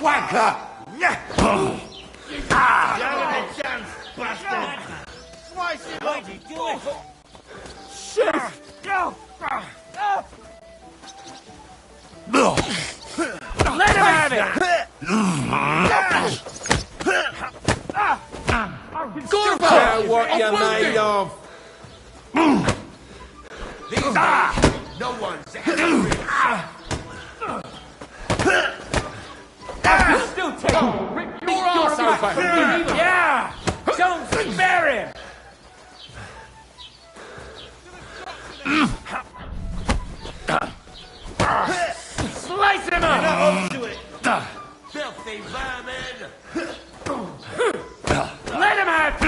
Wanker! Give him a chance, bastard! Slice him up! Do it! Shit! Go! Let him have it! Good boy! What you made of? These no one's I can still take him! Rip your arse open! Yeah! Don't spare him! Slice him up! Up to it! Filthy vermin! Let him have it!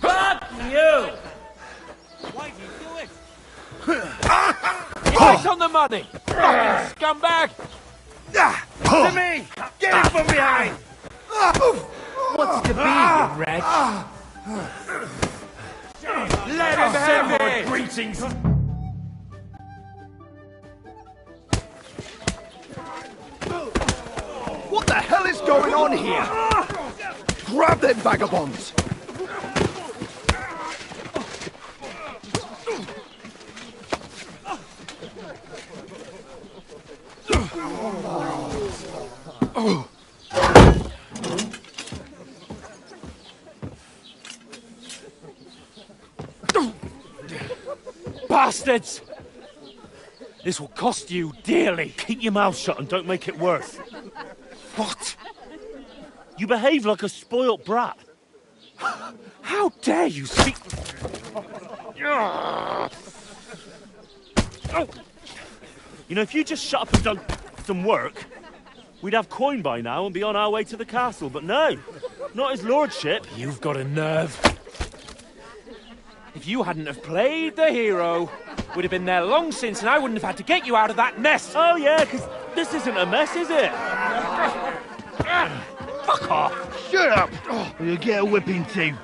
Fuck you! Why'd you do it? Right on the money! Fucking scumbag! To me! Get him from behind! What's to be, you wretch? Let him have it! Greetings! What the hell is going on here? Grab them vagabonds! bastards! This will cost you dearly. Keep your mouth shut and don't make it worse. What? You behave like a spoilt brat. How dare you speak... You know, if you just shut up and done some work, we'd have coin by now and be on our way to the castle. But no, not his lordship. You've got a nerve. If you hadn't have played the hero, we'd have been there long since, and I wouldn't have had to get you out of that mess. Oh yeah, because this isn't a mess, is it? Fuck off. Shut up, or you'll get a whipping too.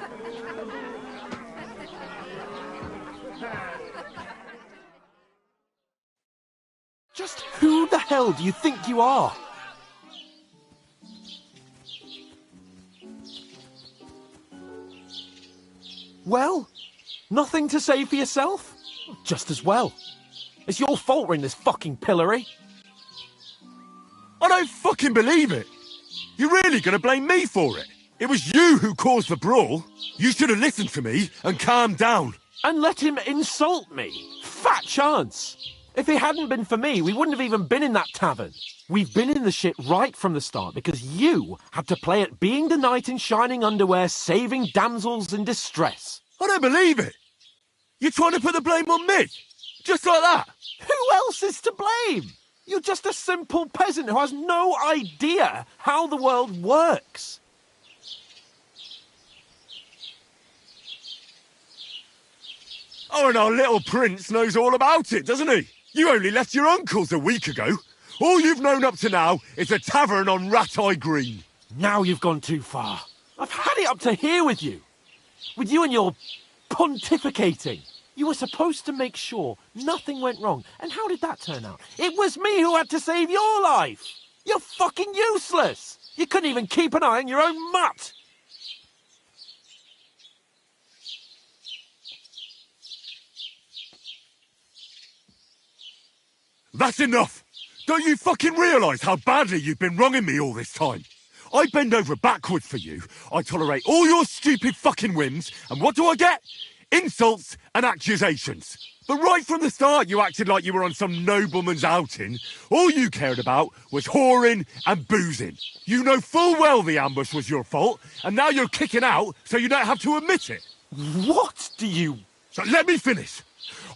Just who the hell do you think you are? Well, nothing to say for yourself? Just as well. It's your fault we're in this fucking pillory. I don't fucking believe it. You're really gonna blame me for it? It was you who caused the brawl. You should have listened to me and calmed down. And let him insult me. Fat chance. If it hadn't been for me, we wouldn't have even been in that tavern. We've been in the shit right from the start because you had to play at being the knight in shining underwear, saving damsels in distress. I don't believe it. You're trying to put the blame on me? Just like that? Who else is to blame? You're just a simple peasant who has no idea how the world works. Oh, and our little prince knows all about it, doesn't he? You only left your uncle's a week ago. All you've known up to now is a tavern on Rat-Eye Green. Now you've gone too far. I've had it up to here with you. With you and your pontificating. You were supposed to make sure nothing went wrong. And how did that turn out? It was me who had to save your life. You're fucking useless. You couldn't even keep an eye on your own mutt. That's enough! Don't you fucking realise how badly you've been wronging me all this time? I bend over backwards for you, I tolerate all your stupid fucking whims, and what do I get? Insults and accusations. But right from the start you acted like you were on some nobleman's outing. All you cared about was whoring and boozing. You know full well the ambush was your fault, and now you're kicking out so you don't have to admit it. What do you... So let me finish.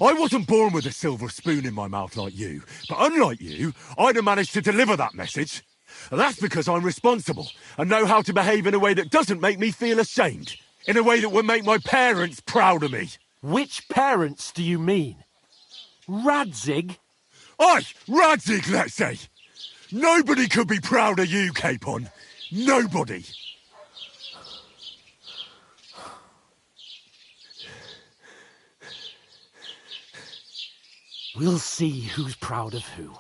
I wasn't born with a silver spoon in my mouth like you, but unlike you, I'd have managed to deliver that message. That's because I'm responsible and know how to behave in a way that doesn't make me feel ashamed. In a way that would make my parents proud of me. Which parents do you mean? Radzig? Aye, Radzig, let's say. Nobody could be proud of you, Capon. Nobody. We'll see who's proud of who.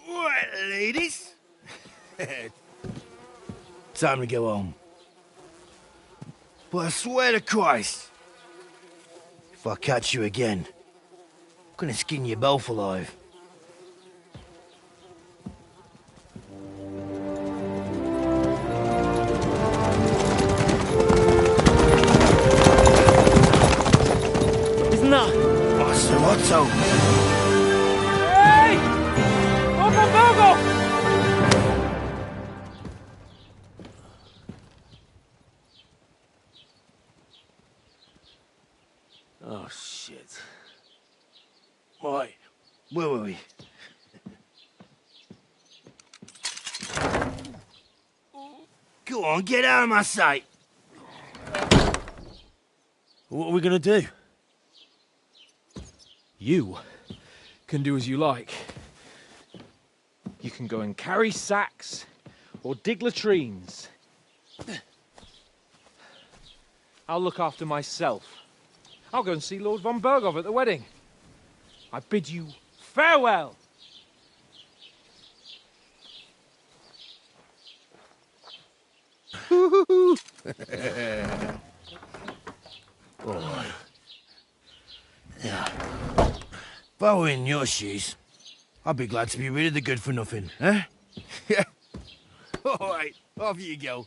Right, ladies. Time to go home. But I swear to Christ, if I catch you again, I'm gonna skin you both alive. Isn't that? What's the motto? Hey! Bogo! Oh, shit. Right, where were we? Go on, get out of my sight. What are we gonna do? You can do as you like. You can go and carry sacks or dig latrines. I'll look after myself. I'll go and see Lord von Berghoff at the wedding. I bid you farewell. Oh. Yeah. If I were in your shoes, I'd be glad to be rid of the good for nothing, eh? Yeah. All right, off you go.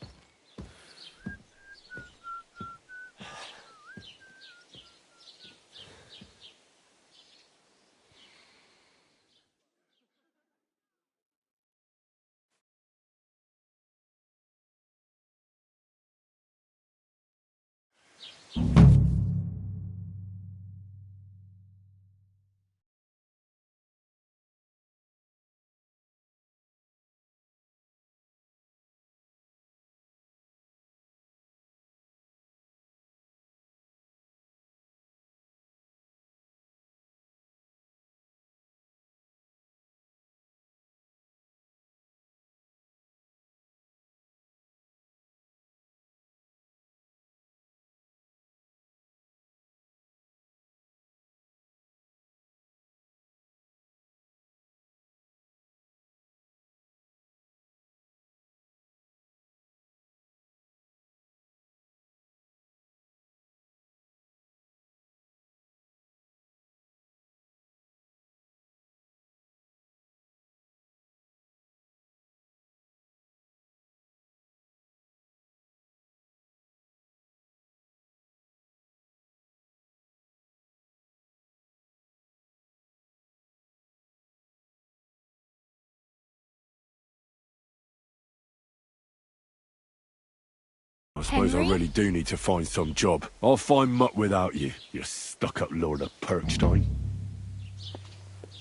I suppose Henry? I really do need to find some job. I'll find mutt without you, you stuck-up Lord of Perkstein.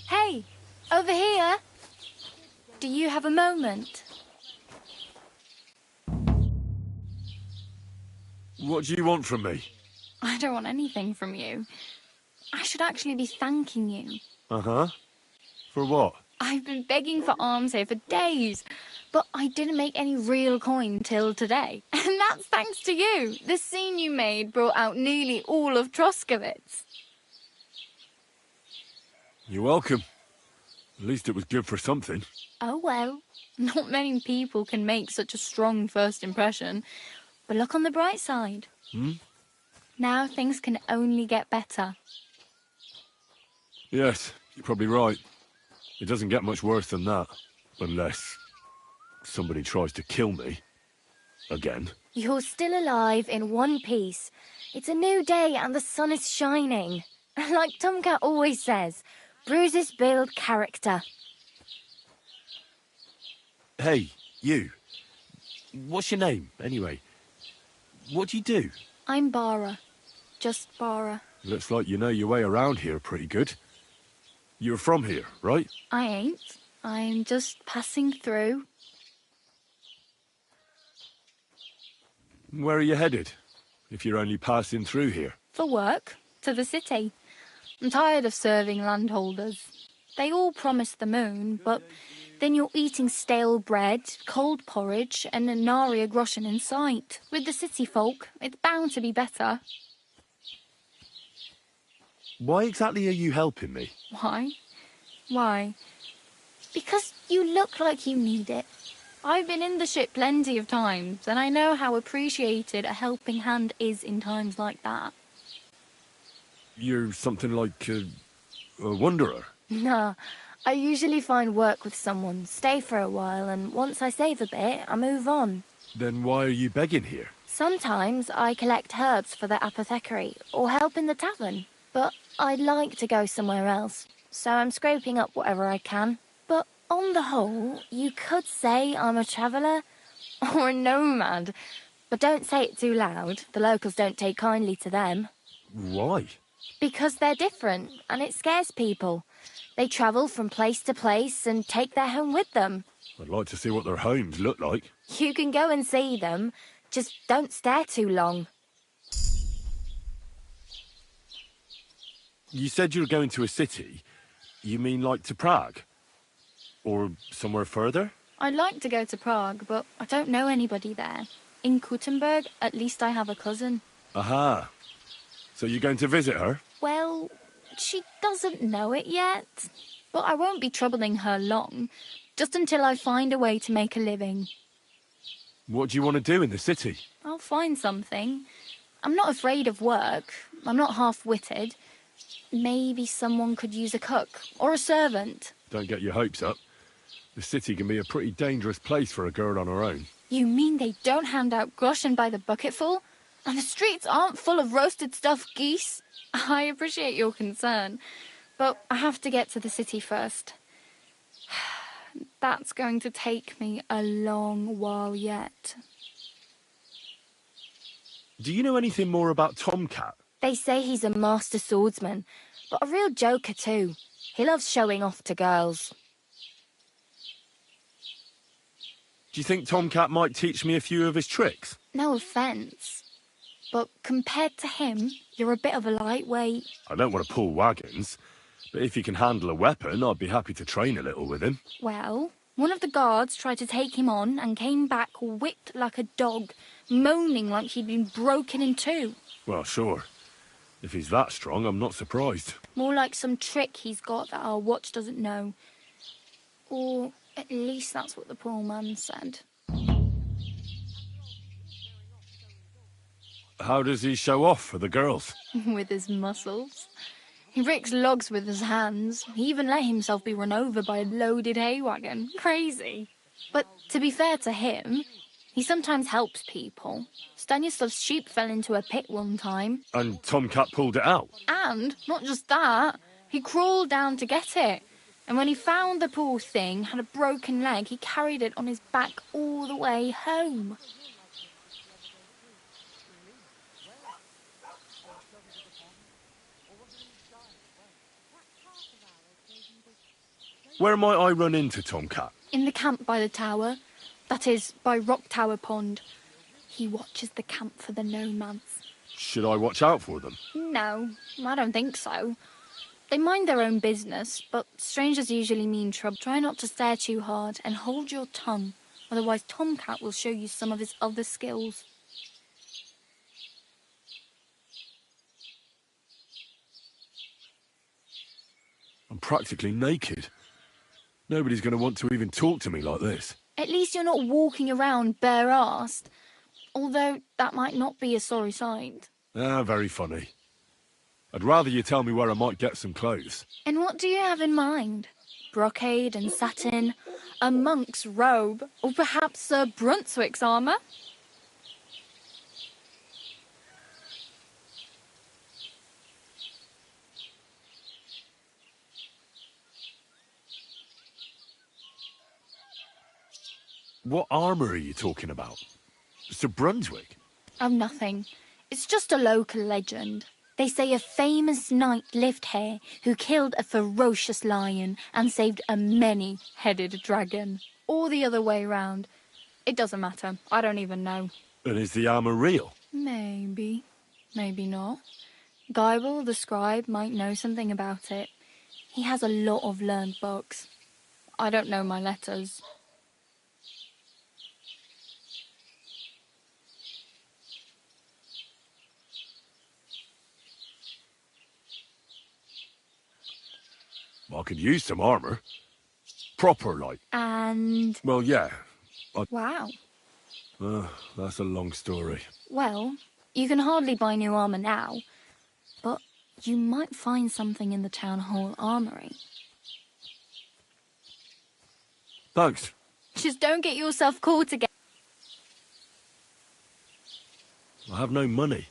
Hey, over here. Do you have a moment? What do you want from me? I don't want anything from you. I should actually be thanking you. Uh-huh. For what? I've been begging for alms here for days, but I didn't make any real coin till today. And that's thanks to you. The scene you made brought out nearly all of Troskowitz. You're welcome. At least it was good for something. Oh well, not many people can make such a strong first impression. But look on the bright side. Hmm? Now things can only get better. Yes, you're probably right. It doesn't get much worse than that. Unless somebody tries to kill me. Again. You're still alive in one piece. It's a new day and the sun is shining. Like Tomcat always says, bruises build character. Hey, you. What's your name, anyway? What do you do? I'm Bara. Just Bara. Looks like you know your way around here pretty good. You're from here, right? I ain't. I'm just passing through. Where are you headed? If you're only passing through here. For work. To the city. I'm tired of serving landholders. They all promise the moon, but then you're eating stale bread, cold porridge, and a nary a groschen in sight. With the city folk, it's bound to be better. Why exactly are you helping me? Why? Why? Because you look like you need it. I've been in the ship plenty of times, and I know how appreciated a helping hand is in times like that. You're something like a wanderer. Nah, I usually find work with someone, stay for a while, and once I save a bit, I move on. Then why are you begging here? Sometimes I collect herbs for the apothecary, or help in the tavern. But I'd like to go somewhere else, so I'm scraping up whatever I can. But on the whole, you could say I'm a traveller, or a nomad. But don't say it too loud, the locals don't take kindly to them. Why? Because they're different, and it scares people. They travel from place to place and take their home with them. I'd like to see what their homes look like. You can go and see them, just don't stare too long. You said you were going to a city. You mean like to Prague? Or somewhere further? I'd like to go to Prague, but I don't know anybody there. In Kuttenberg, at least I have a cousin. Aha. So you're going to visit her? Well, She doesn't know it yet, but I won't be troubling her long, just until I find a way to make a living. What do you want to do in the city? I'll find something. I'm not afraid of work. I'm not half-witted. Maybe someone could use a cook or a servant. Don't get your hopes up. The city can be a pretty dangerous place for a girl on her own. You mean they don't hand out groschen by the bucketful? And the streets aren't full of roasted stuffed geese? I appreciate your concern, but I have to get to the city first. That's going to take me a long while yet. Do you know anything more about Tomcat? They say he's a master swordsman, but a real joker too. He loves showing off to girls. Do you think Tomcat might teach me a few of his tricks? No offence, but compared to him, you're a bit of a lightweight. I don't want to pull wagons, but if he can handle a weapon, I'd be happy to train a little with him. Well, one of the guards tried to take him on and came back whipped like a dog, moaning like he'd been broken in two. Well, sure. If he's that strong, I'm not surprised. More like some trick he's got that our watch doesn't know. Or at least that's what the poor man said. How does he show off for the girls? With his muscles. He ricks logs with his hands. He even let himself be run over by a loaded hay wagon. Crazy. But to be fair to him, he sometimes helps people. Stanislav's sheep fell into a pit one time. And Tomcat pulled it out? And, not just that, he crawled down to get it. And when he found the poor thing had a broken leg, he carried it on his back all the way home. Where might I run into Tomcat? In the camp by the tower. That is, by Rock Tower Pond. He watches the camp for the nomads. Should I watch out for them? No, I don't think so. They mind their own business, but strangers usually mean trouble. Try not to stare too hard and hold your tongue, otherwise Tomcat will show you some of his other skills. I'm practically naked. Nobody's going to want to even talk to me like this. At least you're not walking around bare-arsed, although that might not be a sorry sight. Ah, very funny. I'd rather you tell me where I might get some clothes. And what do you have in mind? Brocade and satin, a monk's robe, or perhaps Sir Brunswick's armour? What armour are you talking about? Sir Brunswick? Oh, nothing. It's just a local legend. They say a famous knight lived here who killed a ferocious lion and saved a many-headed dragon. Or the other way round. It doesn't matter. I don't even know. And is the armour real? Maybe. Maybe not. Geibel, the scribe, might know something about it. He has a lot of learned books. I don't know my letters. I could use some armour. Proper, like. And... Well, yeah. Wow. That's a long story. Well, you can hardly buy new armour now, but you might find something in the town hall armoury. Thanks. Just don't get yourself caught again. I have no money.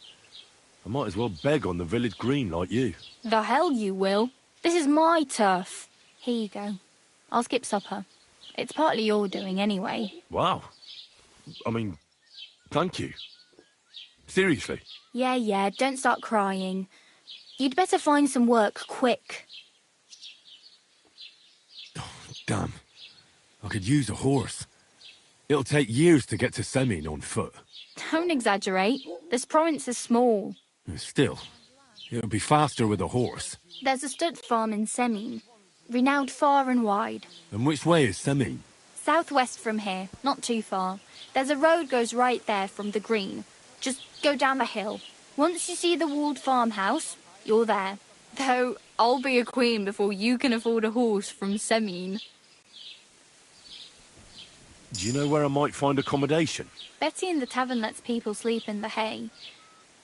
I might as well beg on the village green like you. The hell you will. This is my turf. Here you go. I'll skip supper. It's partly your doing anyway. Wow. I mean, thank you. Seriously. Yeah, don't start crying. You'd better find some work quick. Damn. I could use a horse. It'll take years to get to Semin on foot. Don't exaggerate. This province is small. Still, it'll be faster with a horse. There's a stud farm in Semin, renowned far and wide. And which way is Semin? Southwest from here, not too far. There's a road goes right there from the green. Just go down the hill. Once you see the walled farmhouse, you're there. Though I'll be a queen before you can afford a horse from Semine. Do you know where I might find accommodation? Betty in the tavern lets people sleep in the hay.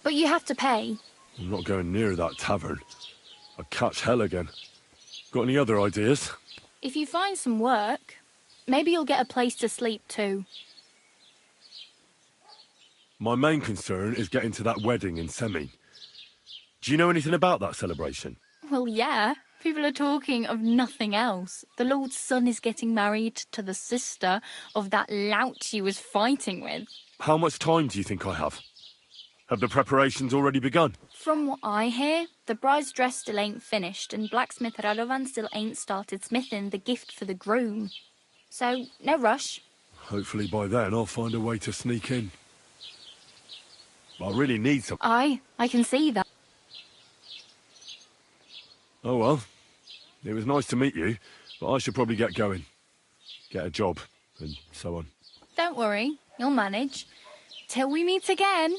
But you have to pay. I'm not going near that tavern. I'd catch hell again. Got any other ideas? If you find some work, maybe you'll get a place to sleep too. My main concern is getting to that wedding in Semine. Do you know anything about that celebration? Well, yeah. People are talking of nothing else. The Lord's son is getting married to the sister of that lout he was fighting with. How much time do you think I have? Have the preparations already begun? From what I hear, the bride's dress still ain't finished, and blacksmith Radovan still ain't started smithing the gift for the groom. So, no rush. Hopefully by then I'll find a way to sneak in. I really need some... I can see that. Oh well. It was nice to meet you, but I should probably get going. Get a job, and so on. Don't worry, you'll manage. Till we meet again.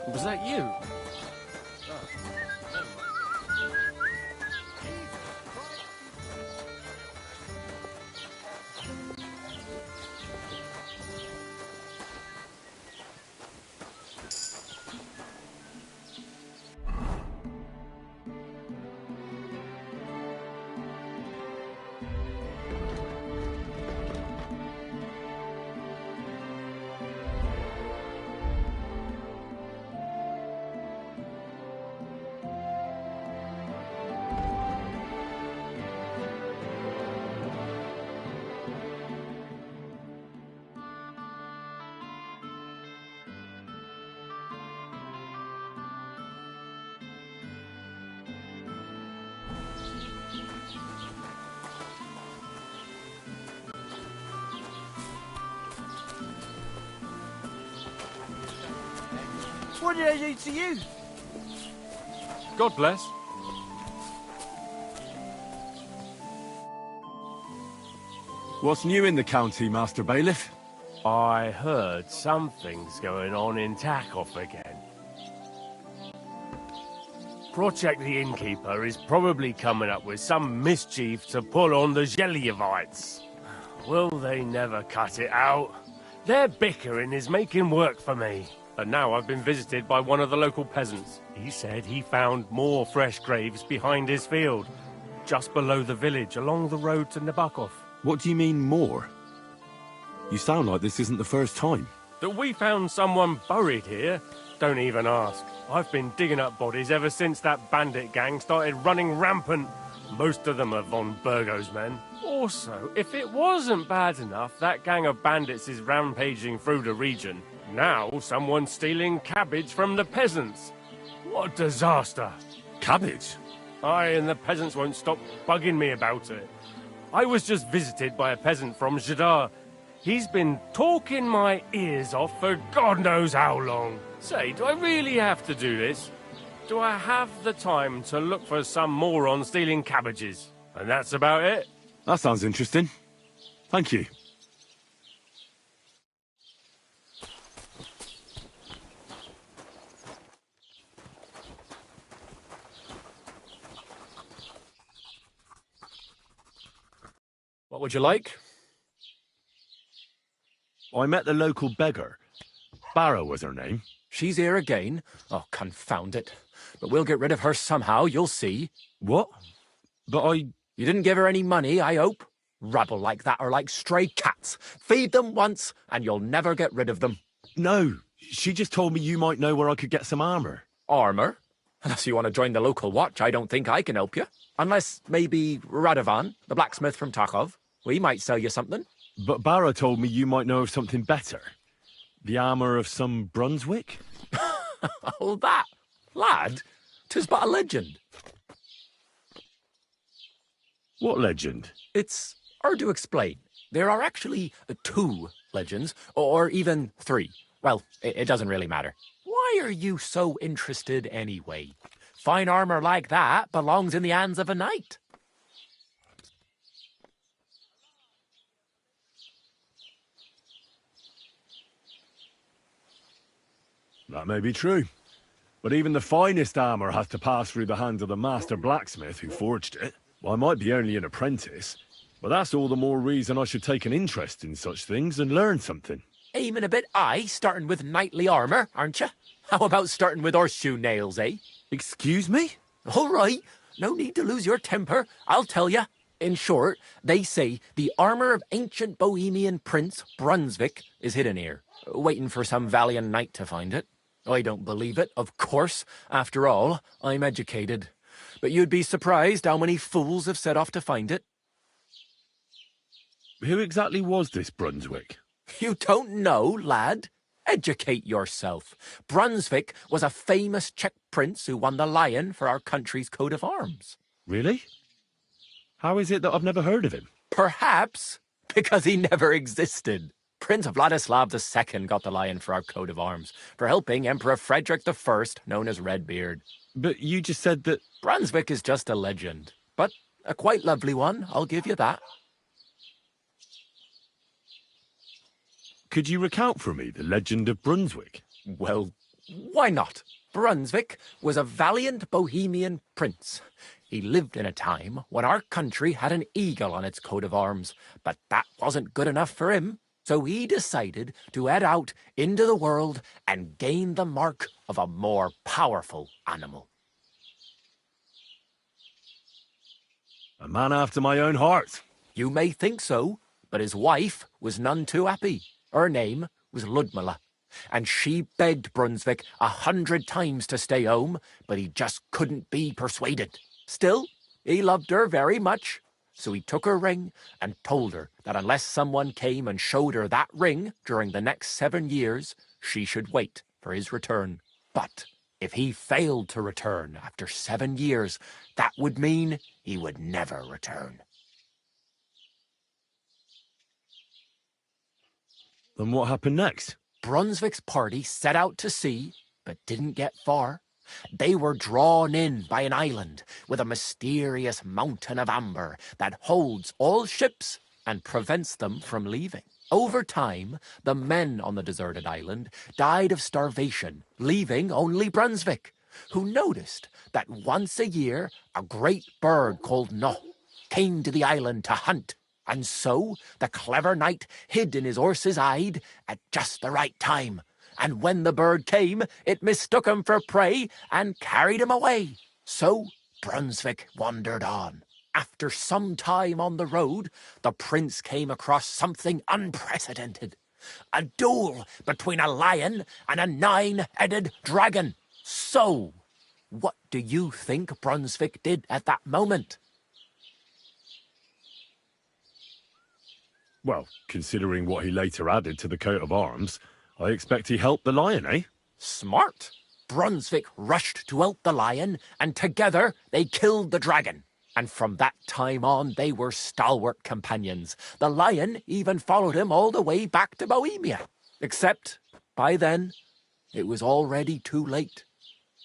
Was that you? What did I do to you? God bless. What's new in the county, Master Bailiff? I heard something's going on in Takoff again. Project the Innkeeper is probably coming up with some mischief to pull on the Zhelyevites. Will they never cut it out? Their bickering is making work for me. And now I've been visited by one of the local peasants. He said he found more fresh graves behind his field, just below the village, along the road to Nabokov. What do you mean, more? You sound like this isn't the first time. That we found someone buried here? Don't even ask. I've been digging up bodies ever since that bandit gang started running rampant. Most of them are von Burgo's men. Also, if it wasn't bad enough, that gang of bandits is rampaging through the region. Now someone's stealing cabbage from the peasants. What a disaster. Cabbage? Aye, and the peasants won't stop bugging me about it. I was just visited by a peasant from Jadar. He's been talking my ears off for God knows how long. Say, do I really have to do this? Do I have the time to look for some moron stealing cabbages? And that's about it. That sounds interesting. Thank you. What would you like? I met the local beggar. Barrow was her name. She's here again? Oh, confound it. But we'll get rid of her somehow, you'll see. What? But I... You didn't give her any money, I hope? Rabble like that are like stray cats. Feed them once, and you'll never get rid of them. No, she just told me you might know where I could get some armour. Armour? Unless you want to join the local watch, I don't think I can help you. Unless, maybe, Radovan, the blacksmith from Takov. We might sell you something. But Barrow told me you might know of something better. The armour of some Brunswick? Oh, that. Lad, 'tis but a legend. What legend? It's hard to explain. There are actually 2 legends, or even 3. Well, it doesn't really matter. Why are you so interested anyway? Fine armour like that belongs in the hands of a knight. That may be true. But even the finest armour has to pass through the hands of the master blacksmith who forged it. Well, I might be only an apprentice, Well, that's all the more reason I should take an interest in such things and learn something. Aiming a bit high, starting with knightly armour, aren't you? How about starting with horseshoe nails, eh? Excuse me? All right, no need to lose your temper, I'll tell you. In short, they say the armour of ancient Bohemian Prince Brunswick is hidden here, waiting for some valiant knight to find it. I don't believe it, of course. After all, I'm educated. But you'd be surprised how many fools have set off to find it. Who exactly was this Brunswick? You don't know, lad? Educate yourself. Brunswick was a famous Czech prince who won the lion for our country's coat of arms. Really? How is it that I've never heard of him? Perhaps because he never existed. Prince Vladislav II got the lion for our coat of arms for helping Emperor Frederick I, known as Redbeard. But you just said that... Brunswick is just a legend, but a quite lovely one, I'll give you that. Could you recount for me the legend of Brunswick? Well, why not? Brunswick was a valiant Bohemian prince. He lived in a time when our country had an eagle on its coat of arms, but that wasn't good enough for him. So he decided to head out into the world and gain the mark of a more powerful animal. A man after my own heart. You may think so, but his wife was none too happy. Her name was Ludmilla, and she begged Brunswick 100 times to stay home, but he just couldn't be persuaded. Still, he loved her very much, so he took her ring and told her that unless someone came and showed her that ring during the next 7 years, she should wait for his return. But if he failed to return after 7 years, that would mean he would never return. Then what happened next? Brunswick's party set out to sea, but didn't get far. They were drawn in by an island with a mysterious mountain of amber that holds all ships and prevents them from leaving. Over time, the men on the deserted island died of starvation, leaving only Brunswick, who noticed that once a year a great bird called No came to the island to hunt. And so the clever knight hid in his horse's hide at just the right time. And when the bird came, it mistook him for prey and carried him away. So Brunswick wandered on. After some time on the road, the prince came across something unprecedented. A duel between a lion and a 9-headed dragon. So, what do you think Brunswick did at that moment? Well, considering what he later added to the coat of arms, I expect he helped the lion, eh? Smart. Brunswick rushed to help the lion, and together they killed the dragon. And from that time on, they were stalwart companions. The lion even followed him all the way back to Bohemia. Except, by then, it was already too late.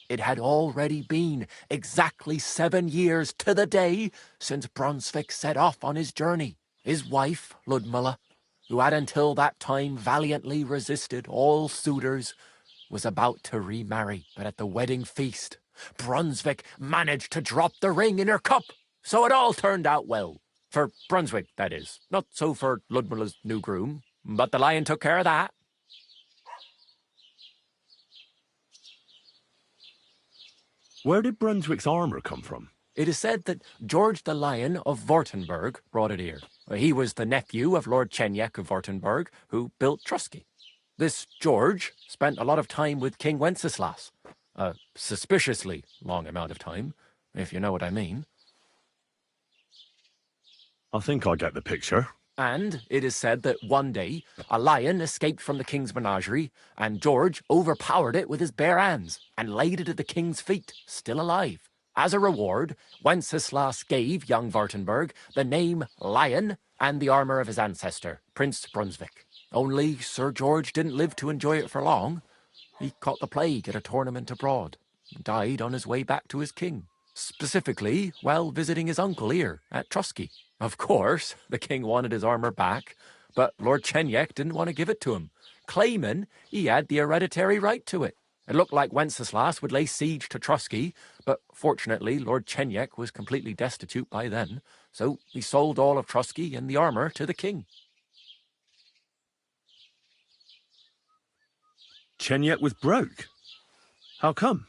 It had already been exactly 7 years to the day since Brunswick set off on his journey. His wife, Ludmilla, who had until that time valiantly resisted all suitors, was about to remarry. But at the wedding feast, Brunswick managed to drop the ring in her cup. So it all turned out well. For Brunswick, that is. Not so for Ludmilla's new groom, but the lion took care of that. Where did Brunswick's armour come from? It is said that George the Lion of Württemberg brought it here. He was the nephew of Lord Chenyek of Württemberg, who built Trotsky. This George spent a lot of time with King Wenceslas. A suspiciously long amount of time, if you know what I mean. I think I get the picture. And it is said that one day, a lion escaped from the king's menagerie, and George overpowered it with his bare hands and laid it at the king's feet, still alive. As a reward, Wenceslas gave young Württemberg the name Lion and the armour of his ancestor, Prince Brunswick. Only Sir George didn't live to enjoy it for long. He caught the plague at a tournament abroad and died on his way back to his king. Specifically, while visiting his uncle here at Trotsky. Of course, the king wanted his armour back, but Lord Chenyek didn't want to give it to him, claiming he had the hereditary right to it. It looked like Wenceslas would lay siege to Trotsky, but fortunately Lord Chenyek was completely destitute by then, so he sold all of Trotsky and the armour to the king. Chenyek was broke. How come?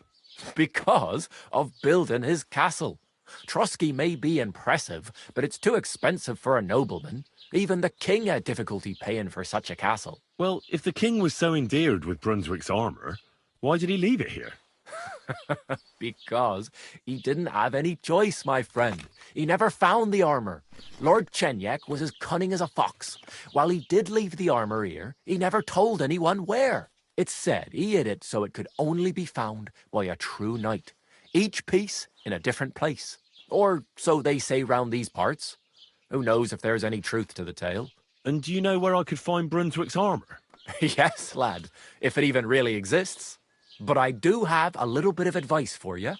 Because of building his castle. Trotsky may be impressive, but it's too expensive for a nobleman. Even the king had difficulty paying for such a castle. Well, if the king was so endeared with Brunswick's armour, why did he leave it here? Because he didn't have any choice, my friend. He never found the armour. Lord Chenyek was as cunning as a fox. While he did leave the armour here, he never told anyone where. It's said he hid it so it could only be found by a true knight. Each piece in a different place. Or so they say round these parts. Who knows if there's any truth to the tale? And do you know where I could find Brunswick's armour? Yes, lad, if it even really exists. But I do have a little bit of advice for you.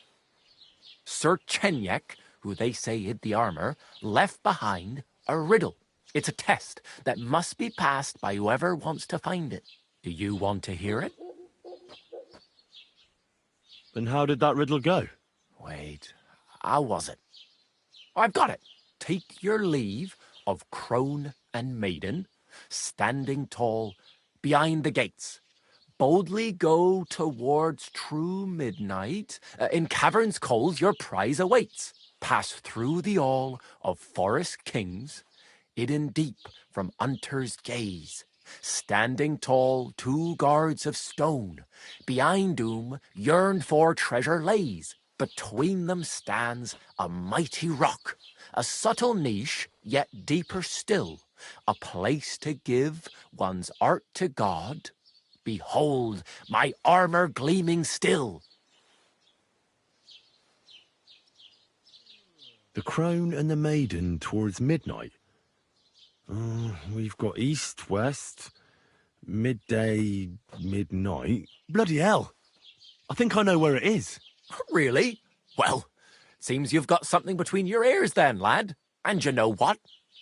Sir Chenyek, who they say hid the armour, left behind a riddle. It's a test that must be passed by whoever wants to find it. Do you want to hear it? And how did that riddle go? Wait, how was it? I've got it. Take your leave of crone and maiden, standing tall behind the gates. Boldly go towards true midnight. In caverns cold your prize awaits. Pass through the all of forest kings, hidden deep from hunter's gaze. Standing tall, 2 guards of stone. Behind whom yearned for treasure lays. Between them stands a mighty rock. A subtle niche, yet deeper still. A place to give one's art to God. Behold, my armour gleaming still. The crone and the maiden towards midnight. We've got east, west, midday, midnight. Bloody hell! I think I know where it is. Really? Well, seems you've got something between your ears then, lad. And you know what?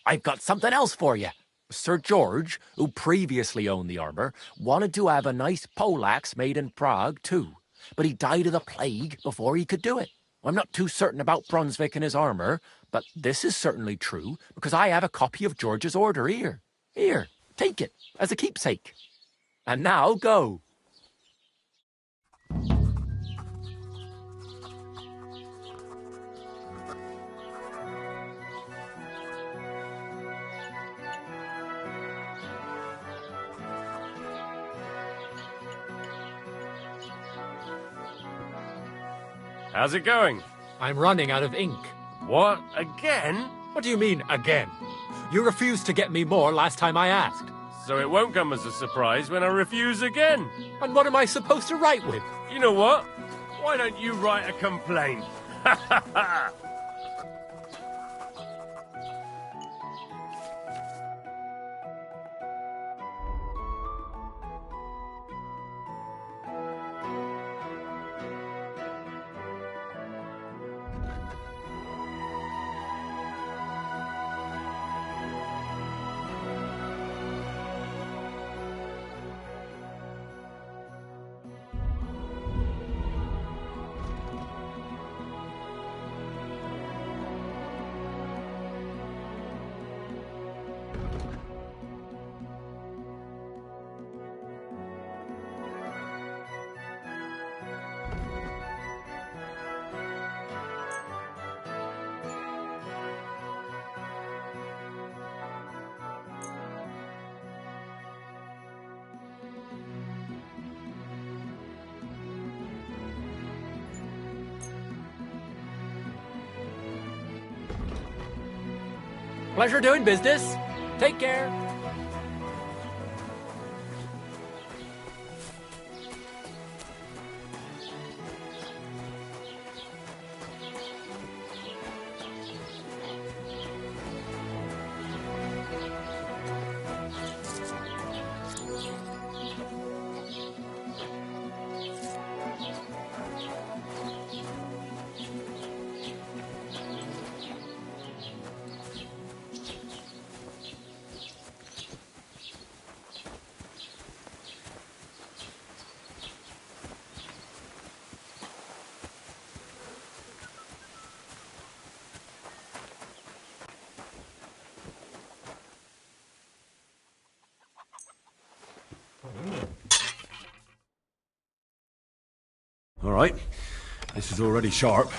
I've got something else for you. Sir George, who previously owned the armour, wanted to have a nice poleaxe made in Prague too, but he died of the plague before he could do it. I'm not too certain about Brunswick and his armour, but this is certainly true, because I have a copy of George's order here. Here, take it, as a keepsake. And now, go. How's it going? I'm running out of ink. What? Again? What do you mean, again? You refused to get me more last time I asked. So it won't come as a surprise when I refuse again. And what am I supposed to write with? You know what? Why don't you write a complaint? Ha ha ha! Pleasure doing business. Take care. right. This is already sharp.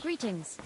Greetings.